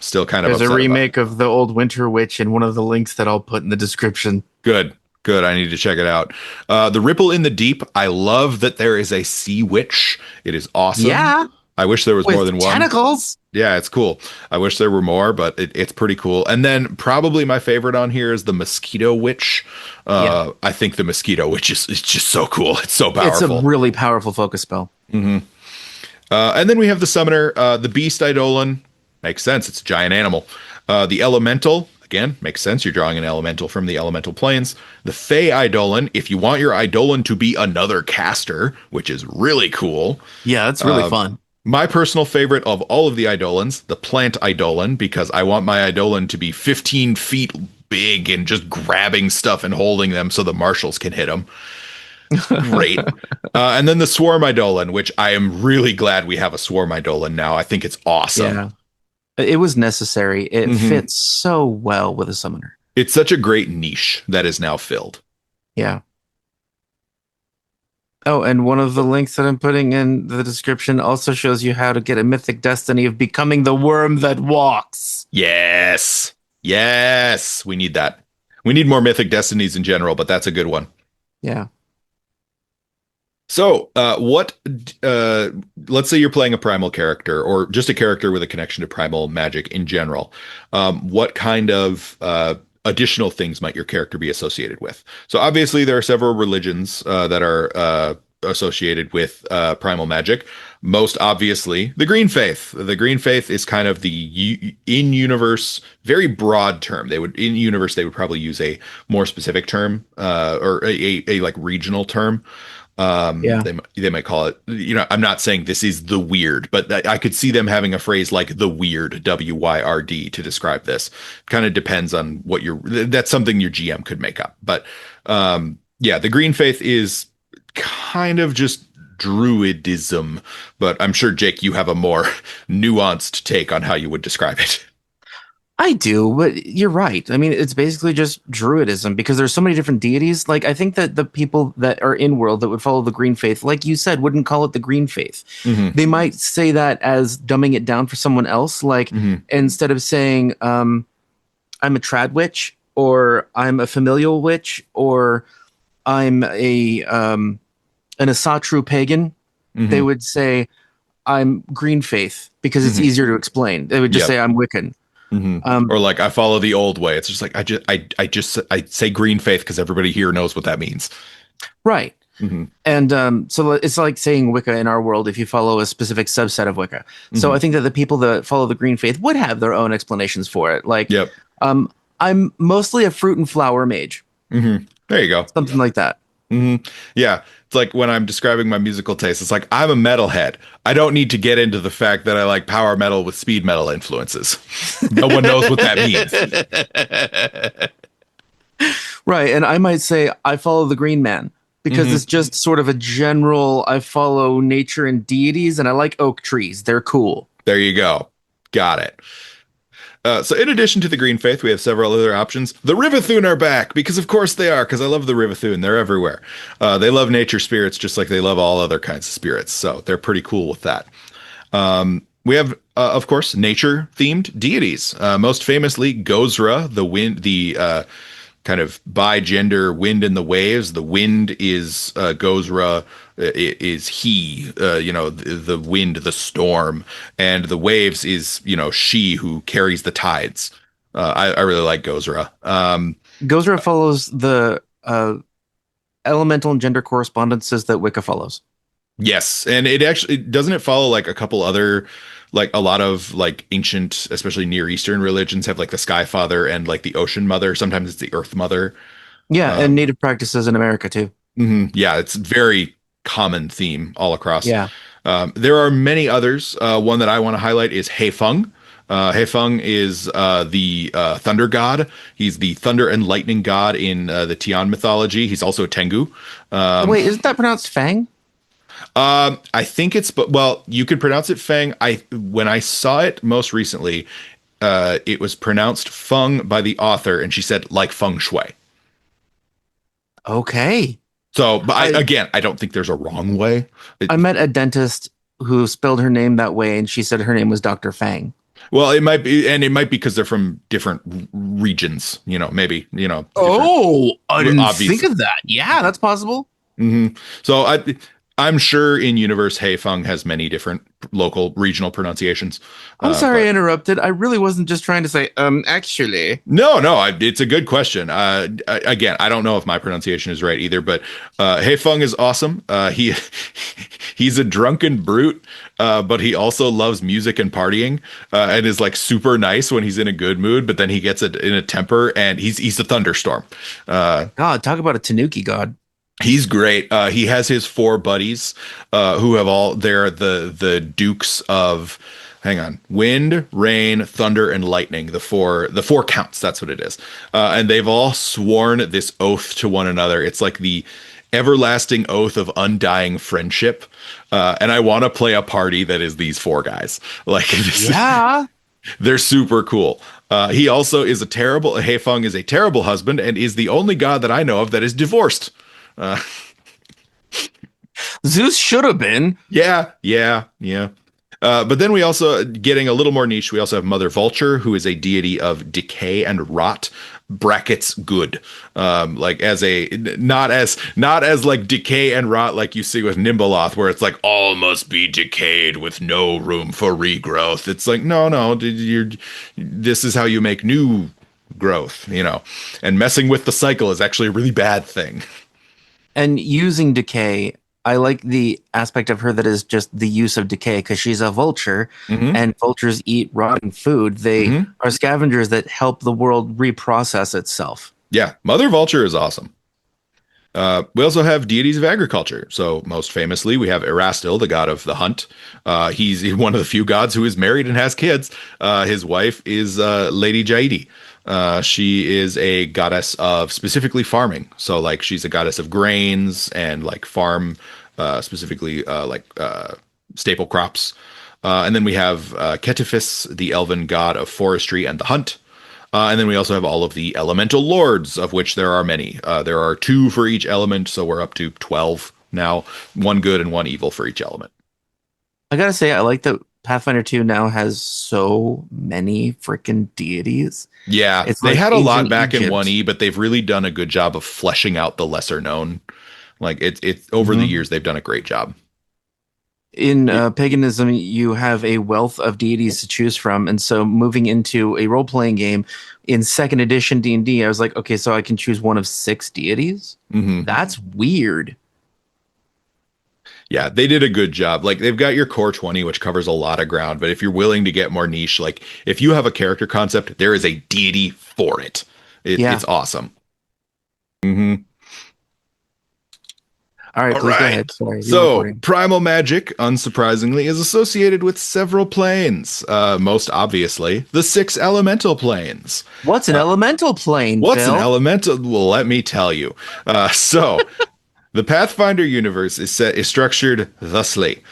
[SPEAKER 1] Still kind of
[SPEAKER 2] There's a
[SPEAKER 1] upset about it.
[SPEAKER 2] remake of the old Winter Witch in one of the links that I'll put in the description.
[SPEAKER 1] Good. I need to check it out. The Ripple in the Deep. I love that there is a sea witch. It is awesome.
[SPEAKER 2] Yeah.
[SPEAKER 1] I wish there was more
[SPEAKER 2] with
[SPEAKER 1] than one.
[SPEAKER 2] tentacles.
[SPEAKER 1] Yeah, it's cool. I wish there were more, but it's pretty cool. And then probably my favorite on here is the Mosquito Witch.
[SPEAKER 2] Yeah,
[SPEAKER 1] I think the Mosquito Witch is just so cool. It's so
[SPEAKER 2] it's a
[SPEAKER 1] powerful.
[SPEAKER 2] really powerful focus spell.
[SPEAKER 1] And then we have the Summoner, the Beast Eidolon. Makes sense. It's a giant animal. The Elemental, again, makes sense. You're drawing an elemental from the elemental planes. The Fey Eidolon, if you want your Eidolon to be another caster, which is really cool.
[SPEAKER 2] Yeah, that's really fun.
[SPEAKER 1] My personal favorite of all of the Eidolons, the Plant Eidolon, because I want my Eidolon to be 15 feet big and just grabbing stuff and holding them so the marshals can hit them. Great. And then the Swarm Eidolon, which I am really glad we have a Swarm Eidolon now. I think it's awesome.
[SPEAKER 2] Yeah, it was necessary. It fits so well with a summoner.
[SPEAKER 1] It's such a great niche that is now filled.
[SPEAKER 2] Yeah. Oh, and one of the links that I'm putting in the description also shows you how to get a mythic destiny of becoming the worm that walks.
[SPEAKER 1] Yes. Yes. We need that. We need more mythic destinies in general, but that's a good one.
[SPEAKER 2] Yeah.
[SPEAKER 1] So, let's say you're playing a primal character or just a character with a connection to primal magic in general. What kind of additional things might your character be associated with? So, obviously, there are several religions that are associated with primal magic. Most obviously, the Green Faith. The Green Faith is kind of the in-universe, very broad term. They would probably use a more specific term or a like regional term.
[SPEAKER 2] Yeah.
[SPEAKER 1] They might call it, I'm not saying this is the weird, but I could see them having a phrase like the weird, WYRD, to describe this. Kind of depends on that's something your GM could make up. But yeah, the Green Faith is kind of just druidism, but I'm sure, Jake, you have a more nuanced take on how you would describe it.
[SPEAKER 2] I do, but you're right. I mean, it's basically just druidism because there's so many different deities. Like, I think that the people that are in world that would follow the Green Faith, like you said, wouldn't call it the Green Faith.
[SPEAKER 1] Mm-hmm.
[SPEAKER 2] They might say that as dumbing it down for someone else. Like, instead of saying, I'm a trad witch, or I'm a familial witch, or I'm an Asatru pagan, they would say, I'm Green Faith because it's easier to explain. They would just say, I'm Wiccan.
[SPEAKER 1] Or like, I follow the old way. It's just like I say Green Faith because everybody here knows what that means.
[SPEAKER 2] Right. And so it's like saying Wicca in our world if you follow a specific subset of Wicca. So I think that the people that follow the Green Faith would have their own explanations for it. Like, I'm mostly a fruit and flower mage.
[SPEAKER 1] There you go.
[SPEAKER 2] Something like that.
[SPEAKER 1] Yeah. It's like when I'm describing my musical taste, it's like, I'm a metalhead. I don't need to get into the fact that I like power metal with speed metal influences. No one knows what that
[SPEAKER 2] means. Right. And I might say I follow the Green Man because it's just sort of a general, I follow nature and deities and I like oak trees. They're cool.
[SPEAKER 1] There you go. Got it. So in addition to the Green Faith, we have several other options. The Rivathun are back, because of course they are, because I love the Rivathun. They're everywhere. They love nature spirits just like they love all other kinds of spirits, so they're pretty cool with that. We have, of course, nature-themed deities. Most famously, Gozra, the wind, the kind of bi-gender wind in the waves. The wind is Gozra, is he, the wind, the storm, and the waves is, she who carries the tides. I really like Gozra.
[SPEAKER 2] Gozra follows the elemental and gender correspondences that Wicca follows.
[SPEAKER 1] Yes, and it actually doesn't it follow like a couple other, like a lot of like ancient, especially Near Eastern religions have like the Sky Father and like the Ocean Mother. Sometimes it's the Earth Mother.
[SPEAKER 2] Yeah, and native practices in America too.
[SPEAKER 1] Yeah, it's very common theme all across.
[SPEAKER 2] Yeah.
[SPEAKER 1] There are many others. One that I want to highlight is Heifeng. Heifeng is the thunder god. He's the thunder and lightning god in the Tian mythology. He's also a Tengu.
[SPEAKER 2] Wait, isn't that pronounced Fang?
[SPEAKER 1] I think well, you could pronounce it Feng. When I saw it most recently, it was pronounced Feng by the author, and she said like feng shui.
[SPEAKER 2] Okay.
[SPEAKER 1] So, but I don't think there's a wrong way.
[SPEAKER 2] I met a dentist who spelled her name that way, and she said her name was Dr. Fang.
[SPEAKER 1] Well, it might be, and it might be because they're from different regions, maybe,
[SPEAKER 2] Oh, I didn't think of that. Yeah, that's possible.
[SPEAKER 1] So I'm sure in universe, Heifeng has many different local regional pronunciations.
[SPEAKER 2] I'm sorry I
[SPEAKER 1] But
[SPEAKER 2] interrupted. I really wasn't just trying to say, actually.
[SPEAKER 1] it's a good question. Again, I don't know if my pronunciation is right either, but Heifeng is awesome. He's a drunken brute, but he also loves music and partying, and is like super nice when he's in a good mood. But then he gets in a temper, and he's a thunderstorm.
[SPEAKER 2] God, talk about a Tanuki god.
[SPEAKER 1] He's great. He has his four buddies, who have all they're the dukes of, hang on, wind, rain, thunder, and lightning. The four counts. That's what it is. And they've all sworn this oath to one another. It's like the everlasting oath of undying friendship. And I want to play a party that is these four guys. Like
[SPEAKER 2] Yeah.
[SPEAKER 1] they're super cool. He also is Heifeng is a terrible husband and is the only god that I know of that is divorced. Uh,
[SPEAKER 2] Zeus should have been.
[SPEAKER 1] yeah. But then we also, getting a little more niche, we also have Mother Vulture, who is a deity of decay and rot, brackets good. Like as a not as like decay and rot like you see with Nimbaloth, where it's like all must be decayed with no room for regrowth. It's like no, this is how you make new growth, and messing with the cycle is actually a really bad thing.
[SPEAKER 2] And using decay, I like the aspect of her that is just the use of decay because she's a vulture
[SPEAKER 1] Hmm.
[SPEAKER 2] and vultures eat rotten food. They
[SPEAKER 1] Hmm.
[SPEAKER 2] are scavengers that help the world reprocess itself.
[SPEAKER 1] Yeah, Mother Vulture is awesome. We also have deities of agriculture. So most famously, we have Erastil, the god of the hunt. He's one of the few gods who is married and has kids. His wife is Lady Jaidi. She is a goddess of specifically farming. So like she's a goddess of grains and like farm, specifically staple crops. And then we have Ketifis, the elven god of forestry and the hunt. And then we also have all of the elemental lords, of which there are many. There are two for each element, so we're up to 12 now, one good and one evil for each element.
[SPEAKER 2] I gotta say, I like that Pathfinder 2 now has so many freaking deities.
[SPEAKER 1] Yeah,
[SPEAKER 2] It's
[SPEAKER 1] they
[SPEAKER 2] like
[SPEAKER 1] had a lot
[SPEAKER 2] ancient
[SPEAKER 1] back in
[SPEAKER 2] Egypt.
[SPEAKER 1] 1E, but they've really done a good job of fleshing out the lesser known. Like it's over the
[SPEAKER 2] Mhm.
[SPEAKER 1] years, they've done a great job.
[SPEAKER 2] In
[SPEAKER 1] It-
[SPEAKER 2] paganism, you have a wealth of deities to choose from, and so moving into a role-playing game in second edition D&D, I was like, okay, so I can choose one of six deities.
[SPEAKER 1] mhm.
[SPEAKER 2] That's weird.
[SPEAKER 1] Yeah, they did a good job. Like they've got your core 20, which covers a lot of ground, but if you're willing to get more niche, like if you have a character concept, there is a deity for it.
[SPEAKER 2] Yeah.
[SPEAKER 1] It's awesome. Hmm.
[SPEAKER 2] All right,
[SPEAKER 1] All
[SPEAKER 2] please go
[SPEAKER 1] right.
[SPEAKER 2] ahead. Sorry, you're
[SPEAKER 1] So,
[SPEAKER 2] recording.
[SPEAKER 1] primal magic, unsurprisingly, is associated with several planes. Most obviously, the six elemental planes.
[SPEAKER 2] What's an
[SPEAKER 1] Uh,
[SPEAKER 2] elemental plane,
[SPEAKER 1] what's an
[SPEAKER 2] Phil?
[SPEAKER 1] elemental? Well, let me tell you. The Pathfinder universe is structured thusly.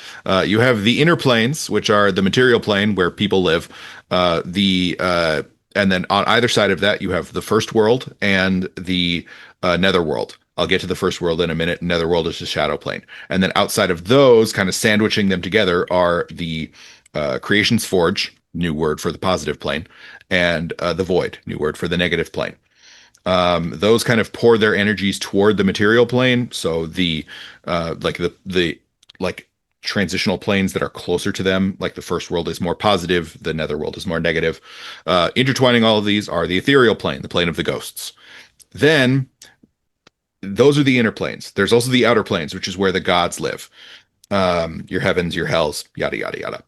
[SPEAKER 1] You have the inner planes, which are the material plane where people live. And then on either side of that, you have the first world and the netherworld. I'll get to the first world in a minute. Netherworld is the shadow plane. And then outside of those, kind of sandwiching them together, are the Creation's Forge, new word for the positive plane, and the Void, new word for the negative plane. Those kind of pour their energies toward the material plane. So the like transitional planes that are closer to them, like the first world is more positive, the netherworld is more negative. Intertwining all of these are the ethereal plane, the plane of the ghosts. Then those are the inner planes. There's also the outer planes, which is where the gods live. Your heavens, your hells, yada yada yada.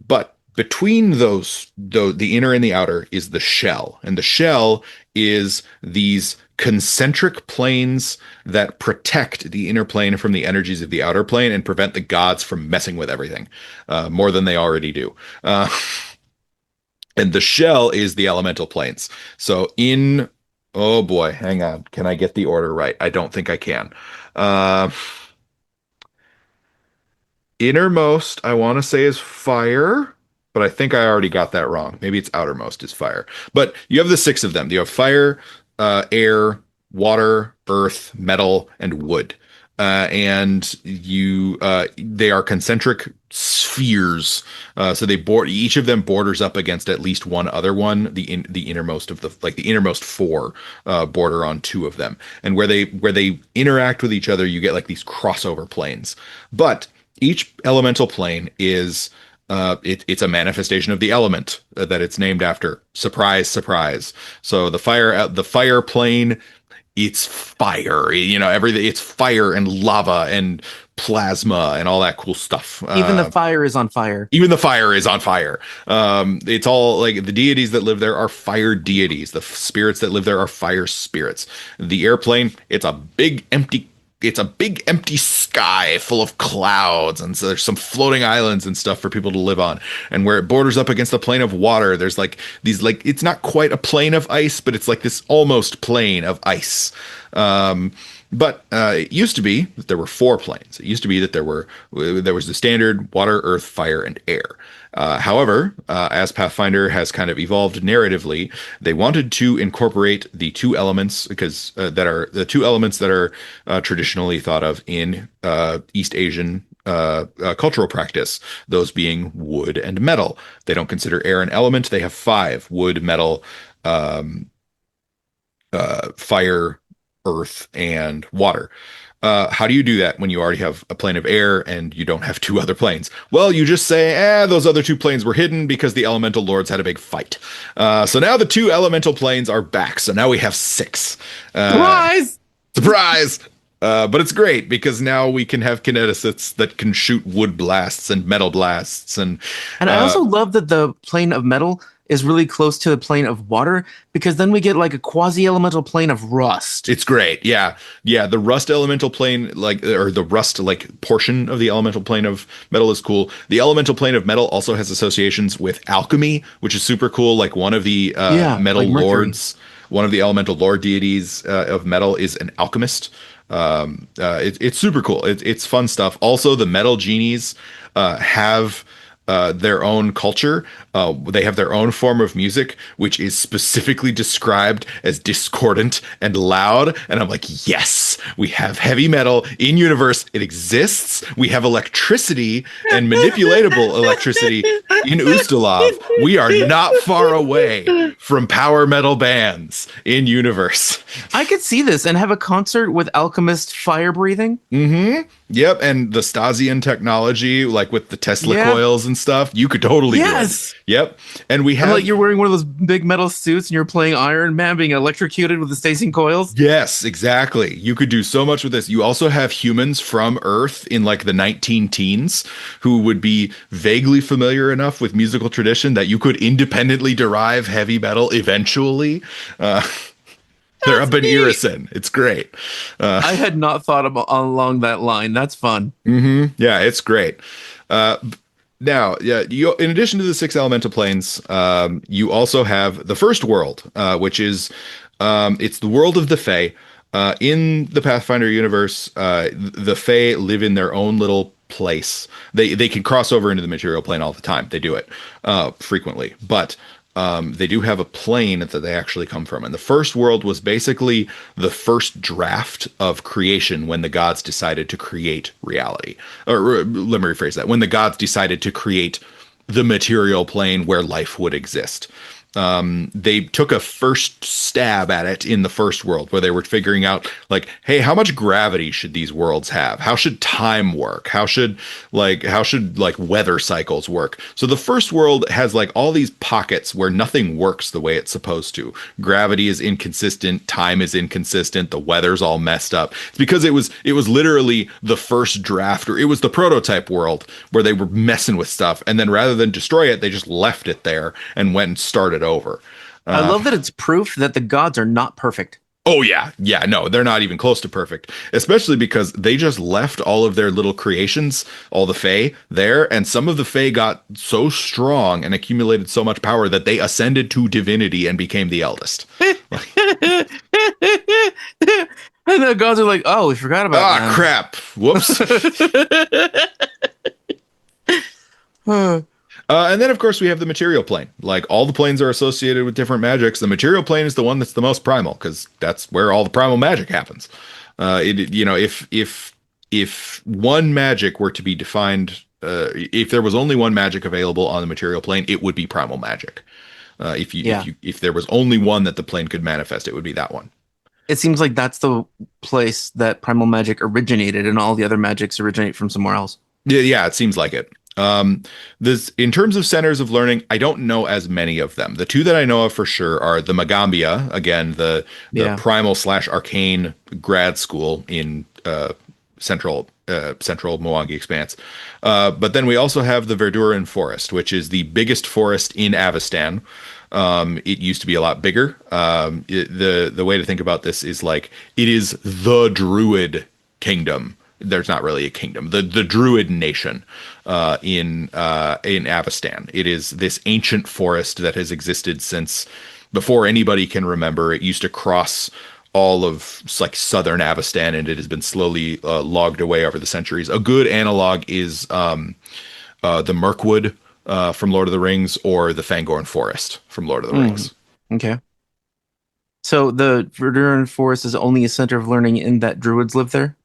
[SPEAKER 1] But between those, though, the inner and the outer is the shell, and the shell is these concentric planes that protect the inner plane from the energies of the outer plane and prevent the gods from messing with everything more than they already do. Uh, and the shell is the elemental planes. So in oh boy, hang on, can I get the order right? I don't think I can. Uh, Innermost, I want to say is fire, but I think I already got that wrong. Maybe it's outermost is fire. But you have the six of them. You have fire, air, water, earth, metal, and wood. And they are concentric spheres. So they board each of them borders up against at least one other one. The innermost of the innermost four border on two of them, and where they interact with each other, you get like these crossover planes. But each elemental plane is it's a manifestation of the element that it's named after. Surprise, surprise. So the fire plane, it's fire. Everything. It's fire and lava and plasma and all that cool stuff.
[SPEAKER 2] Even the fire is on fire.
[SPEAKER 1] Even the fire is on fire. It's all like the deities that live there are fire deities. The spirits that live there are fire spirits. The airplane, it's a big empty sky full of clouds, and so there's some floating islands and stuff for people to live on. And where it borders up against the plane of water, there's like these it's not quite a plane of ice, but it's like this almost plane of ice. But it used to be that there were four planes. It used to be that there was the standard water, earth, fire, and air. However, as Pathfinder has kind of evolved narratively, they wanted to incorporate the two elements because that are the two elements that are traditionally thought of in East Asian cultural practice, those being wood and metal. They don't consider air an element. They have five: wood, metal, fire, earth, and water. How do you do that when you already have a plane of air and you don't have two other planes? Well, you just say, those other two planes were hidden because the elemental lords had a big fight. So now the two elemental planes are back. So now we have six.
[SPEAKER 2] Surprise!
[SPEAKER 1] Surprise! But it's great because now we can have kineticists that can shoot wood blasts and metal blasts. And
[SPEAKER 2] I also love that the plane of metal is really close to the plane of water, because then we get like a quasi-elemental plane of rust.
[SPEAKER 1] It's great. Yeah. Yeah. The rust elemental plane, or the rust portion of the elemental plane of metal is cool. The elemental plane of metal also has associations with alchemy, which is super cool. Like one of the metal lords, one of the elemental lord deities of metal is an alchemist. It's super cool. It's fun stuff. Also, the metal genies have their own culture. They have their own form of music, which is specifically described as discordant and loud. And I'm like, yes, we have heavy metal in universe. It exists. We have electricity and manipulatable electricity in Ustalav. We are not far away from power metal bands in universe.
[SPEAKER 2] I could see this and have a concert with alchemist fire breathing.
[SPEAKER 1] Mm-hmm. Yep, and the Stasian technology, like with the Tesla coils and stuff, you could totally do it. Yep, and we have
[SPEAKER 2] like you're wearing one of those big metal suits and you're playing Iron Man, being electrocuted with the Stasian coils.
[SPEAKER 1] Yes, exactly. You could do so much with this. You also have humans from Earth in like the 19 teens who would be vaguely familiar enough with musical tradition that you could independently derive heavy metal eventually. They're up in Irison. It's great.
[SPEAKER 2] I had not thought along that line. That's fun.
[SPEAKER 1] Mm-hmm. Yeah, it's great. Now, in addition to the six elemental planes, you also have the first world, which is it's the world of the Fae. In the Pathfinder universe, the Fae live in their own little place. They can cross over into the material plane all the time. They do it frequently, but they do have a plane that they actually come from. And the first world was basically the first draft of creation when the gods decided to create reality. Or let me rephrase that. When the gods decided to create the material plane where life would exist. They took a first stab at it in the first world where they were figuring out like, hey, how much gravity should these worlds have? How should time work? How should weather cycles work? So the first world has like all these pockets where nothing works the way it's supposed to. Gravity is inconsistent. Time is inconsistent. The weather's all messed up. It's because it was literally the first draft, or it was the prototype world where they were messing with stuff. And then rather than destroy it, they just left it there and went and started over.
[SPEAKER 2] I love that it's proof that the gods are not perfect.
[SPEAKER 1] Oh yeah, no, they're not even close to perfect, especially because they just left all of their little creations, all the Fae there, and some of the Fae got so strong and accumulated so much power that they ascended to divinity and became the eldest.
[SPEAKER 2] And the gods are like, oh, we forgot about that.
[SPEAKER 1] Ah, crap. Whoops. And then, of course, we have the material plane. Like, all the planes are associated with different magics. The material plane is the one that's the most primal, because that's where all the primal magic happens. If one magic were to be defined if there was only one magic available on the material plane, it would be primal magic.
[SPEAKER 2] Yeah.
[SPEAKER 1] If there was only one that the plane could manifest, it would be that one.
[SPEAKER 2] It seems like that's the place that primal magic originated, and all the other magics originate from somewhere else.
[SPEAKER 1] Yeah, it seems like it. This in terms of centers of learning, I don't know as many of them. The two that I know of for sure are the Magambia, again, the
[SPEAKER 2] Yeah.
[SPEAKER 1] primal slash arcane grad school in central Mwangi Expanse. But then we also have the Verduran Forest, which is the biggest forest in Avestan. It used to be a lot bigger. The way to think about this is like it is the Druid kingdom. There's not really a kingdom. The Druid nation in Avestan. It is this ancient forest that has existed since before anybody can remember. It used to cross all of like southern Avestan, and it has been slowly logged away over the centuries. A good analog is the Mirkwood from Lord of the Rings, or the Fangorn Forest from Lord of the Rings.
[SPEAKER 2] Okay. So the Verduran Forest is only a center of learning in that druids live there?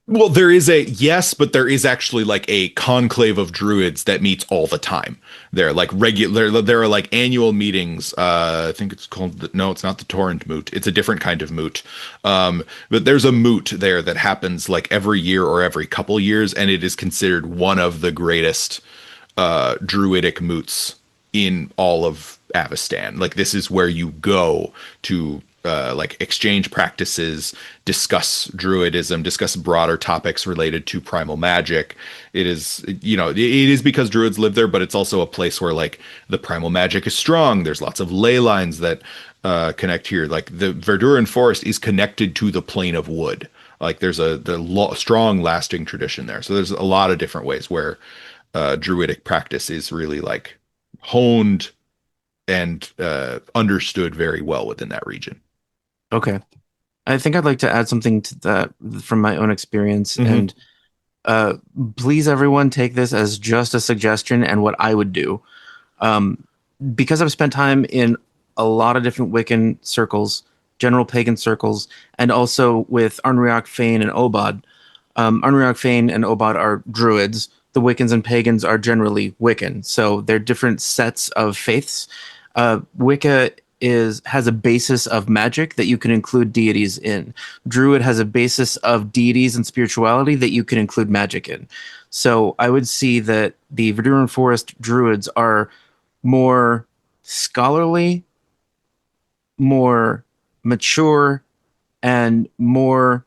[SPEAKER 1] Well, there is a yes, but there is actually like a conclave of druids that meets all the time. They're like regular. There are like annual meetings. I think it's called. No, it's not the Torrent Moot. It's a different kind of moot. But there's a moot there that happens like every year or every couple years, and it is considered one of the greatest druidic moots in all of Avestan. Like this is where you go to like exchange practices, discuss druidism, discuss broader topics related to primal magic. It is, it is because druids live there, but it's also a place where like the primal magic is strong. There's lots of ley lines that connect here. Like the Verduran Forest is connected to the plane of wood. Like there's strong, lasting tradition there. So there's a lot of different ways where druidic practice is really like honed and understood very well within that region.
[SPEAKER 2] Okay. I think I'd like to add something to that from my own experience.
[SPEAKER 1] Mhm.
[SPEAKER 2] And please, everyone, take this as just a suggestion and what I would do. Um, because I've spent time in a lot of different Wiccan circles, general pagan circles, and also with Arnriach Fane and Obod. Arnriach Fane and Obod are druids. The Wiccans and pagans are generally Wiccan. So they're different sets of faiths. Wicca has a basis of magic that you can include deities in. Druid has a basis of deities and spirituality that you can include magic in. So I would see that the Verduran Forest druids are more scholarly, more mature, and more,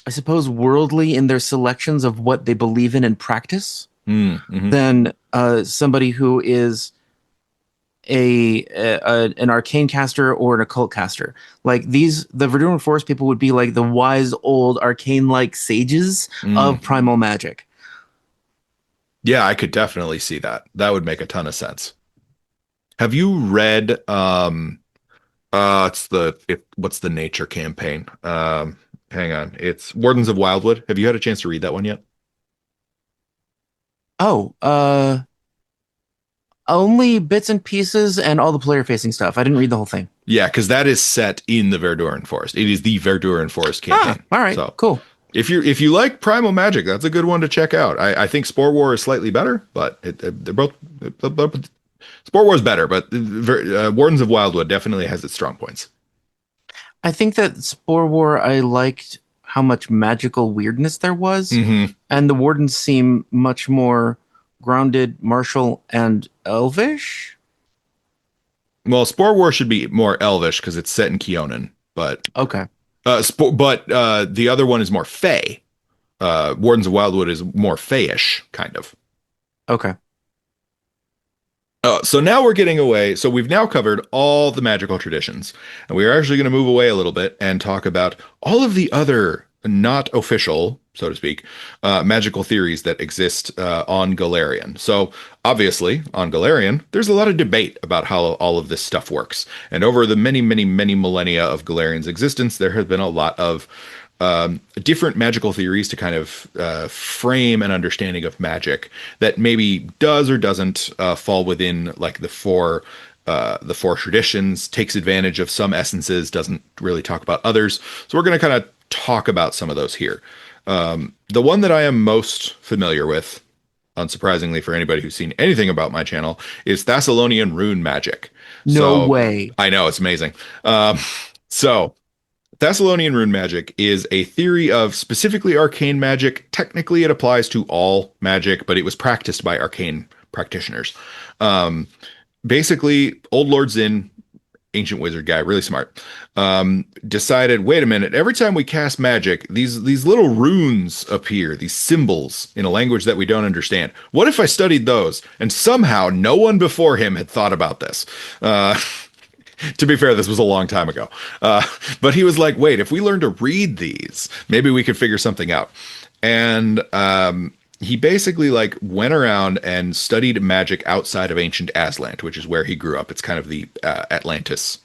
[SPEAKER 2] I suppose, worldly in their selections of what they believe in and practice
[SPEAKER 1] Mm-hmm.
[SPEAKER 2] than somebody who is an arcane caster or an occult caster. Like the Verduran Forest people would be like the wise old arcane like sages
[SPEAKER 1] Mm.
[SPEAKER 2] of primal magic.
[SPEAKER 1] Yeah, I could definitely see that. That would make a ton of sense. Have you read what's the nature campaign? Hang on. It's Wardens of Wildwood. Have you had a chance to read that one yet?
[SPEAKER 2] Oh, only bits and pieces and all the player facing stuff. I didn't read the whole thing.
[SPEAKER 1] Yeah, because that is set in the Verduran Forest. It is the Verduran Forest campaign.
[SPEAKER 2] All right,
[SPEAKER 1] So
[SPEAKER 2] cool.
[SPEAKER 1] if you like primal magic, that's a good one to check out. I think Spore War is slightly better, but they're both Spore War is better, but Wardens of Wildwood definitely has its strong points.
[SPEAKER 2] I think that Spore War, I liked how much magical weirdness there was,
[SPEAKER 1] Mm-hmm.
[SPEAKER 2] and the Wardens seem much more grounded, martial, and elvish.
[SPEAKER 1] Well, Spore War should be more elvish because it's set in Keonan, but
[SPEAKER 2] Okay.
[SPEAKER 1] the other one is more fey. Wardens of Wildwood is more feyish, kind of.
[SPEAKER 2] Okay.
[SPEAKER 1] So now we're getting away. So we've now covered all the magical traditions, and we are actually going to move away a little bit and talk about all of the other not official, so to speak, magical theories that exist on Galarian. So obviously, on Galarian, there's a lot of debate about how all of this stuff works. And over the many, many, many millennia of Galarian's existence, there have been a lot of different magical theories to kind of frame an understanding of magic that maybe does or doesn't fall within like the four traditions, takes advantage of some essences, doesn't really talk about others. So we're going to kind of talk about some of those here. The one that I am most familiar with, unsurprisingly for anybody who's seen anything about my channel, is Thessalonian rune magic.
[SPEAKER 2] No
[SPEAKER 1] So
[SPEAKER 2] way.
[SPEAKER 1] I know it's amazing. Um, so Thessalonian rune magic is a theory of specifically arcane magic. Technically, it applies to all magic, but it was practiced by arcane practitioners. Um, Basically, Old Lord Zin, ancient wizard guy, really smart, decided, wait a minute, every time we cast magic, these little runes appear, these symbols in a language that we don't understand. What if I studied those? And somehow no one before him had thought about this. To be fair, this was a long time ago. But he was like, wait, if we learn to read these, maybe we could figure something out. And he basically like went around and studied magic outside of ancient Aslant, which is where he grew up. It's kind of the Atlantis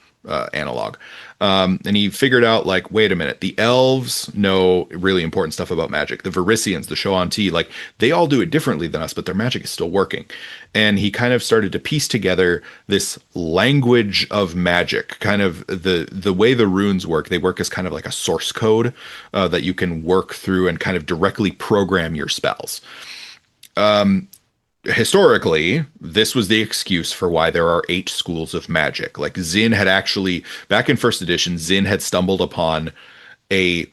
[SPEAKER 1] analog. And he figured out like, wait a minute, the elves know really important stuff about magic. The Varisians, the Shoanti, like they all do it differently than us, but their magic is still working. And he kind of started to piece together this language of magic, kind of the way the runes work. They work as kind of like a source code that you can work through and kind of directly program your spells. Historically, this was the excuse for why there are 8 schools of magic. Like Zin had actually, back in first edition, Zin had stumbled upon a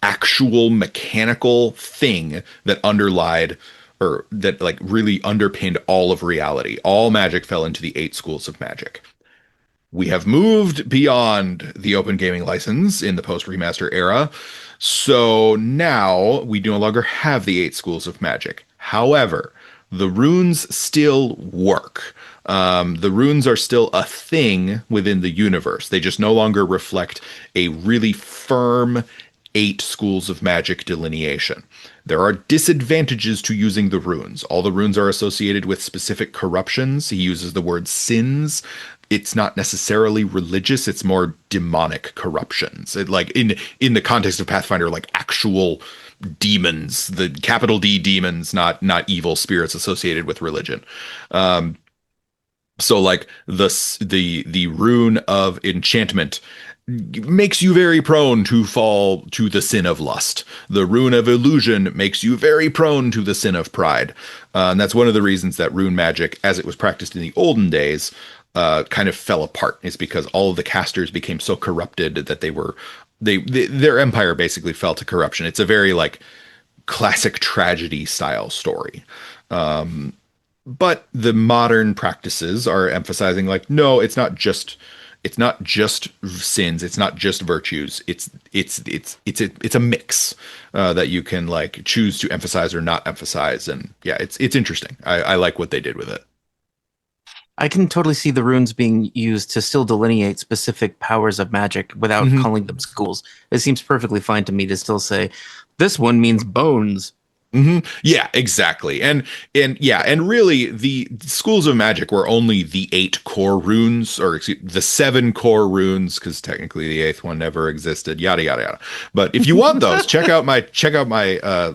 [SPEAKER 1] actual mechanical thing that underlied or that like really underpinned all of reality. All magic fell into the 8 schools of magic. We have moved beyond the open gaming license in the post remaster era. So now we no longer have the 8 schools of magic. However, the runes still work. The runes are still a thing within the universe. They just no longer reflect a really firm 8 schools of magic delineation. There are disadvantages to using the runes. All the runes are associated with specific corruptions. He uses the word sins. It's not necessarily religious, it's more demonic corruptions. Like in the context of Pathfinder, like actual demons, the capital D demons, not evil spirits associated with religion. So like the rune of enchantment makes you very prone to fall to the sin of lust. The rune of illusion makes you very prone to the sin of pride. And that's one of the reasons that rune magic, as it was practiced in the olden days, kind of fell apart, is because all of the casters became so corrupted that their empire basically fell to corruption. It's a very like classic tragedy style story. But the modern practices are emphasizing like, no, it's not just sins, it's not just virtues. It's a mix that you can like choose to emphasize or not emphasize. And yeah, it's interesting. I like what they did with it.
[SPEAKER 2] I can totally see the runes being used to still delineate specific powers of magic without
[SPEAKER 1] Mm-hmm.
[SPEAKER 2] calling them schools. It seems perfectly fine to me to still say, this one means bones.
[SPEAKER 1] Yeah, exactly. And yeah, and really the schools of magic were only the 8 core runes, or excuse, the 7 core runes, because technically the 8th one never existed, yada yada yada. But if you want those, check out my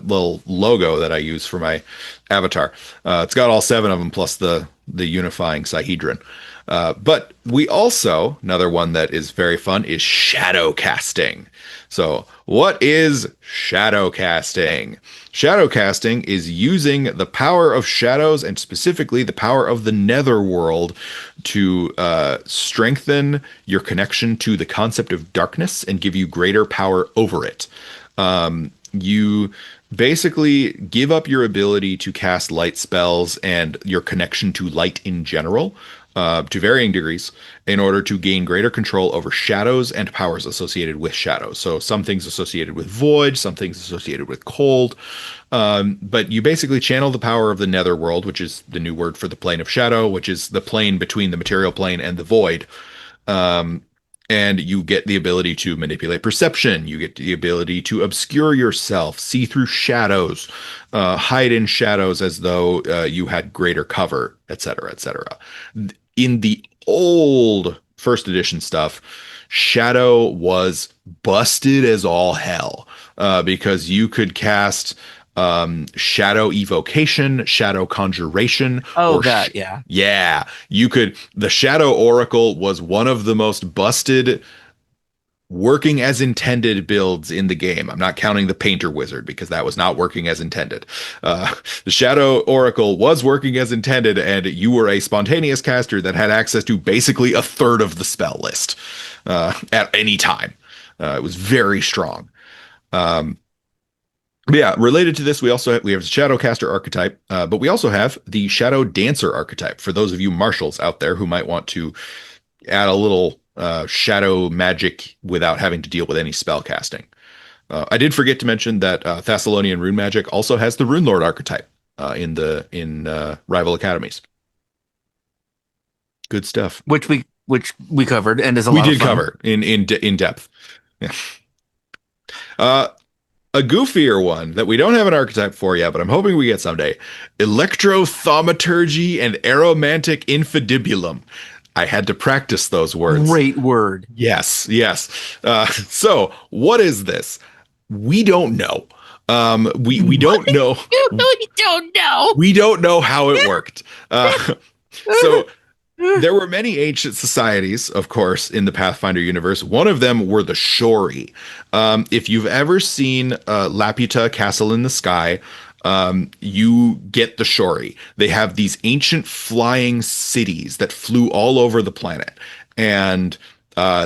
[SPEAKER 1] little logo that I use for my avatar. It's got all 7 of them plus the unifying Sihedron. But we also, another one that is very fun is shadow casting. So, what is shadow casting? Shadow casting is using the power of shadows and specifically the power of the netherworld to strengthen your connection to the concept of darkness and give you greater power over it. You basically give up your ability to cast light spells and your connection to light in general to varying degrees in order to gain greater control over shadows and powers associated with shadows. So some things associated with void, some things associated with cold. But you basically channel the power of the netherworld, which is the new word for the plane of shadow, which is the plane between the material plane and the void. And you get the ability to manipulate perception. You get the ability to obscure yourself, see through shadows, hide in shadows as though you had greater cover, etc., etc. In the old first edition stuff, shadow was busted as all hell because you could cast shadow evocation, shadow conjuration,
[SPEAKER 2] Oh,
[SPEAKER 1] or
[SPEAKER 2] that, yeah.
[SPEAKER 1] yeah, you could. The shadow oracle was one of the most busted working as intended builds in the game. I'm not counting the Painter Wizard because that was not working as intended. The Shadow Oracle was working as intended, and you were a spontaneous caster that had access to basically a third of the spell list at any time. It was very strong. But yeah, related to this, we have the Shadowcaster archetype, but we also have the Shadow Dancer archetype for those of you martials out there who might want to add a little shadow magic without having to deal with any spell casting. I did forget to mention that Thessalonian Rune Magic also has the Rune Lord archetype in Rival Academies. Good stuff.
[SPEAKER 2] Which we covered and is a
[SPEAKER 1] We
[SPEAKER 2] lot
[SPEAKER 1] did
[SPEAKER 2] of fun.
[SPEAKER 1] cover in depth. Yeah. A goofier one that we don't have an archetype for yet, but I'm hoping we get someday. Electrothaumaturgy and Aromantic Infundibulum. I had to practice those words.
[SPEAKER 2] Great word.
[SPEAKER 1] Yes, yes. So what is this? We don't know. We don't know.
[SPEAKER 2] We don't know.
[SPEAKER 1] We don't know how it worked. So there were many ancient societies, of course, in the Pathfinder universe. One of them were the Shori. If you've ever seen Laputa Castle in the Sky, you get the Shori. They have these ancient flying cities that flew all over the planet. And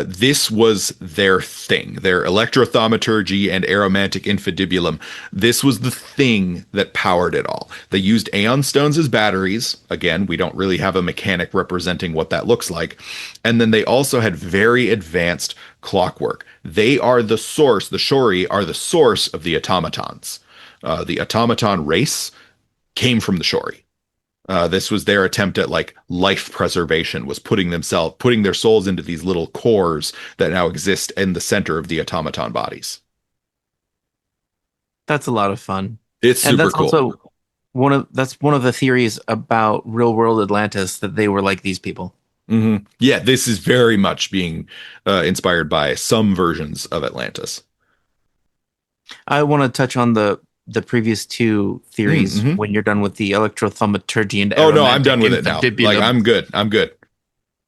[SPEAKER 1] this was their thing, their electrothaumaturgy and aromantic infundibulum. This was the thing that powered it all. They used Aeon Stones as batteries. Again, we don't really have a mechanic representing what that looks like. And then they also had very advanced clockwork. They are the source, the Shori are the source of the automatons. The automaton race came from the Shori. This was their attempt at like life preservation, was putting their souls into these little cores that now exist in the center of the automaton bodies.
[SPEAKER 2] That's a lot of fun.
[SPEAKER 1] It's super
[SPEAKER 2] and that's
[SPEAKER 1] cool.
[SPEAKER 2] Also one of the theories about real world Atlantis, that they were like these people.
[SPEAKER 1] Mm-hmm. Yeah, this is very much being inspired by some versions of Atlantis.
[SPEAKER 2] I want to touch on the previous two theories when you're done with the electrothaumaturgy and
[SPEAKER 1] oh no, I'm done with it now. Like I'm good.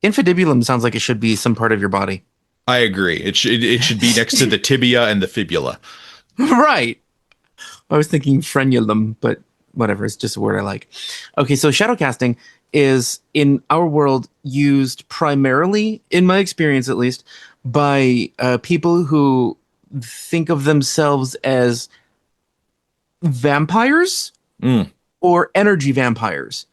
[SPEAKER 2] Infundibulum sounds like it should be some part of your body.
[SPEAKER 1] I agree. It should be next to the tibia and the fibula.
[SPEAKER 2] Right. I was thinking frenulum, but whatever. It's just a word I like. Okay, so shadow casting is in our world used primarily, in my experience at least, by people who think of themselves as vampires or energy vampires,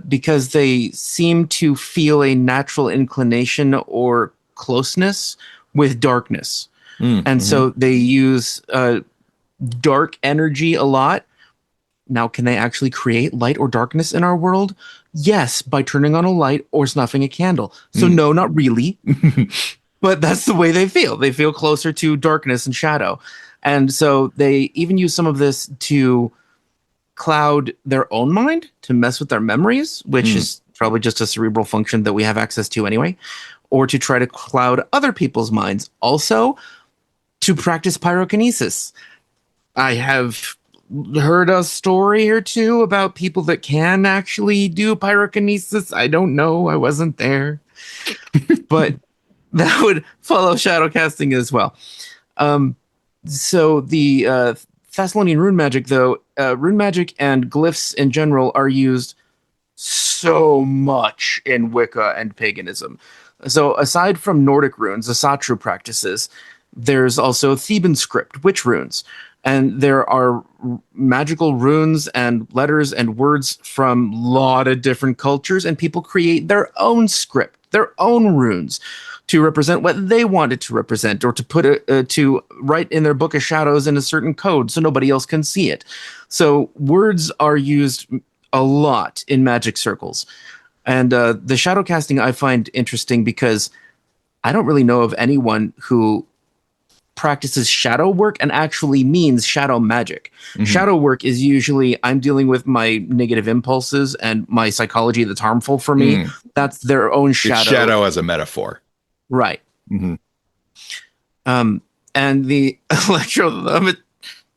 [SPEAKER 2] because they seem to feel a natural inclination or closeness with darkness. And so they use dark energy a lot. Now, can they actually create light or darkness in our world? Yes, by turning on a light or snuffing a candle. So no, not really. But that's the way they feel. They feel closer to darkness and shadow. And so they even use some of this to cloud their own mind, to mess with their memories, which is probably just a cerebral function that we have access to anyway, or to try to cloud other people's minds. Also, to practice pyrokinesis. I have heard a story or two about people that can actually do pyrokinesis. I don't know. I wasn't there. But that would follow shadow casting as well. So the Thessalonian rune magic, though, rune magic and glyphs in general are used so much in Wicca and paganism. So aside from Nordic runes, the Satru practices, there's also Theban script, witch runes. And there are magical runes and letters and words from a lot of different cultures, and people create their own script, their own runes to represent what they wanted to represent, or to put it to write in their book of shadows in a certain code so nobody else can see it. So words are used a lot in magic circles. And the shadow casting I find interesting because I don't really know of anyone who practices shadow work and actually means shadow magic. Shadow work is usually I'm dealing with my negative impulses and my psychology that's harmful for me. That's their own shadow.
[SPEAKER 1] It's shadow as a metaphor.
[SPEAKER 2] Right. And the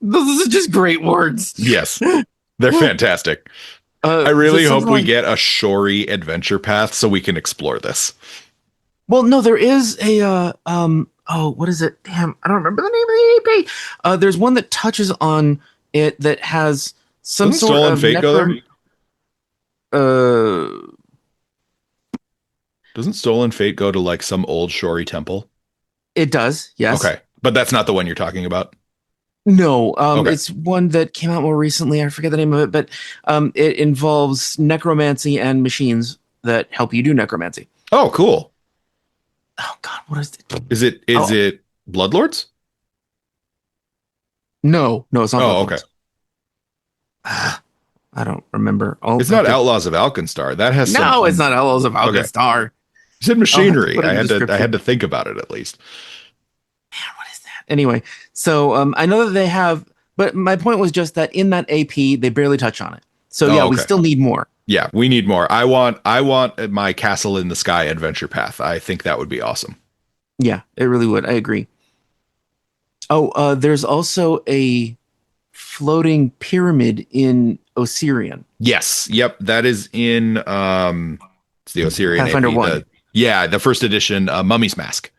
[SPEAKER 2] those are just great words.
[SPEAKER 1] Yes, they're fantastic. I really hope we get a Shori adventure path so we can explore this.
[SPEAKER 2] Well, no, there is a Oh, what is it? Damn, I don't remember the name of the AP. There's one that touches on it that has some
[SPEAKER 1] Doesn't
[SPEAKER 2] sort
[SPEAKER 1] Stolen
[SPEAKER 2] of
[SPEAKER 1] Fate go there?
[SPEAKER 2] Uh,
[SPEAKER 1] Doesn't Stolen Fate go to like some old Shori temple?
[SPEAKER 2] it does, yes.
[SPEAKER 1] Okay, but that's not the one you're talking about.
[SPEAKER 2] No,
[SPEAKER 1] Okay.
[SPEAKER 2] it's one that came out more recently. I forget the name of it, but it involves necromancy and machines that help you do necromancy.
[SPEAKER 1] Oh, cool.
[SPEAKER 2] Oh God, what is it?
[SPEAKER 1] Is
[SPEAKER 2] Oh
[SPEAKER 1] it Bloodlords?
[SPEAKER 2] no, it's not
[SPEAKER 1] Oh, okay.
[SPEAKER 2] Bloodlords. I don't remember. I'll
[SPEAKER 1] It's
[SPEAKER 2] have
[SPEAKER 1] not
[SPEAKER 2] to.
[SPEAKER 1] Outlaws of Alkenstar. That has some
[SPEAKER 2] No, it's not Elves of
[SPEAKER 1] okay.
[SPEAKER 2] Alkenstar.
[SPEAKER 1] You said
[SPEAKER 2] I'll have to
[SPEAKER 1] machinery.
[SPEAKER 2] put in the
[SPEAKER 1] I had
[SPEAKER 2] description.
[SPEAKER 1] to think about it at least.
[SPEAKER 2] Man, what is that? Anyway, so I know that they have, but my point was just that in that AP, they barely touch on it. So yeah,
[SPEAKER 1] Oh,
[SPEAKER 2] we
[SPEAKER 1] okay.
[SPEAKER 2] still need more.
[SPEAKER 1] Yeah, we need more. I want my Castle in the Sky adventure path. I think that would be awesome.
[SPEAKER 2] Yeah, it really would. I agree. Oh, there's also a floating pyramid in Osirian.
[SPEAKER 1] Yes. Yep. That is in it's the Osirian
[SPEAKER 2] Pathfinder
[SPEAKER 1] AP.
[SPEAKER 2] 1.
[SPEAKER 1] The first edition Mummy's Mask.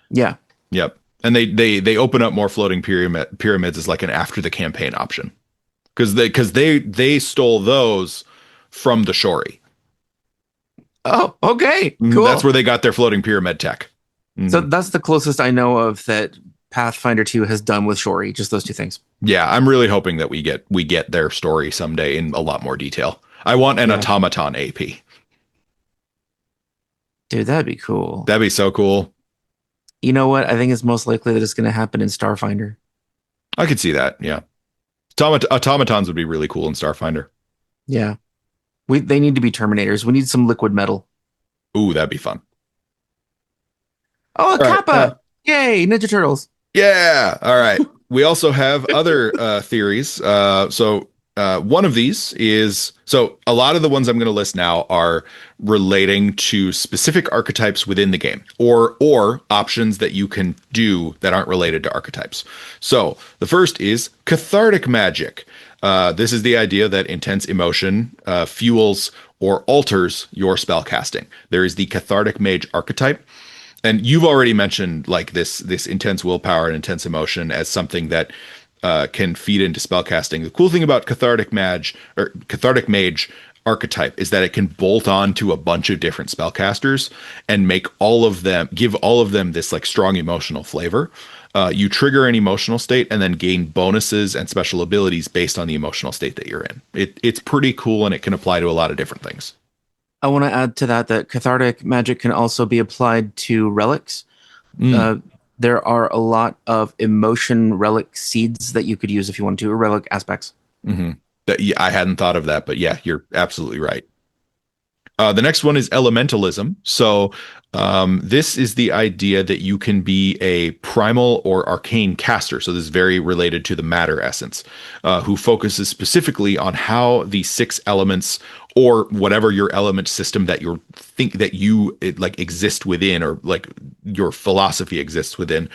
[SPEAKER 2] Yeah.
[SPEAKER 1] Yep. And they open up more floating pyramids as like an after the campaign option. Because they stole those from the Shori.
[SPEAKER 2] Oh, okay.
[SPEAKER 1] That's
[SPEAKER 2] Cool.
[SPEAKER 1] where they got their floating pyramid tech.
[SPEAKER 2] So
[SPEAKER 1] Mhm.
[SPEAKER 2] that's the closest I know of that Pathfinder 2 has done with Shori, just those two things.
[SPEAKER 1] Yeah, I'm really hoping that we get their story someday in a lot more detail. I want an
[SPEAKER 2] Yeah.
[SPEAKER 1] automaton AP.
[SPEAKER 2] Dude, that'd be cool.
[SPEAKER 1] That'd be so cool.
[SPEAKER 2] You know what? I think it's most likely that it's going to happen in Starfinder.
[SPEAKER 1] I could see that. Yeah. Automatons would be really cool in Starfinder.
[SPEAKER 2] Yeah. They need to be Terminators. We need some liquid metal.
[SPEAKER 1] Ooh, that'd be fun.
[SPEAKER 2] Oh, a
[SPEAKER 1] All right.
[SPEAKER 2] Kappa! Yay, Ninja Turtles.
[SPEAKER 1] Yeah. All right. We also have other theories. One of these is so a lot of the ones I'm going to list now are relating to specific archetypes within the game or options that you can do that aren't related to archetypes. So the first is cathartic magic. This is the idea that intense emotion fuels or alters your spell casting. There is the cathartic mage archetype. And you've already mentioned like this intense willpower and intense emotion as something that can feed into spellcasting. The cool thing about cathartic mage archetype is that it can bolt on to a bunch of different spellcasters and give all of them this like strong emotional flavor. You trigger an emotional state and then gain bonuses and special abilities based on the emotional state that you're in. It's pretty cool and it can apply to a lot of different things.
[SPEAKER 2] I want to add to that cathartic magic can also be applied to relics.
[SPEAKER 1] Mm.
[SPEAKER 2] Uh, there are a lot of emotion relic seeds that you could use if you want to, or relic aspects.
[SPEAKER 1] Mm-hmm. Yeah, I hadn't thought of that, but yeah, you're absolutely right. The next one is elementalism. So, this is the idea that you can be a primal or arcane caster. So, this is very related to the matter essence, who focuses specifically on how the six elements or whatever your element system that you like exist within, or like your philosophy exists within,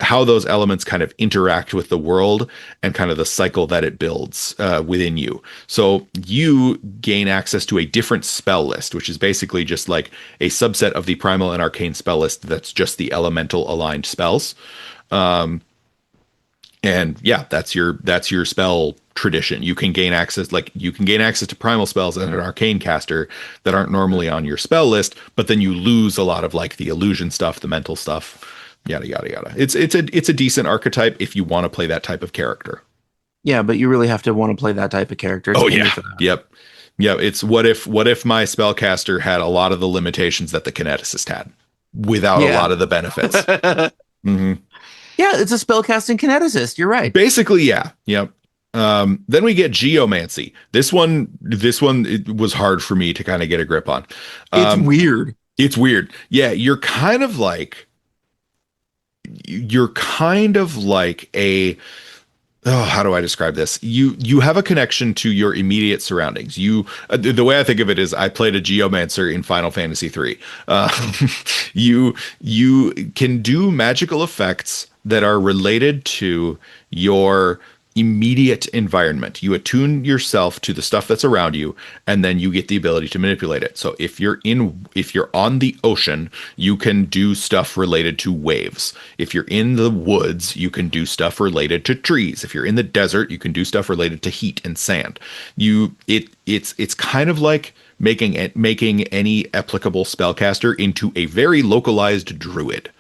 [SPEAKER 1] how those elements kind of interact with the world and kind of the cycle that it builds within you. So you gain access to a different spell list, which is basically just like a subset of the primal and arcane spell list that's just the elemental aligned spells. And yeah, that's your spell tradition. You can gain access to primal spells as an arcane caster that aren't normally on your spell list, but then you lose a lot of like the illusion stuff, the mental stuff, yada yada yada. It's a decent archetype if you want to play that type of character.
[SPEAKER 2] Yeah, but you really have to want to play that type of character. It's
[SPEAKER 1] Oh
[SPEAKER 2] only
[SPEAKER 1] yeah.
[SPEAKER 2] for that.
[SPEAKER 1] Yep. Yeah, it's what if my spellcaster had a lot of the limitations that the kineticist had without a
[SPEAKER 2] Yeah.
[SPEAKER 1] lot of the benefits. Hmm.
[SPEAKER 2] Yeah, it's a spellcasting kineticist. You're right.
[SPEAKER 1] Basically, yeah. Yep. Then we get geomancy. This one it was hard for me to kind of get a grip on.
[SPEAKER 2] It's
[SPEAKER 1] Um,
[SPEAKER 2] weird.
[SPEAKER 1] it's weird. Yeah, you're kind of like a how do I describe this? You have a connection to your immediate surroundings. The way I think of it is I played a geomancer in Final Fantasy 3. You can do magical effects that are related to your immediate environment. You attune yourself to the stuff that's around you, and then you get the ability to manipulate it. So if you're on the ocean, you can do stuff related to waves. If you're in the woods, you can do stuff related to trees. If you're in the desert, you can do stuff related to heat and sand. It's kind of like making any applicable spellcaster into a very localized druid.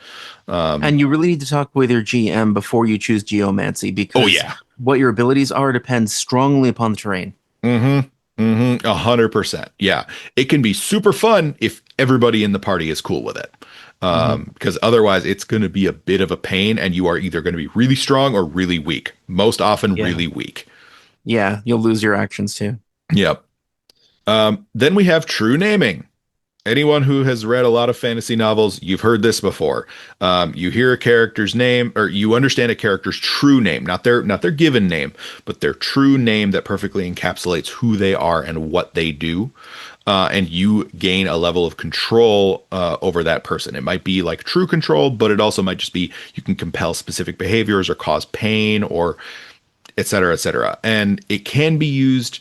[SPEAKER 2] And you really need to talk with your GM before you choose geomancy, because
[SPEAKER 1] Oh yeah.
[SPEAKER 2] what your abilities are depends strongly upon the terrain.
[SPEAKER 1] 100%. Yeah. It can be super fun if everybody in the party is cool with it. Because otherwise it's going to be a bit of a pain, and you are either going to be really strong or really weak. Most often
[SPEAKER 2] Yeah.
[SPEAKER 1] really weak.
[SPEAKER 2] Yeah, you'll lose your actions too.
[SPEAKER 1] Yep. Then we have true naming. Anyone who has read a lot of fantasy novels, you've heard this before. You hear a character's name, or you understand a character's true name, not their given name, but their true name that perfectly encapsulates who they are and what they do. And you gain a level of control over that person. It might be like true control, but it also might just be you can compel specific behaviors or cause pain, or et cetera, et cetera. And it can be used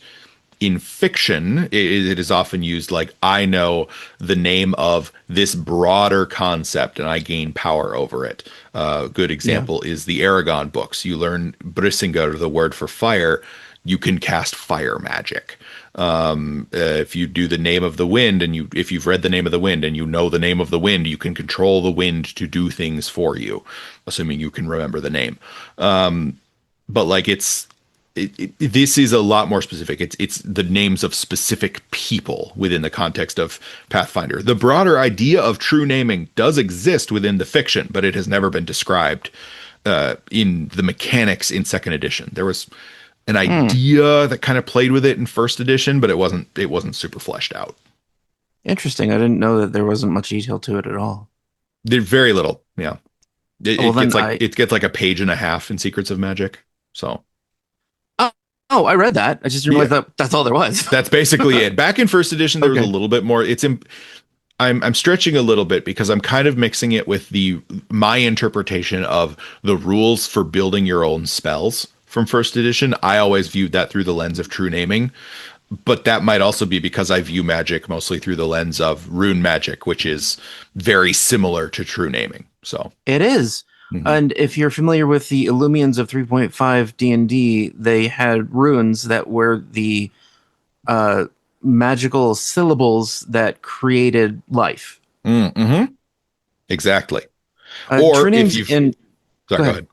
[SPEAKER 1] in fiction. It is often used like, I know the name of this broader concept and I gain power over it. A good example is the Aragon books. You learn Brisingar, the word for fire. You can cast fire magic. If you do the name of the wind, and if you've read the name of the wind and you know the name of the wind, you can control the wind to do things for you, assuming you can remember the name. But like this is a lot more specific. It's the names of specific people within the context of Pathfinder. The broader idea of true naming does exist within the fiction, but it has never been described in the mechanics in second edition. There was an idea that kind of played with it in first edition, but it wasn't super fleshed out.
[SPEAKER 2] Interesting. I didn't know that there wasn't much detail to it at all.
[SPEAKER 1] There's very little. Yeah. It gets like a page and a half in Secrets of Magic. So
[SPEAKER 2] Oh, I read that. I just didn't realize that's all there was.
[SPEAKER 1] That's basically it. Back in first edition, there was a little bit more. I'm stretching a little bit because I'm kind of mixing it with my interpretation of the rules for building your own spells from first edition. I always viewed that through the lens of true naming, but that might also be because I view magic mostly through the lens of rune magic, which is very similar to true naming. So
[SPEAKER 2] it is. And if you're familiar with the Illumians of 3.5 D&D, they had runes that were the magical syllables that created life.
[SPEAKER 1] Exactly.
[SPEAKER 2] Or if you've... Sorry,
[SPEAKER 1] go ahead.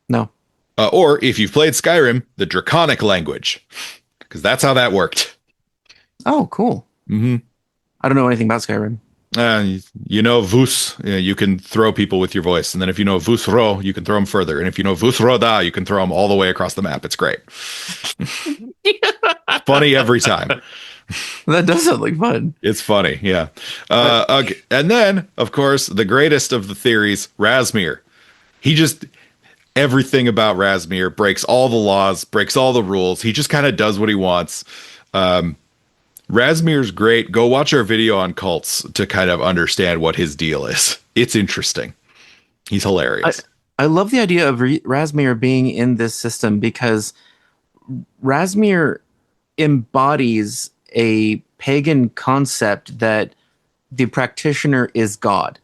[SPEAKER 2] No.
[SPEAKER 1] Or if you've played Skyrim, the Draconic language, because that's how that worked.
[SPEAKER 2] Oh, cool. I don't know anything about Skyrim.
[SPEAKER 1] You know Vus, you can throw people with your voice, and then if you know Vus Ro, you can throw them further, and if you know Vus Ro Da, you can throw them all the way across the map. It's great. Funny every time.
[SPEAKER 2] That does sound like fun.
[SPEAKER 1] It's funny, yeah. Okay. And then, of course, the greatest of the theories, Razmir. Everything about Razmir breaks all the laws, breaks all the rules. He just kind of does what he wants. Razmir's great. Go watch our video on cults to kind of understand what his deal is. It's interesting. He's hilarious.
[SPEAKER 2] I love the idea of Razmir being in this system, because Razmir embodies a pagan concept that the practitioner is God.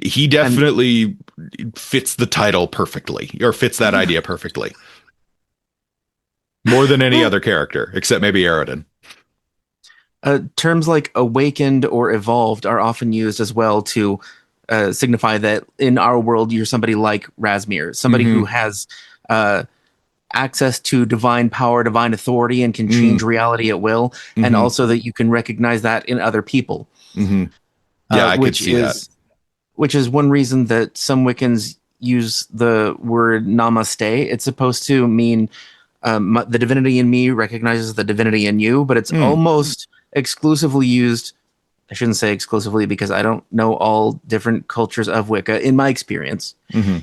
[SPEAKER 1] He definitely fits the title perfectly, or fits that idea perfectly. More than any other character, except maybe Aroden.
[SPEAKER 2] Terms like awakened or evolved are often used as well to signify that in our world, you're somebody like Razmir, somebody who has access to divine power, divine authority, and can change reality at will, and also that you can recognize that in other people.
[SPEAKER 1] Yeah, I could see that.
[SPEAKER 2] Which is one reason that some Wiccans use the word namaste. It's supposed to mean the divinity in me recognizes the divinity in you, but it's almost exclusively used. I shouldn't say exclusively, because I don't know all different cultures of Wicca. In my experience,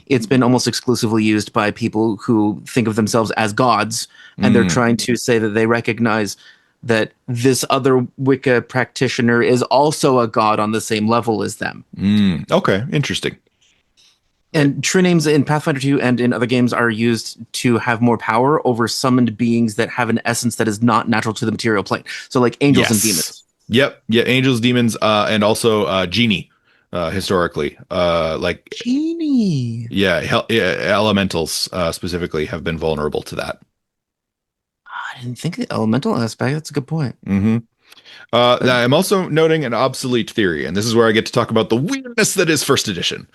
[SPEAKER 2] it's been almost exclusively used by people who think of themselves as gods, and they're trying to say that they recognize that this other Wicca practitioner is also a god on the same level as them.
[SPEAKER 1] Okay, interesting.
[SPEAKER 2] And true names in Pathfinder 2 and in other games are used to have more power over summoned beings that have an essence that is not natural to the material plane. So like angels and
[SPEAKER 1] Yes.
[SPEAKER 2] demons.
[SPEAKER 1] Yep. Yeah. Angels, demons, and also genie. Historically, like
[SPEAKER 2] Genie.
[SPEAKER 1] yeah, elementals specifically have been vulnerable to that.
[SPEAKER 2] I didn't think of the elemental aspect. That's a good point.
[SPEAKER 1] Hmm. Now I'm also noting an obsolete theory, and this is where I get to talk about the weirdness that is first edition.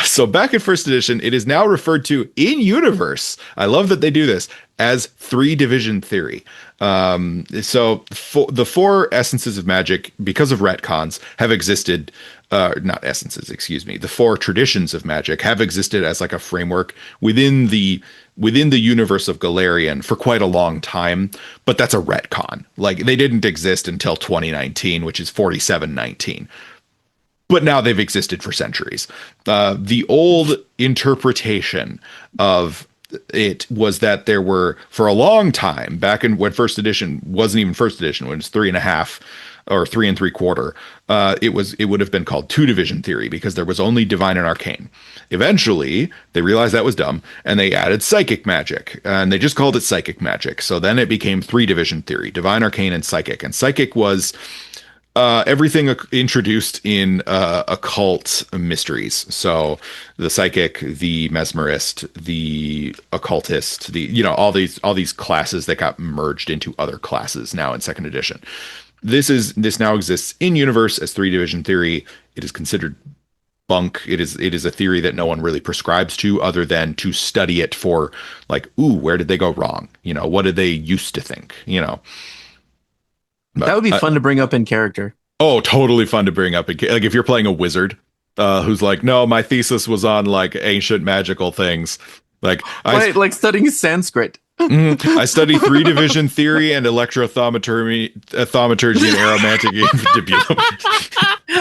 [SPEAKER 1] So back in first edition, it is now referred to in universe. I love that they do this as three division theory. The four essences of magic, because of retcons, have existed. Not essences, excuse me. The four traditions of magic have existed as like a framework within the universe of Galarian for quite a long time, but that's a retcon. Like they didn't exist until 2019, which is 4719. But now they've existed for centuries. The old interpretation of it was that there were, for a long time, back in when first edition wasn't even first edition, when it's 3.5 or 3 3/4, it would have been called two division theory because there was only divine and arcane. Eventually, they realized that was dumb and they added psychic magic and they just called it psychic magic. So then it became three division theory: divine, arcane, and psychic. And psychic was everything introduced in occult mysteries. So the psychic, the mesmerist, the occultist, all these classes that got merged into other classes now in second edition. This now exists in universe as three division theory. It is considered bunk. It is a theory that no one really prescribes to other than to study it for like, ooh, where did they go wrong? What did they used to think? But,
[SPEAKER 2] That would be fun to bring up in character.
[SPEAKER 1] oh, totally fun to bring up. Like if you're playing a wizard who's like, no, my thesis was on like ancient magical things. Like
[SPEAKER 2] like studying Sanskrit.
[SPEAKER 1] I study three division theory and thaumaturgy and aromantic infundibulum.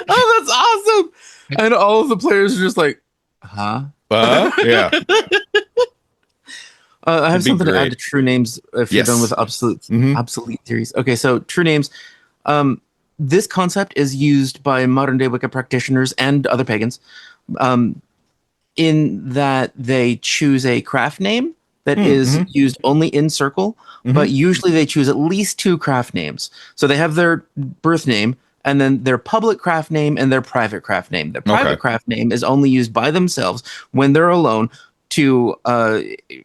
[SPEAKER 2] Oh, that's awesome! And all of the players are just like, huh?
[SPEAKER 1] Yeah.
[SPEAKER 2] I have something to add to true names if you're done with obsolete theories. Okay, so true names. This concept is used by modern day Wicca practitioners and other pagans in that they choose a craft name that is used only in circle, but usually they choose at least two craft names. So they have their birth name and then their public craft name and their private craft name. Their private craft name is only used by themselves when they're alone to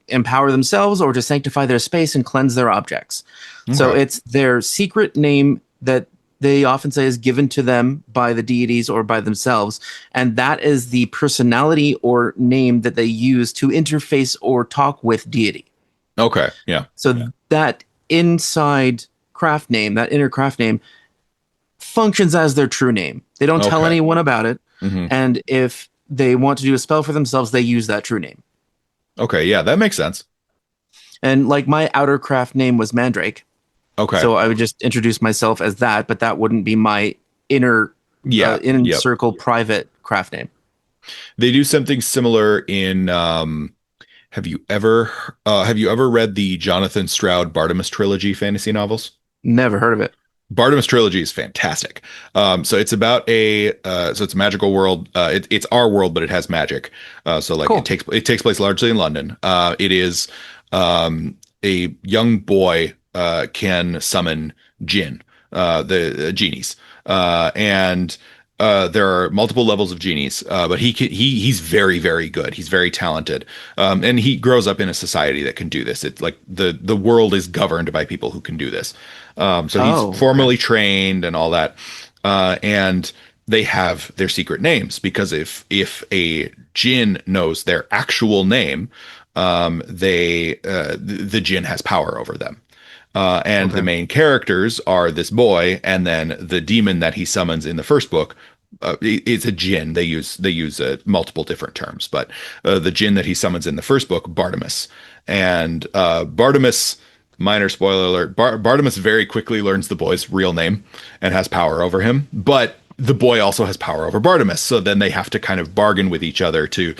[SPEAKER 2] empower themselves or to sanctify their space and cleanse their objects. So it's their secret name that they often say is given to them by the deities or by themselves. And that is the personality or name that they use to interface or talk with deity.
[SPEAKER 1] Okay. Yeah.
[SPEAKER 2] So that inside craft name, that inner craft name, functions as their true name. They don't tell anyone about it. And if they want to do a spell for themselves, they use that true name.
[SPEAKER 1] Okay. Yeah, that makes sense.
[SPEAKER 2] And like my outer craft name was Mandrake.
[SPEAKER 1] Okay.
[SPEAKER 2] So I would just introduce myself as that, but that wouldn't be my inner circle private craft name.
[SPEAKER 1] They do something similar in have you ever read the Jonathan Stroud Bartimaeus trilogy fantasy novels?
[SPEAKER 2] Never heard of it.
[SPEAKER 1] Bartimaeus trilogy is fantastic. So it's about so it's a magical world. It's our world, but it has magic. So like cool. It takes place largely in London. It is a young boy can summon jinn, the genies, and there are multiple levels of genies, but he's very, very good. He's very talented, and he grows up in a society that can do this. It's like the world is governed by people who can do this. So he's formally trained and all that, and they have their secret names because if a jinn knows their actual name, the jinn has power over them. And the main characters are this boy, and then the demon that he summons in the first book. It's a jinn. They use multiple different terms, but the jinn that he summons in the first book, Bartimaeus, and Bartimaeus. Minor spoiler alert: Bartimaeus very quickly learns the boy's real name and has power over him, but the boy also has power over Bartimaeus. So then they have to kind of bargain with each other to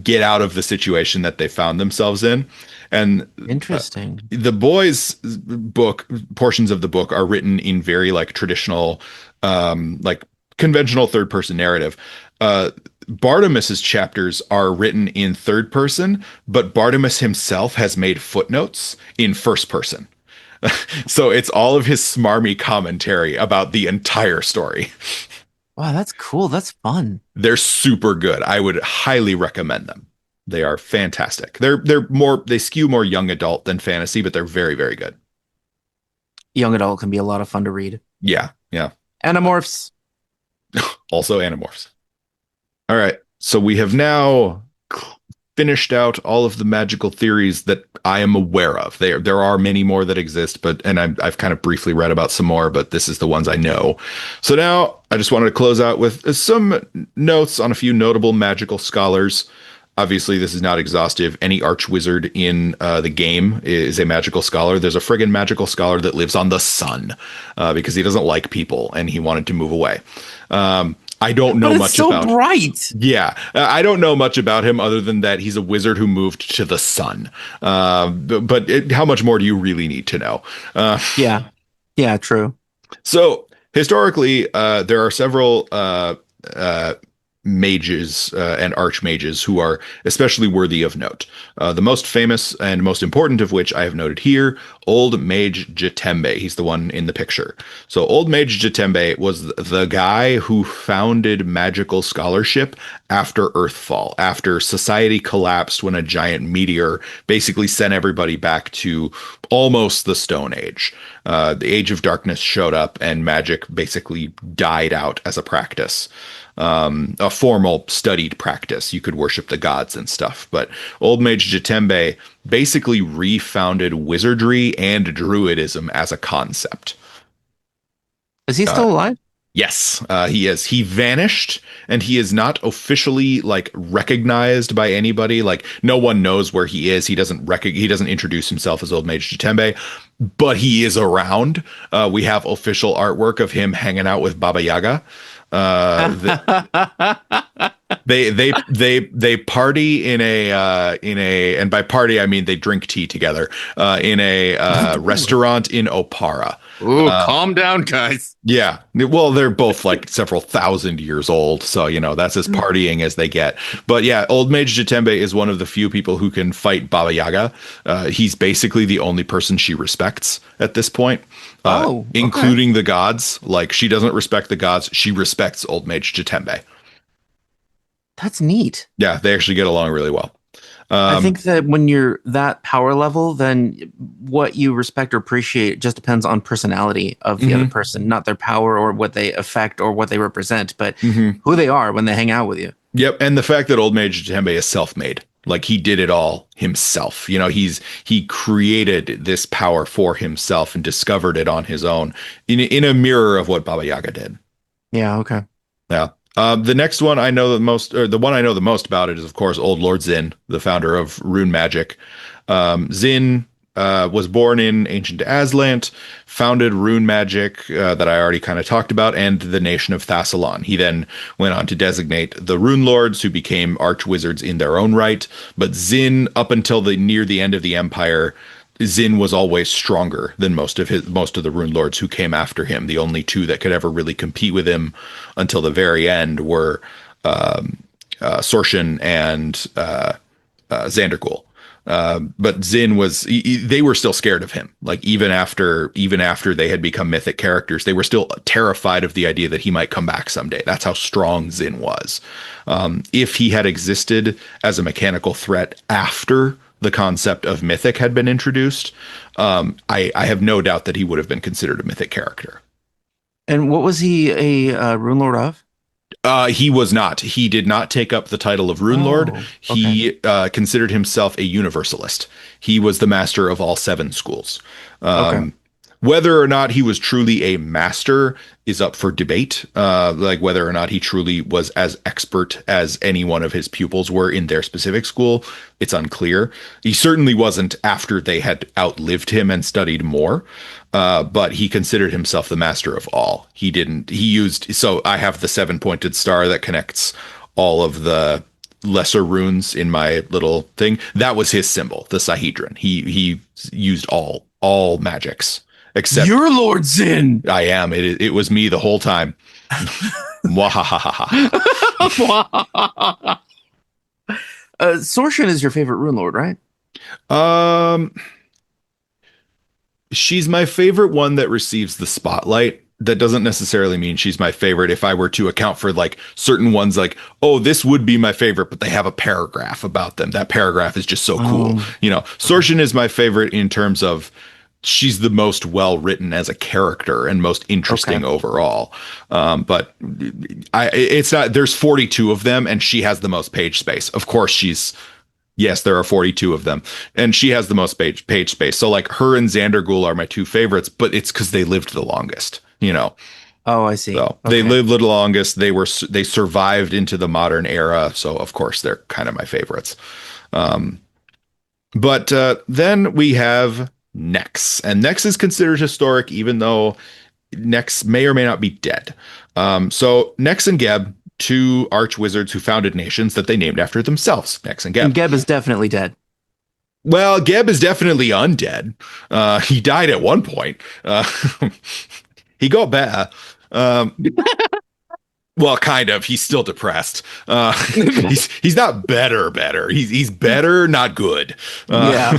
[SPEAKER 1] get out of the situation that they found themselves in. And
[SPEAKER 2] interesting.
[SPEAKER 1] The boys' book portions of the book are written in very like traditional, like conventional third person narrative. Bartimus's chapters are written in third person, but Bartimus himself has made footnotes in first person. So it's all of his smarmy commentary about the entire story.
[SPEAKER 2] Wow, that's cool. That's fun.
[SPEAKER 1] They're super good. I would highly recommend them. They are fantastic. They skew more young adult than fantasy, but they're very, very good.
[SPEAKER 2] Young adult can be a lot of fun to read.
[SPEAKER 1] Yeah, yeah.
[SPEAKER 2] Animorphs.
[SPEAKER 1] Also Animorphs. All right. So we have now finished out all of the magical theories that I am aware of. There are many more that exist, I've kind of briefly read about some more, but this is the ones I know. So now I just wanted to close out with some notes on a few notable magical scholars. Obviously, this is not exhaustive. Any archwizard in the game is a magical scholar. There's a friggin' magical scholar that lives on the sun because he doesn't like people and he wanted to move away. I don't know much about.
[SPEAKER 2] So bright.
[SPEAKER 1] Yeah, I don't know much about him other than that he's a wizard who moved to the sun. How much more do you really need to know?
[SPEAKER 2] Yeah, true.
[SPEAKER 1] So historically, there are several mages and archmages who are especially worthy of note. The most famous and most important of which I have noted here, Old Mage Jatembe. He's the one in the picture. So Old Mage Jatembe was the guy who founded magical scholarship after Earthfall, after society collapsed when a giant meteor basically sent everybody back to almost the Stone Age. The Age of Darkness showed up and magic basically died out as a practice. A formal studied practice. You could worship the gods and stuff. But Old Mage Jatembe basically refounded wizardry and druidism as a concept.
[SPEAKER 2] Is he still alive?
[SPEAKER 1] Yes, he is. He vanished, and he is not officially like recognized by anybody. Like no one knows where he is. He doesn't introduce himself as Old Mage Jatembe, but he is around. We have official artwork of him hanging out with Baba Yaga. They party in a and by party I mean they drink tea together in a restaurant in Opara.
[SPEAKER 2] Ooh, calm down, guys.
[SPEAKER 1] Yeah, well, they're both like several thousand years old, so you know that's as partying as they get. But yeah, Old Mage Jatembe is one of the few people who can fight Baba Yaga. He's basically the only person she respects at this point.
[SPEAKER 2] Okay.
[SPEAKER 1] Including the gods. Like she doesn't respect the gods, she respects Old Mage Jatembe.
[SPEAKER 2] That's neat.
[SPEAKER 1] Yeah, they actually get along really well.
[SPEAKER 2] I think that when you're that power level, then what you respect or appreciate just depends on personality of the other person, not their power or what they affect or what they represent, but who they are when they hang out with you.
[SPEAKER 1] Yep, and the fact that Old Mage Jatembe is self-made. Like he did it all himself. You know, he created this power for himself and discovered it on his own in a mirror of what Baba Yaga did.
[SPEAKER 2] Yeah, okay.
[SPEAKER 1] Yeah. The next one I know the most, or the one I know the most about it is, of course, Old Lord Zin, the founder of rune magic. Zin was born in ancient Aslant, founded rune magic that I already kind of talked about, and the nation of Thassalon. He then went on to designate the rune lords, who became archwizards in their own right. But Zin, up until near the end of the empire, Zin was always stronger than most of the rune lords who came after him. The only two that could ever really compete with him until the very end were Sorshan and Xandergul. But Zin they were still scared of him. Like even after they had become mythic characters, they were still terrified of the idea that he might come back someday. That's how strong Zin was. If he had existed as a mechanical threat after the concept of mythic had been introduced, I have no doubt that he would have been considered a mythic character.
[SPEAKER 2] And what was he a rune lord of?
[SPEAKER 1] He was not. He did not take up the title of Rune Lord. He considered himself a universalist. He was the master of all 7 schools. Whether or not he was truly a master is up for debate. Like whether or not he truly was as expert as any one of his pupils were in their specific school, it's unclear. He certainly wasn't after they had outlived him and studied more. But he considered himself the master of all. So I have the 7-pointed star that connects all of the lesser runes in my little thing. That was his symbol, the Sahedron. He used all magics. Except
[SPEAKER 2] Your Lord Zin.
[SPEAKER 1] I am. It was me the whole time. Mwahahaha.
[SPEAKER 2] Sorshin is your favorite rune lord, right?
[SPEAKER 1] Um, she's my favorite one that receives the spotlight. That doesn't necessarily mean she's my favorite if I were to account for like certain ones like, oh, this would be my favorite, but they have a paragraph about them. That paragraph is just so cool. You know,
[SPEAKER 2] Okay.
[SPEAKER 1] Sorshin is my favorite in terms of she's the most well written as a character and most
[SPEAKER 2] Okay.
[SPEAKER 1] interesting overall. But it's not, there's 42 of them and she has the most page space. Of course, yes, there are 42 of them, and she has the most page space. So like her and Xandergul are my two favorites, but it's because they lived the longest, you know.
[SPEAKER 2] Oh, I see.
[SPEAKER 1] So they
[SPEAKER 2] Okay.
[SPEAKER 1] lived the longest. They survived into the modern era. So of course they're kind of my favorites. Um, but then we have Nex, and Nex is considered historic, even though Nex may or may not be dead. So Nex and Geb, two arch wizards who founded nations that they named after themselves, Nex and
[SPEAKER 2] And
[SPEAKER 1] Geb.
[SPEAKER 2] Geb is definitely dead.
[SPEAKER 1] Well, Geb is definitely undead. He died at one point. He got better. Um, well, kind of. He's still depressed. He's not better. He's better, not good.
[SPEAKER 2] Yeah.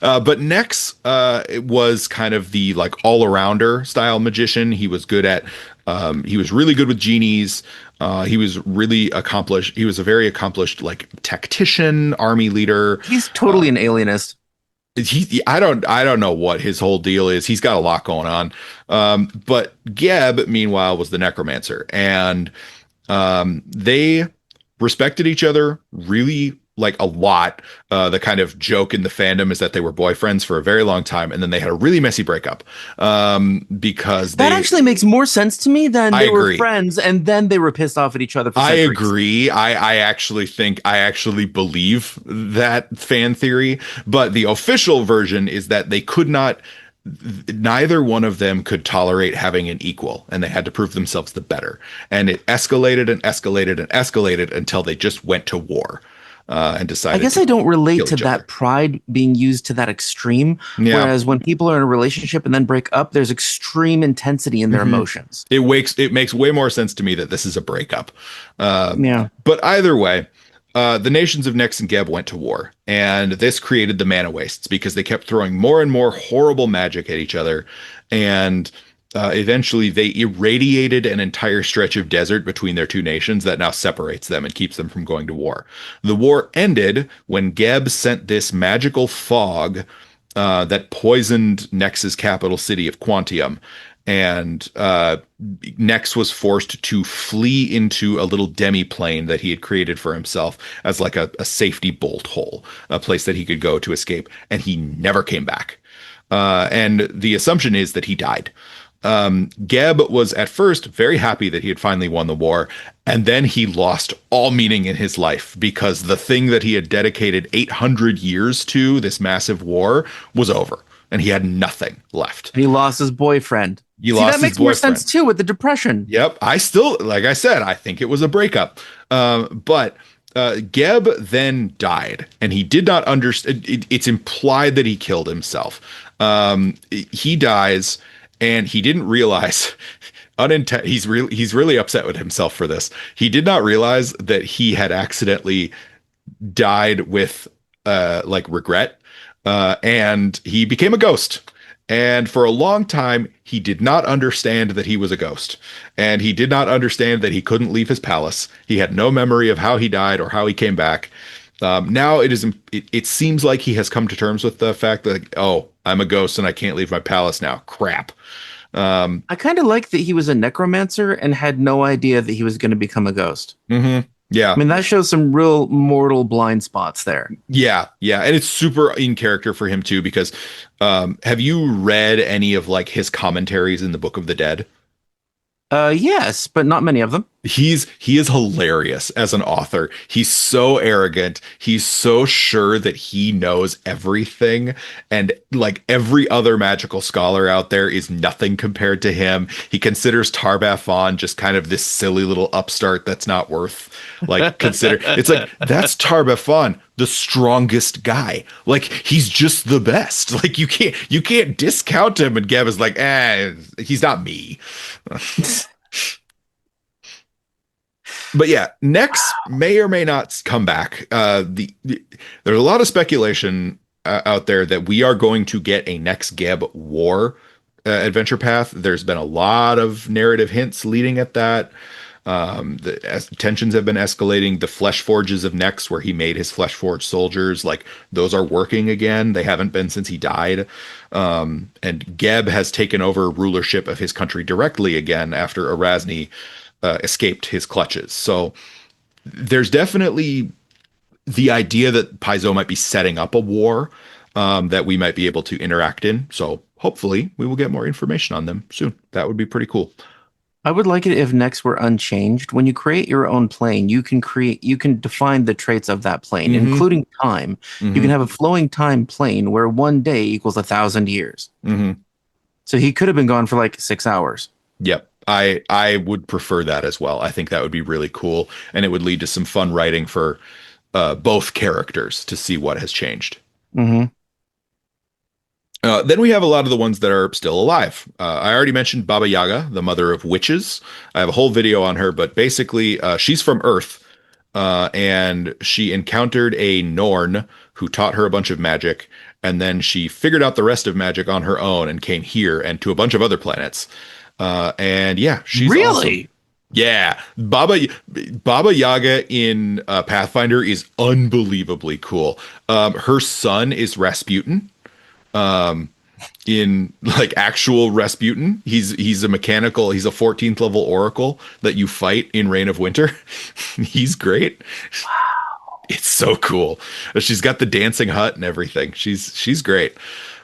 [SPEAKER 1] But Nex was kind of the like all arounder style magician. He was good at. He was really good with genies. He was really accomplished. He was a very accomplished like tactician, army leader.
[SPEAKER 2] He's totally an alienist.
[SPEAKER 1] I don't know what his whole deal is. He's got a lot going on. But Geb, meanwhile, was the necromancer, and they respected each other really like a lot. The kind of joke in the fandom is that they were boyfriends for a very long time, and then they had a really messy breakup because
[SPEAKER 2] That actually makes more sense to me than
[SPEAKER 1] I
[SPEAKER 2] they were
[SPEAKER 1] agree.
[SPEAKER 2] friends and then they were pissed off at each other for
[SPEAKER 1] I
[SPEAKER 2] centuries.
[SPEAKER 1] agree. I actually think I actually believe that fan theory, but the official version is that they could not, neither one of them could tolerate having an equal, and they had to prove themselves the better. And it escalated and escalated and escalated until they just went to war and
[SPEAKER 2] I
[SPEAKER 1] decided
[SPEAKER 2] guess
[SPEAKER 1] to
[SPEAKER 2] I don't relate
[SPEAKER 1] kill
[SPEAKER 2] to
[SPEAKER 1] each other.
[SPEAKER 2] that pride being used to that extreme.
[SPEAKER 1] Yeah.
[SPEAKER 2] Whereas when people are in a relationship and then break up, there's extreme intensity in their
[SPEAKER 1] hmm
[SPEAKER 2] emotions.
[SPEAKER 1] it makes way more sense to me that this is a breakup. Um,
[SPEAKER 2] Yeah.
[SPEAKER 1] but either way, the nations of Nex and Geb went to war, and this created the mana wastes because they kept throwing more and more horrible magic at each other, and eventually they irradiated an entire stretch of desert between their two nations that now separates them and keeps them from going to war. The war ended when Geb sent this magical fog that poisoned Nex's capital city of Quantium. And Nex was forced to flee into a little demi-plane that he had created for himself as like a safety bolt hole, a place that he could go to escape. And he never came back. And the assumption is that he died. Geb was at first very happy that he had finally won the war, and then he lost all meaning in his life because the thing that he had dedicated 800 years to, this massive war, was over, and he had nothing left.
[SPEAKER 2] And he lost his boyfriend.
[SPEAKER 1] He
[SPEAKER 2] See, that
[SPEAKER 1] lost his
[SPEAKER 2] makes more sense
[SPEAKER 1] boyfriend.
[SPEAKER 2] too with the depression.
[SPEAKER 1] Yep, I still, like I said, I think it was a breakup. But Geb then died, and he did not understand. It's implied that he killed himself. He dies, and he didn't realize. He's really upset with himself for this. He did not realize that he had accidentally died with like regret, and he became a ghost. And for a long time, he did not understand that he was a ghost. And he did not understand that he couldn't leave his palace. He had no memory of how he died or how he came back. Now it seems like he has come to terms with the fact that, oh, I'm a ghost and I can't leave my palace now. Crap. Um,
[SPEAKER 2] I kind of like that he was a necromancer and had no idea that he was going to become a ghost.
[SPEAKER 1] yeah.
[SPEAKER 2] I mean, that shows some real mortal blind spots there.
[SPEAKER 1] Yeah, and it's super in character for him too because have you read any of like his commentaries in the Book of the Dead?
[SPEAKER 2] Yes, but not many of them.
[SPEAKER 1] He is hilarious as an author. He's so arrogant. He's so sure that he knows everything, and like every other magical scholar out there is nothing compared to him. He considers Tarbafon just kind of this silly little upstart that's not worth like consider. It's like that's Tarbafon, the strongest guy. Like he's just the best. Like you can't discount him. And Gab is like, he's not me. But yeah, Nex may or may not come back. There's a lot of speculation out there that we are going to get a Nex Geb war adventure path. There's been a lot of narrative hints leading at that. Tensions have been escalating. The flesh forges of Nex, where he made his flesh forged soldiers, like those are working again. They haven't been since he died. And Geb has taken over rulership of his country directly again after Erasni escaped his clutches. So there's definitely the idea that Paizo might be setting up a war that we might be able to interact in. So hopefully we will get more information on them soon. That would be pretty cool.
[SPEAKER 2] I would like it if Nex were unchanged. When you create your own plane, you can define the traits of that plane,
[SPEAKER 1] Mm-hmm.
[SPEAKER 2] including time. You
[SPEAKER 1] Mm-hmm.
[SPEAKER 2] can have a flowing time plane where 1 day equals 1,000 years.
[SPEAKER 1] Mm-hmm.
[SPEAKER 2] So he could have been gone for like 6 hours.
[SPEAKER 1] Yep. I would prefer that as well. I think that would be really cool, and it would lead to some fun writing for both characters to see what has changed.
[SPEAKER 2] Mm-hmm.
[SPEAKER 1] Then we have a lot of the ones that are still alive. I already mentioned Baba Yaga, the mother of witches. I have a whole video on her, but basically, she's from Earth, and she encountered a Norn who taught her a bunch of magic, and then she figured out the rest of magic on her own and came here and to a bunch of other planets. And yeah, she's
[SPEAKER 2] Really?
[SPEAKER 1] awesome. Yeah, Baba Yaga in Pathfinder is unbelievably cool. Her son is Rasputin. In like actual Rasputin. He's a 14th level oracle that you fight in Reign of Winter. He's great. It's so cool. She's got the dancing hut and everything. She's great.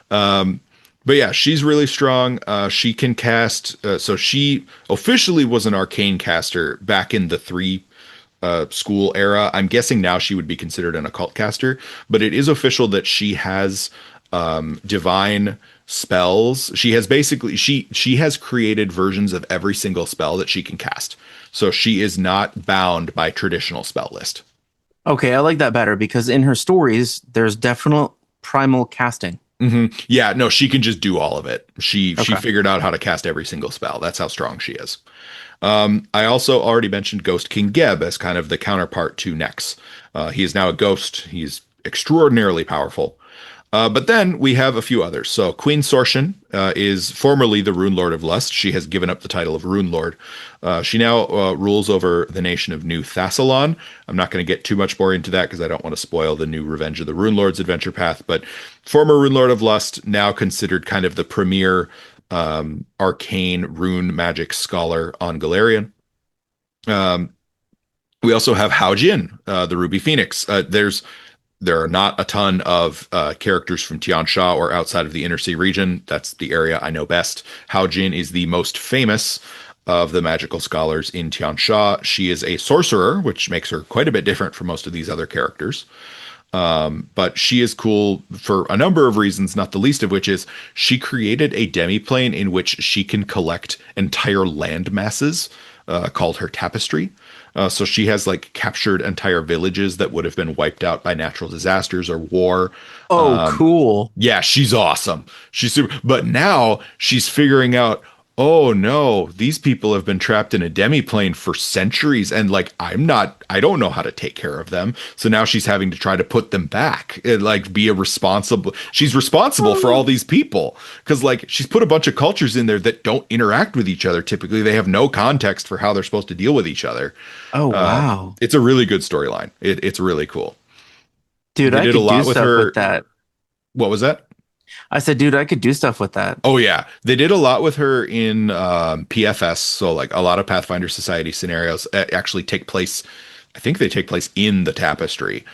[SPEAKER 1] But yeah, she's really strong. She can cast. So she officially was an arcane caster back in the three school era. I'm guessing now she would be considered an occult caster, but it is official that she has divine spells. She has basically she has created versions of every single spell that she can cast. So she is not bound by traditional spell list.
[SPEAKER 2] Okay, I like that better because in her stories, there's definite primal casting.
[SPEAKER 1] Yeah, no, she can just do all of it. She
[SPEAKER 2] Okay.
[SPEAKER 1] figured out how to cast every single spell. That's how strong she is. I also already mentioned Ghost King Geb as kind of the counterpart to Nex. He is now a ghost. He's extraordinarily powerful. But then we have a few others. So Queen Sorshan is formerly the Rune Lord of Lust. She has given up the title of Rune Lord. She now rules over the nation of New Thassalon. I'm not going to get too much more into that because I don't want to spoil the new Revenge of the Rune Lords adventure path. But former Rune Lord of Lust, now considered kind of the premier arcane rune magic scholar on Galarian. We also have Hao Jin, the Ruby Phoenix. There are not a ton of characters from Tian Sha or outside of the Inner Sea region. That's the area I know best. Hao Jin is the most famous of the magical scholars in Tian Sha. She is a sorcerer, which makes her quite a bit different from most of these other characters. But she is cool for a number of reasons, not the least of which is she created a demiplane in which she can collect entire land masses, called her tapestry. So she has like captured entire villages that would have been wiped out by natural disasters or war.
[SPEAKER 2] Oh, cool.
[SPEAKER 1] Yeah, she's awesome. She's super. But now she's figuring out, oh no, these people have been trapped in a demiplane for centuries, and like I don't know how to take care of them. So now she's having to try to put them back and like be a responsible. She's responsible for all these people because like she's put a bunch of cultures in there that don't interact with each other. Typically, they have no context for how they're supposed to deal with each other.
[SPEAKER 2] Oh, wow.
[SPEAKER 1] It's a really good storyline. It's really cool.
[SPEAKER 2] Dude,
[SPEAKER 1] They
[SPEAKER 2] I
[SPEAKER 1] did
[SPEAKER 2] could
[SPEAKER 1] a lot
[SPEAKER 2] do
[SPEAKER 1] with
[SPEAKER 2] stuff
[SPEAKER 1] her.
[SPEAKER 2] with that.
[SPEAKER 1] What was that?
[SPEAKER 2] I said, dude, I could do stuff with that.
[SPEAKER 1] Oh yeah, they did a lot with her in PFS. So like a lot of Pathfinder Society scenarios actually take place. I think they take place in the tapestry,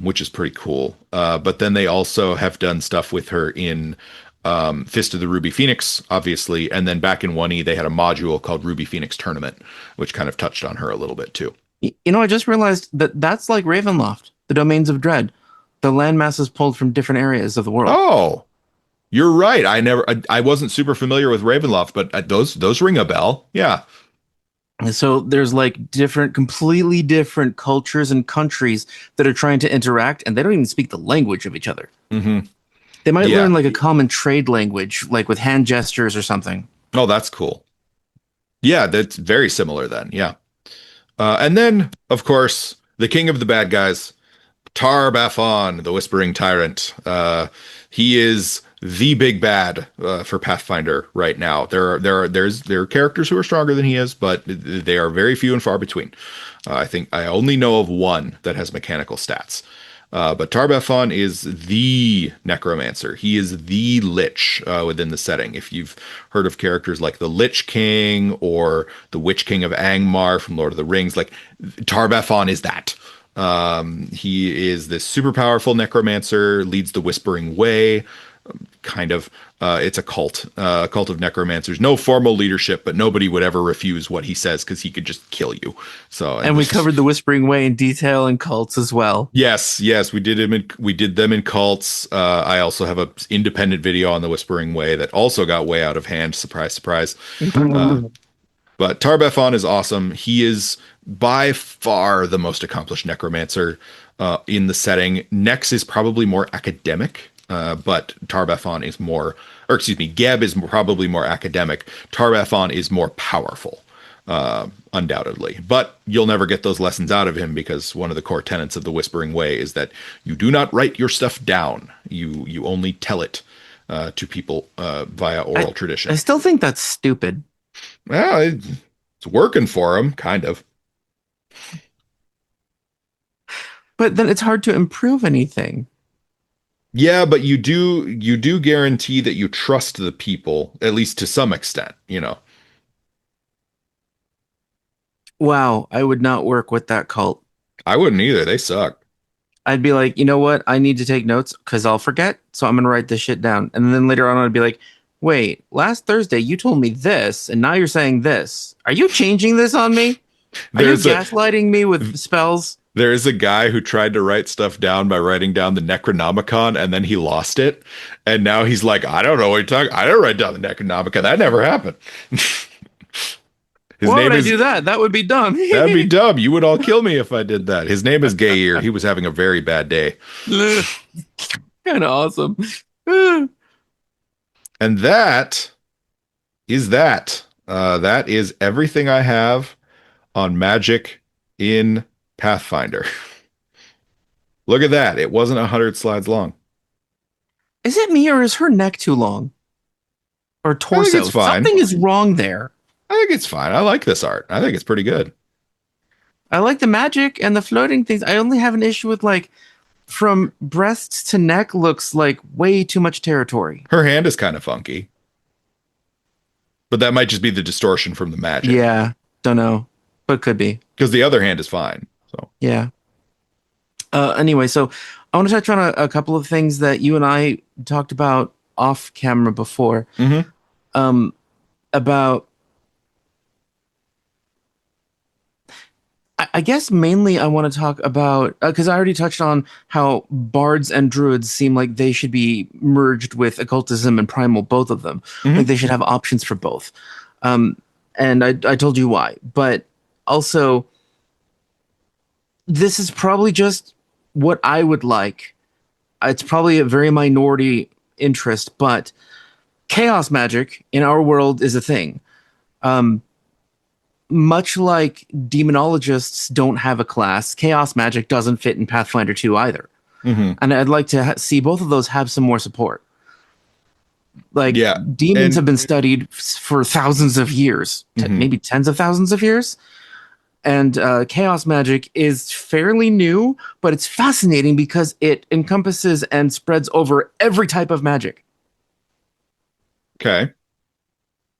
[SPEAKER 1] which is pretty cool. But then they also have done stuff with her in Fist of the Ruby Phoenix, obviously, and then back in 1E they had a module called Ruby Phoenix Tournament, which kind of touched on her a little bit too.
[SPEAKER 2] You know, I just realized that that's like Ravenloft, the Domains of Dread. The land masses pulled from different areas of the world.
[SPEAKER 1] Oh, you're right. I wasn't super familiar with Ravenloft, but those ring a bell. Yeah.
[SPEAKER 2] And so there's like completely different cultures and countries that are trying to interact, and they don't even speak the language of each other.
[SPEAKER 1] Mm-hmm.
[SPEAKER 2] They might
[SPEAKER 1] Yeah.
[SPEAKER 2] learn like a common trade language, like with hand gestures or something.
[SPEAKER 1] Oh, that's cool. Yeah, that's very similar then. Yeah. And then, of course, the king of the bad guys, Tar-Baphon, the Whispering Tyrant. He is the big bad for Pathfinder right now. There are characters who are stronger than he is, but they are very few and far between. I think I only know of one that has mechanical stats. But Tar-Baphon is the necromancer. He is the lich within the setting. If you've heard of characters like the Lich King or the Witch King of Angmar from Lord of the Rings, like Tar-Baphon is that. He is this super powerful necromancer, leads the Whispering Way. Kind of, it's a cult of necromancers. No formal leadership, but nobody would ever refuse what he says because he could just kill you. So,
[SPEAKER 2] And we covered the Whispering Way in detail in cults as well.
[SPEAKER 1] yes, we did them in cults. I also have a independent video on the Whispering Way that also got way out of hand. Surprise, surprise. But Tar-Baphon is awesome. He is by far the most accomplished necromancer in the setting. Nex is probably more academic, but Tar-Baphon is more, or excuse me, Geb is probably more academic. Tar-Baphon is more powerful, undoubtedly. But you'll never get those lessons out of him because one of the core tenets of the Whispering Way is that you do not write your stuff down. You only tell it to people via oral tradition.
[SPEAKER 2] I still think that's stupid.
[SPEAKER 1] Well, it's working for him, kind of.
[SPEAKER 2] But then it's hard to improve anything.
[SPEAKER 1] Yeah, but you do guarantee that you trust the people, at least to some extent, you know.
[SPEAKER 2] Wow, I would not work with that cult.
[SPEAKER 1] I wouldn't either. They suck.
[SPEAKER 2] I'd be like, you know what? I need to take notes because I'll forget. So I'm going to write this shit down. And then later on, I'd be like, wait, last Thursday you told me this, and now you're saying this. Are you changing this on me? Are you gaslighting me with spells?
[SPEAKER 1] There is a guy who tried to write stuff down by writing down the Necronomicon, and then he lost it. And now he's like, I don't know what you're talking. I didn't write down the Necronomicon. That never happened.
[SPEAKER 2] Why would I do that? That would be dumb.
[SPEAKER 1] That'd be dumb. You would all kill me if I did that. His name is Gayer. He was having a very bad day.
[SPEAKER 2] Kind of awesome.
[SPEAKER 1] And that is that. That is everything I have on magic in Pathfinder. Look at that. It wasn't 100 slides long.
[SPEAKER 2] Is it me or is her neck too long? Or torso?
[SPEAKER 1] I think it's fine.
[SPEAKER 2] Something is wrong there.
[SPEAKER 1] I think it's fine. I like this art. I think it's pretty good.
[SPEAKER 2] I like the magic and the floating things. I only have an issue with like from breasts to neck looks like way too much territory.
[SPEAKER 1] Her hand is kind of funky. But that might just be the distortion from the magic.
[SPEAKER 2] Yeah, don't know. But could be.
[SPEAKER 1] Because the other hand is fine. So
[SPEAKER 2] yeah. Anyway, so I want to touch on a couple of things that you and I talked about off camera before.
[SPEAKER 1] Mm-hmm.
[SPEAKER 2] About I guess mainly I want to talk about, because I already touched on how bards and druids seem like they should be merged with occultism and primal, both of them.
[SPEAKER 1] Mm-hmm.
[SPEAKER 2] Like they should have options for both. And I told you why. But also, this is probably just what I would like. It's probably a very minority interest, but chaos magic in our world is a thing. Much like demonologists don't have a class, chaos magic doesn't fit in Pathfinder 2 either.
[SPEAKER 1] Mm-hmm.
[SPEAKER 2] And I'd like to see both of those have some more support. Like,
[SPEAKER 1] yeah.
[SPEAKER 2] Demons have been studied for thousands of years, maybe tens of thousands of years. And chaos magic is fairly new, but it's fascinating because it encompasses and spreads over every type of magic.
[SPEAKER 1] Okay.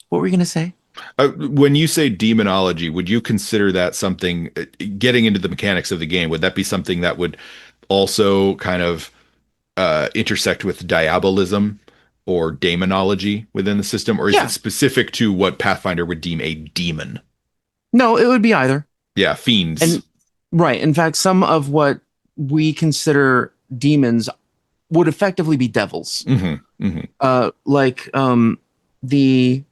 [SPEAKER 2] What were you going to say?
[SPEAKER 1] When you say demonology, would you consider that something, getting into the mechanics of the game, would that be something that would also kind of intersect with diabolism or demonology within the system? Or is it specific to what Pathfinder would deem a demon?
[SPEAKER 2] No, it would be either.
[SPEAKER 1] Yeah, fiends.
[SPEAKER 2] And, right. In fact, some of what we consider demons would effectively be devils. Like the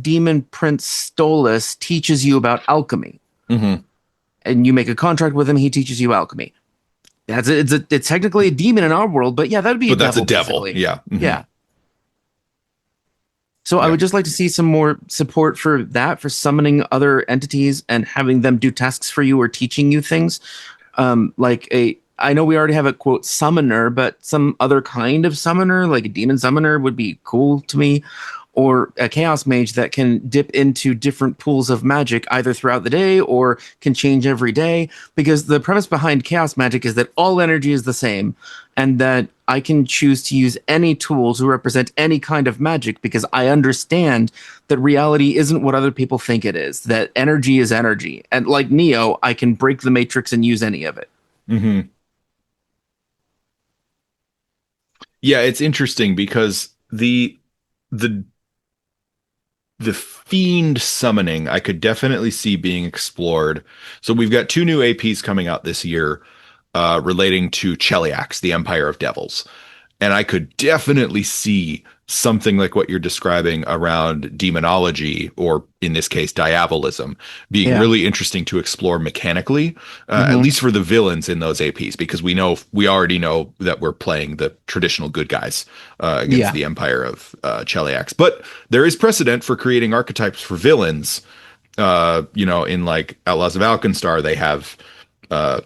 [SPEAKER 2] demon prince Stolas teaches you about alchemy. And you make a contract with him, he teaches you alchemy. It's technically a demon in our world, but yeah, that would be
[SPEAKER 1] a devil. That's a devil.
[SPEAKER 2] basically.
[SPEAKER 1] Yeah.
[SPEAKER 2] Yeah. So I
[SPEAKER 1] Yeah.
[SPEAKER 2] would just like to see some more support for that, for summoning other entities and having them do tasks for you or teaching you things. I know we already have a quote summoner, but some other kind of summoner, like a demon summoner, would be cool to me, or a chaos mage that can dip into different pools of magic either throughout the day or can change every day. Because the premise behind chaos magic is that all energy is the same, and that I can choose to use any tool to represent any kind of magic because I understand that reality isn't what other people think it is, that energy is energy. And like Neo, I can break the matrix and use any of it.
[SPEAKER 1] Hmm. Yeah, it's interesting because the the fiend summoning I could definitely see being explored. So we've got two new APs coming out this year relating to Cheliax, the Empire of Devils. And I could definitely see something like what you're describing around demonology, or in this case, diabolism, being
[SPEAKER 2] Yeah.
[SPEAKER 1] really interesting to explore mechanically, at
[SPEAKER 2] Hmm.
[SPEAKER 1] least for the villains in those APs, because we already know that we're playing the traditional good guys against
[SPEAKER 2] Yeah.
[SPEAKER 1] the Empire of Cheliax. But there is precedent for creating archetypes for villains. In like Outlaws of Alkenstar, uh,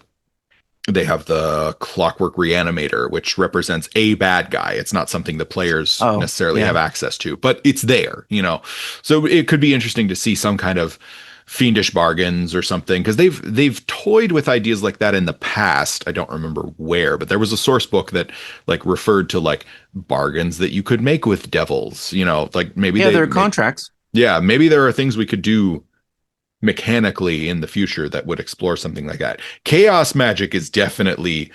[SPEAKER 1] they have the Clockwork Reanimator, which represents a bad guy. It's not something the players
[SPEAKER 2] Oh,
[SPEAKER 1] necessarily have
[SPEAKER 2] yeah.
[SPEAKER 1] access to, but it's there. So it could be interesting to see some kind of fiendish bargains or something, because they've toyed with ideas like that in the past. I don't remember where, but there was a source book that like referred to like bargains that you could make with devils. Like
[SPEAKER 2] Yeah, there are contracts.
[SPEAKER 1] yeah, maybe there are things we could do mechanically in the future that would explore something like that. Chaos magic is definitely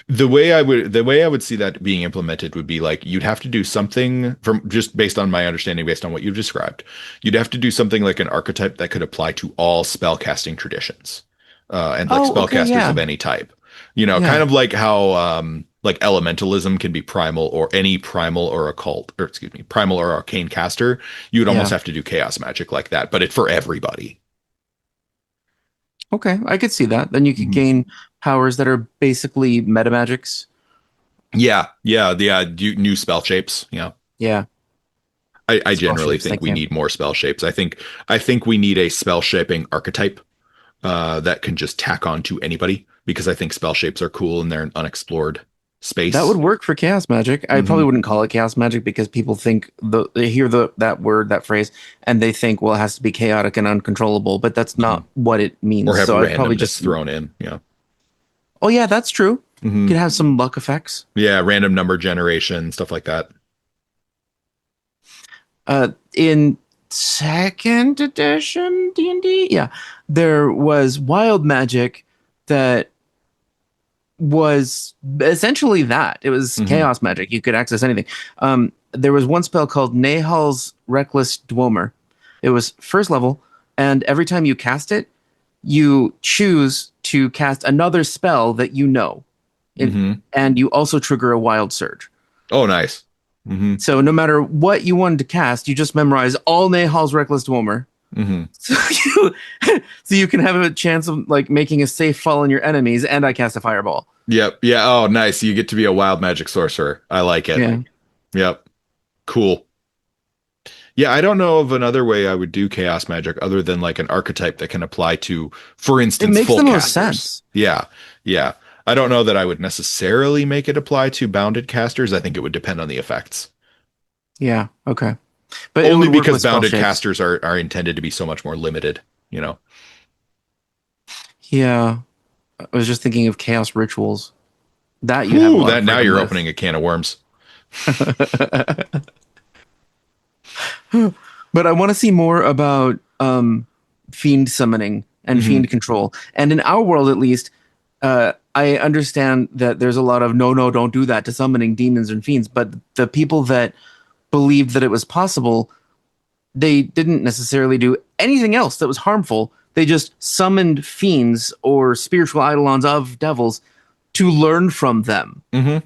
[SPEAKER 1] the way I would see that being implemented would be like you'd have to do something from just based on my understanding, based on what you've described. You'd have to do something like an archetype that could apply to all spellcasting traditions, and like
[SPEAKER 2] Oh, okay,
[SPEAKER 1] spellcasters
[SPEAKER 2] yeah.
[SPEAKER 1] of any type. Kind
[SPEAKER 2] Yeah.
[SPEAKER 1] of like how like elementalism can be primal, or any primal or occult, or excuse me, primal or arcane caster. You would almost
[SPEAKER 2] Yeah.
[SPEAKER 1] have to do chaos magic like that, but it for everybody.
[SPEAKER 2] Okay, I could see that. Then you could
[SPEAKER 1] Mhm.
[SPEAKER 2] gain powers that are basically meta magics.
[SPEAKER 1] Yeah, yeah, the new spell shapes. Yeah,
[SPEAKER 2] Yeah.
[SPEAKER 1] I
[SPEAKER 2] Spell
[SPEAKER 1] generally
[SPEAKER 2] shapes,
[SPEAKER 1] think
[SPEAKER 2] thank
[SPEAKER 1] we
[SPEAKER 2] you.
[SPEAKER 1] need more spell shapes. I think we need a spell shaping archetype that can just tack on to anybody, because I think spell shapes are cool and they're an unexplored
[SPEAKER 2] That would
[SPEAKER 1] space.
[SPEAKER 2] work for chaos magic. I probably
[SPEAKER 1] Hmm.
[SPEAKER 2] wouldn't call it chaos magic because people think they hear that word, that phrase, and they think, well, it has to be chaotic and uncontrollable, but that's
[SPEAKER 1] Hmm.
[SPEAKER 2] not what it
[SPEAKER 1] Or
[SPEAKER 2] means.
[SPEAKER 1] have
[SPEAKER 2] So I'd probably
[SPEAKER 1] randomness
[SPEAKER 2] just,
[SPEAKER 1] thrown in. Yeah.
[SPEAKER 2] oh yeah, that's true.
[SPEAKER 1] Hmm.
[SPEAKER 2] Could have some luck effects.
[SPEAKER 1] Yeah, random number generation, stuff like that.
[SPEAKER 2] In second edition D&D, yeah, there was wild magic that was essentially that. It was
[SPEAKER 1] Hmm.
[SPEAKER 2] chaos magic. You could access anything. There was one spell called Nahal's Reckless Dwomer. It was first level, and every time you cast it, you choose to cast another spell that you know. It,
[SPEAKER 1] Hmm.
[SPEAKER 2] and you also trigger a wild surge.
[SPEAKER 1] Oh, nice. Hmm.
[SPEAKER 2] So no matter what you wanted to cast, you just memorize all Nahal's Reckless Dwomer.
[SPEAKER 1] Hmm.
[SPEAKER 2] So you, so you can have a chance of like making a safe fall on your enemies, and I cast a fireball.
[SPEAKER 1] Yep. Yeah. Oh, nice. You get to be a wild magic sorcerer. I like it.
[SPEAKER 2] Yeah.
[SPEAKER 1] Yep. Cool. Yeah, I don't know of another way I would do chaos magic other than like an archetype that can apply to, for
[SPEAKER 2] It
[SPEAKER 1] instance,
[SPEAKER 2] makes
[SPEAKER 1] full
[SPEAKER 2] the most
[SPEAKER 1] casters.
[SPEAKER 2] sense.
[SPEAKER 1] Yeah, yeah. I don't know that I would necessarily make it apply to bounded casters. I think it would depend on the effects.
[SPEAKER 2] Yeah. Okay. But it
[SPEAKER 1] Only
[SPEAKER 2] would work
[SPEAKER 1] because
[SPEAKER 2] with spell
[SPEAKER 1] bounded
[SPEAKER 2] shapes.
[SPEAKER 1] casters are intended to be so much more limited, you know.
[SPEAKER 2] Yeah. I was just thinking of chaos rituals. That you have a
[SPEAKER 1] Whew,
[SPEAKER 2] lot of
[SPEAKER 1] that now
[SPEAKER 2] freedom
[SPEAKER 1] you're
[SPEAKER 2] with.
[SPEAKER 1] opening a can of worms.
[SPEAKER 2] But I want to see more about fiend summoning and
[SPEAKER 1] Hmm.
[SPEAKER 2] fiend control. And in our world, at least, I understand that there's a lot of no, no, don't do that to summoning demons and fiends. But the people that believed that it was possible, they didn't necessarily do anything else that was harmful. They just summoned fiends or spiritual eidolons of devils to learn from them.
[SPEAKER 1] Hmm.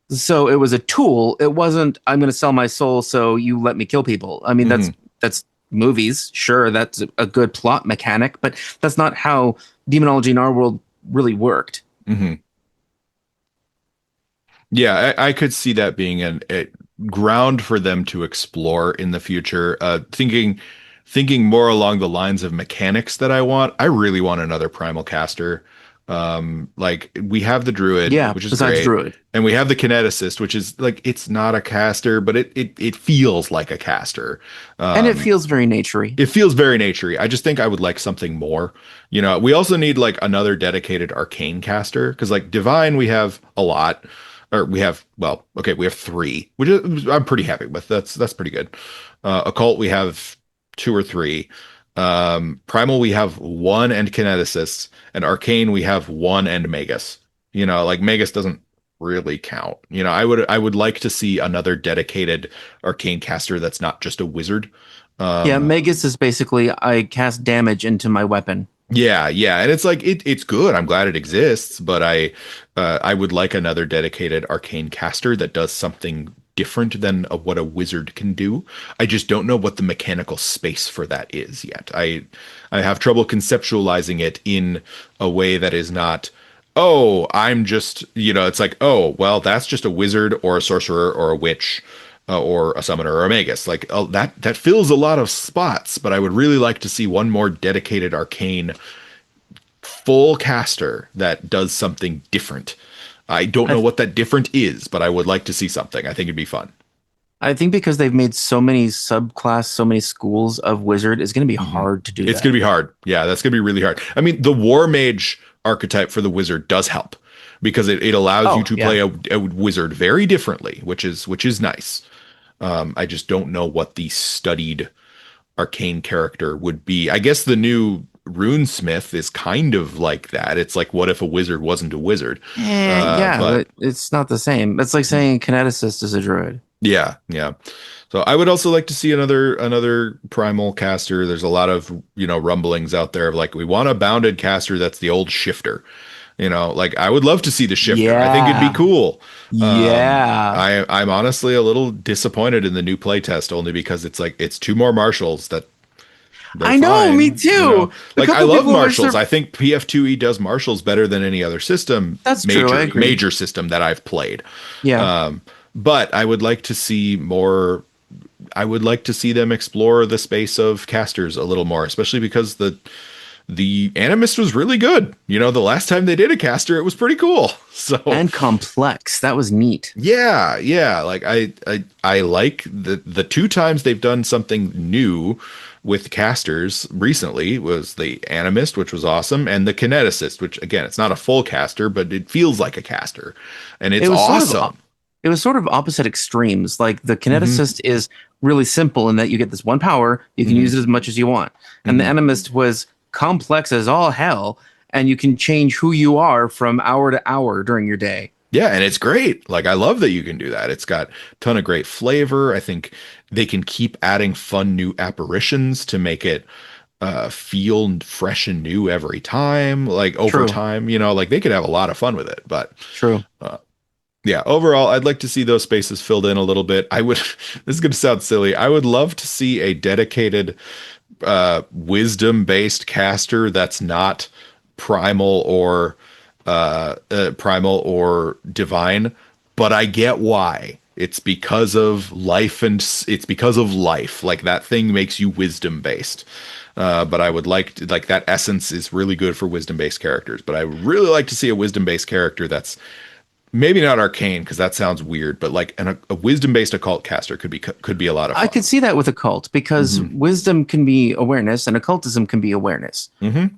[SPEAKER 2] So it was a tool. It wasn't, I'm going to sell my soul so you let me kill people. I mean,
[SPEAKER 1] Hmm.
[SPEAKER 2] that's movies. Sure, that's a good plot mechanic, but that's not how demonology in our world really worked.
[SPEAKER 1] Hmm. Yeah, I could see that being ground for them to explore in the future. Thinking more along the lines of mechanics that I want. I really want another primal caster. Like we have the druid,
[SPEAKER 2] Yeah,
[SPEAKER 1] which is
[SPEAKER 2] besides
[SPEAKER 1] great,
[SPEAKER 2] druid.
[SPEAKER 1] and we have the kineticist, which is like it's not a caster, but it feels like a caster.
[SPEAKER 2] And it
[SPEAKER 1] Um,
[SPEAKER 2] feels very naturey.
[SPEAKER 1] it feels very naturey. I just think I would like something more. You know, we also need like another dedicated arcane caster because like divine we have a lot, or we have well, okay, we have three, which is, I'm pretty happy with. That's pretty good. Occult we have two or three. Primal we have one and kineticist, and arcane we have one and magus. You know, like magus doesn't really count. You know, I would like to see another dedicated arcane caster that's not just a wizard.
[SPEAKER 2] Yeah,
[SPEAKER 1] Um,
[SPEAKER 2] Magus is basically I cast damage into my weapon.
[SPEAKER 1] yeah, yeah, and it's like it's good. I'm glad it exists, but I would like another dedicated arcane caster that does something different than what a wizard can do. I just don't know what the mechanical space for that is yet. I have trouble conceptualizing it in a way that is not, oh, I'm just, you know, it's like, oh, well, that's just a wizard or a sorcerer or a witch or a summoner or a magus. Like that fills a lot of spots, but I would really like to see one more dedicated arcane full caster that does something different. I don't
[SPEAKER 2] I
[SPEAKER 1] know
[SPEAKER 2] th-
[SPEAKER 1] what that different is, but I would like to see something. I think it'd be fun.
[SPEAKER 2] I think because they've made so many subclass, so many schools of wizard, it's going to be
[SPEAKER 1] Mhm.
[SPEAKER 2] hard to do
[SPEAKER 1] It's going
[SPEAKER 2] that.
[SPEAKER 1] to be hard. Yeah, that's going to be really hard. I mean, the war mage archetype for the wizard does help because it allows you
[SPEAKER 2] Oh,
[SPEAKER 1] to
[SPEAKER 2] yeah.
[SPEAKER 1] play a wizard very differently, which is nice. I just don't know what the studied arcane character would be. I guess the new runesmith is kind of like that. It's like, what if a wizard wasn't a wizard?
[SPEAKER 2] Yeah,
[SPEAKER 1] But
[SPEAKER 2] but it's not the same. It's like saying kineticist is a druid.
[SPEAKER 1] yeah, yeah. So I would also like to see another primal caster. There's a lot of, you know, rumblings out there of like we want a bounded caster that's the old shifter. You know, like I would love to see the shifter. I think it'd be
[SPEAKER 2] Yeah.
[SPEAKER 1] cool.
[SPEAKER 2] Yeah.
[SPEAKER 1] I'm honestly a little disappointed in the new playtest only because it's like it's two more marshals that they're
[SPEAKER 2] I know, me
[SPEAKER 1] fine, you know.
[SPEAKER 2] too. A
[SPEAKER 1] Like I
[SPEAKER 2] couple
[SPEAKER 1] love
[SPEAKER 2] people were
[SPEAKER 1] marshals. I think PF2E does marshals better than any other system,
[SPEAKER 2] That's true. I agree.
[SPEAKER 1] major system that I've played.
[SPEAKER 2] Yeah.
[SPEAKER 1] Um, but I would like to see more. I would like to see them explore the space of casters a little more, especially because the animist was really good. You know, the last time they did a caster, it was pretty cool. So
[SPEAKER 2] And complex. That was neat.
[SPEAKER 1] yeah, yeah. Like I like the two times they've done something new with casters recently was the animist, which was awesome, and the kineticist, which again, it's not a full caster, but it feels like a caster, and it's
[SPEAKER 2] It was sort of
[SPEAKER 1] awesome.
[SPEAKER 2] it was sort of opposite extremes. Like the
[SPEAKER 1] Hmm.
[SPEAKER 2] kineticist is really simple in that you get this one power, you can use
[SPEAKER 1] Hmm.
[SPEAKER 2] it as much as you want. And the
[SPEAKER 1] Hmm.
[SPEAKER 2] animist was complex as all hell, and you can change who you are from hour to hour during your day.
[SPEAKER 1] Yeah, and it's great. Like I love that you can do that. It's got a ton of great flavor. I think they can keep adding fun new apparitions to make it feel fresh and new every time, like over
[SPEAKER 2] True.
[SPEAKER 1] time, you know, like they could have a lot of fun with it. But
[SPEAKER 2] True.
[SPEAKER 1] uh, yeah, overall, I'd like to see those spaces filled in a little bit. I would, this is going to sound silly. I would love to see a dedicated wisdom based caster that's not primal or primal or divine, but I get why. It's because of life and it's because of life. Like that thing makes you wisdom based. But I would like that essence is really good for wisdom based characters. But I would really like to see a wisdom based character that's maybe not arcane because that sounds weird, but like a wisdom based occult caster could be a lot of
[SPEAKER 2] I
[SPEAKER 1] fun.
[SPEAKER 2] could see that with occult because
[SPEAKER 1] Hmm.
[SPEAKER 2] wisdom can be awareness and occultism can be awareness.
[SPEAKER 1] Hmm.
[SPEAKER 2] I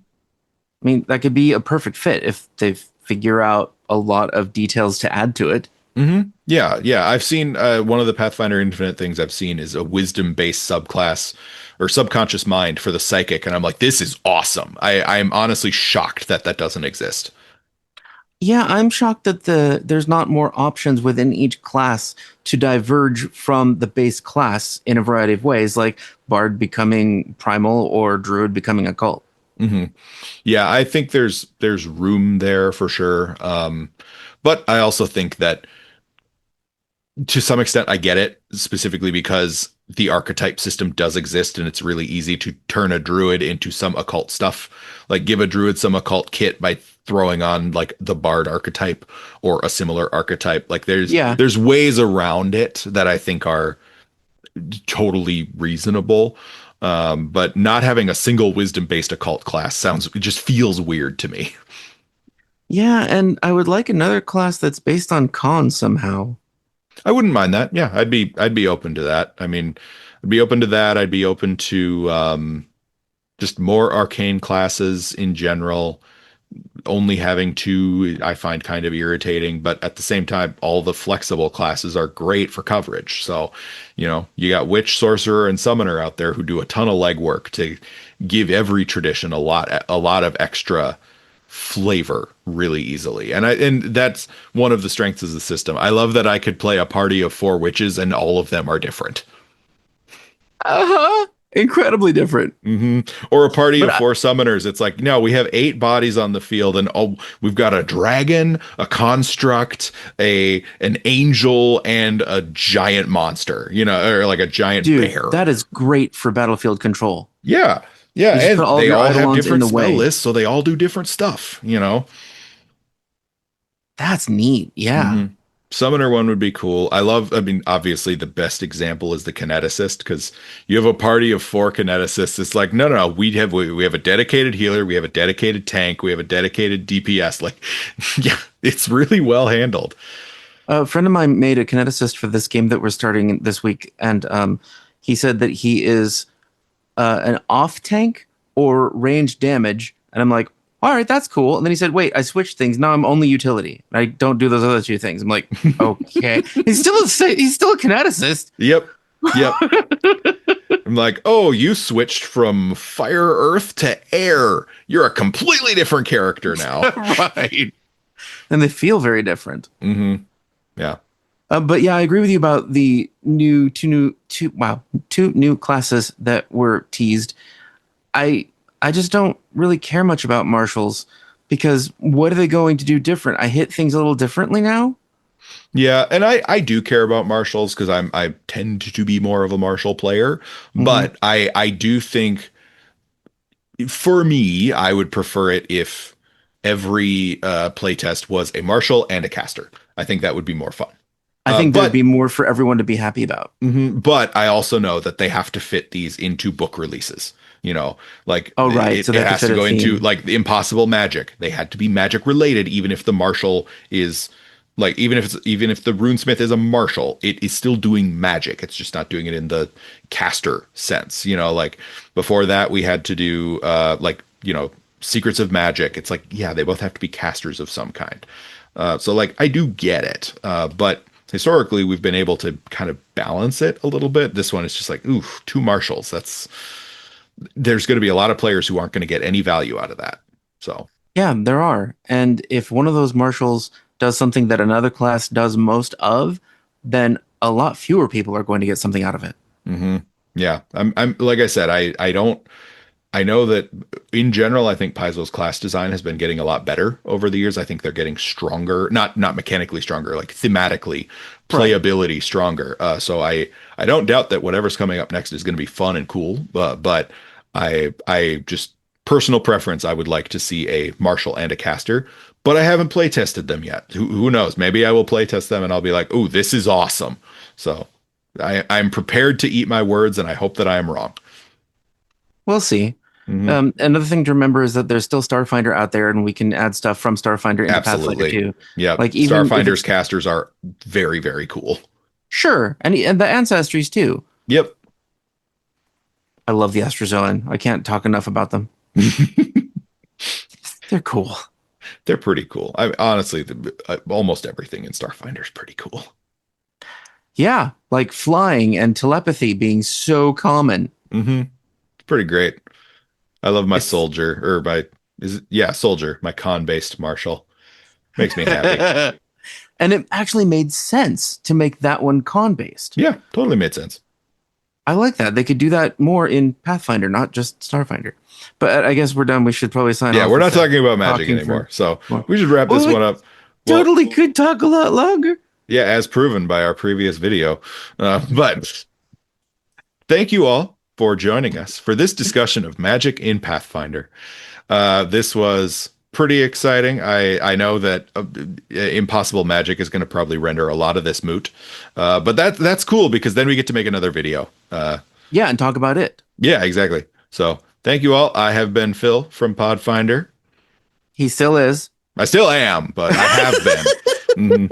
[SPEAKER 2] mean, that could be a perfect fit if they figure out a lot of details to add to it.
[SPEAKER 1] Hmm. Yeah, yeah. I've seen one of the Pathfinder Infinite things I've seen is a wisdom-based subclass or subconscious mind for the psychic, and I'm like, this is awesome. I'm honestly shocked that that doesn't exist.
[SPEAKER 2] Yeah, I'm shocked that there's not more options within each class to diverge from the base class in a variety of ways, like Bard becoming primal or Druid becoming occult.
[SPEAKER 1] Hmm. Yeah, I think there's room there for sure. But I also think that to some extent I get it, specifically because the archetype system does exist and it's really easy to turn a druid into some occult stuff. Like give a druid some occult kit by throwing on like the bard archetype or a similar archetype. Like
[SPEAKER 2] Yeah.
[SPEAKER 1] there's ways around it that I think are totally reasonable. But not having a single wisdom based occult class it just feels weird to me.
[SPEAKER 2] Yeah, and I would like another class that's based on con somehow.
[SPEAKER 1] I wouldn't mind that. Yeah, I'd be open to that. I mean, I'd be open to that. I'd be open to just more arcane classes in general. Only having two, I find kind of irritating, but at the same time, all the flexible classes are great for coverage. So, you got witch, sorcerer, and summoner out there who do a ton of legwork to give every tradition a lot of extra flavor really easily. And that's one of the strengths of the system. I love that I could play a party of 4 witches and all of them are different.
[SPEAKER 2] Uh-huh. Incredibly different.
[SPEAKER 1] Or a party
[SPEAKER 2] But
[SPEAKER 1] of 4 summoners. It's like, no, we have 8 bodies on the field, and we've got a dragon, a construct, an angel, and a giant monster. Or like a giant
[SPEAKER 2] dude,
[SPEAKER 1] bear.
[SPEAKER 2] that is great for battlefield control.
[SPEAKER 1] Yeah, yeah,
[SPEAKER 2] You just
[SPEAKER 1] and
[SPEAKER 2] put all of
[SPEAKER 1] they
[SPEAKER 2] your
[SPEAKER 1] all have
[SPEAKER 2] Eidolons in
[SPEAKER 1] different
[SPEAKER 2] the
[SPEAKER 1] spell
[SPEAKER 2] way.
[SPEAKER 1] lists, so they all do different stuff.
[SPEAKER 2] That's neat. Yeah.
[SPEAKER 1] Summoner one would be cool. I mean, obviously the best example is the kineticist because you have a party of 4 kineticists. It's like, no, we have a dedicated healer, we have a dedicated tank, we have a dedicated DPS. Like, yeah, it's really well handled.
[SPEAKER 2] A friend of mine made a kineticist for this game that we're starting this week, and he said that he is an off tank or range damage, and I'm like, all right, that's cool. And then he said, wait, I switched things. Now I'm only utility. I don't do those other 2 things. I'm like, okay. he's still a kineticist.
[SPEAKER 1] Yep. Yep. I'm like, oh, you switched from fire, earth to air. You're a completely different character now.
[SPEAKER 2] Right. And they feel very different.
[SPEAKER 1] Yeah.
[SPEAKER 2] But yeah, I agree with you about the two new classes that were teased. I just don't really care much about marshals because what are they going to do different? I hit things a little differently now.
[SPEAKER 1] Yeah, and I do care about marshals because I tend to be more of a martial player, but I do think for me I would prefer it if every playtest was a marshal and a caster. I think that would be more fun.
[SPEAKER 2] I think there'd
[SPEAKER 1] But
[SPEAKER 2] be more for everyone to be happy about.
[SPEAKER 1] but I also know that they have to fit these into book releases. Like
[SPEAKER 2] Oh, right.
[SPEAKER 1] it has to go into like the impossible magic. They had to be magic related, even if the marshal is like even if the runesmith is a marshal, it is still doing magic. It's just not doing it in the caster sense. Like before that we had to do secrets of magic. It's like, yeah, they both have to be casters of some kind. So like I do get it. But historically we've been able to kind of balance it a little bit. This one is just like, ooh, 2 marshals. There's going to be a lot of players who aren't going to get any value out of that. So
[SPEAKER 2] Yeah, there are. And if one of those marshals does something that another class does most of, then a lot fewer people are going to get something out of it.
[SPEAKER 1] yeah, I'm like I said, I know that in general, I think Paizo's class design has been getting a lot better over the years. I think they're getting stronger, not mechanically stronger, like thematically, playability stronger. So I don't doubt that whatever's coming up next is going to be fun and cool. But I just personal preference, I would like to see a marshal and a caster. But I haven't play tested them yet. Who knows? Maybe I will play test them and I'll be like, oh, this is awesome. So I'm prepared to eat my words, and I hope that I am wrong.
[SPEAKER 2] We'll see. Another thing to remember is that there's still Starfinder out there, and we can add stuff from Starfinder into Pathfinder too.
[SPEAKER 1] Yeah,
[SPEAKER 2] like even
[SPEAKER 1] Starfinder's casters are very, very cool.
[SPEAKER 2] Sure, and the Ancestries too.
[SPEAKER 1] Yep.
[SPEAKER 2] I love the Astrozoan. I can't talk enough about them. They're cool.
[SPEAKER 1] They're pretty cool. Honestly, almost everything in Starfinder is pretty cool.
[SPEAKER 2] Yeah, like flying and telepathy being so common.
[SPEAKER 1] It's pretty great. I love my soldier, or soldier, my con-based marshal. Makes me happy.
[SPEAKER 2] And it actually made sense to make that one con-based.
[SPEAKER 1] Yeah, totally made sense.
[SPEAKER 2] I like that. They could do that more in Pathfinder, not just Starfinder. But I guess we're done. We should probably sign off.
[SPEAKER 1] Yeah, we're not talking about magic anymore. So we should wrap this one up.
[SPEAKER 2] Totally could talk a lot longer.
[SPEAKER 1] Yeah, as proven by our previous video. But thank you all for joining us for this discussion of magic in Pathfinder. This was pretty exciting. I know that impossible magic is going to probably render a lot of this moot, but that's cool because then we get to make another video.
[SPEAKER 2] Yeah, and talk about it.
[SPEAKER 1] Yeah, exactly. So thank you all. I have been Phil from Podfinder.
[SPEAKER 2] He still is.
[SPEAKER 1] I still am, but I have been. Mhm.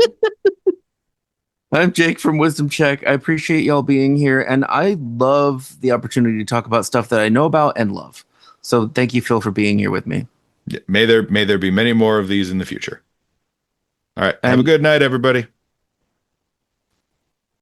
[SPEAKER 2] I'm Jake from Wisdom Check. I appreciate y'all being here, and I love the opportunity to talk about stuff that I know about and love. So thank you, Phil, for being here with me.
[SPEAKER 1] May there be many more of these in the future. All right. Have a
[SPEAKER 2] And
[SPEAKER 1] good night, everybody.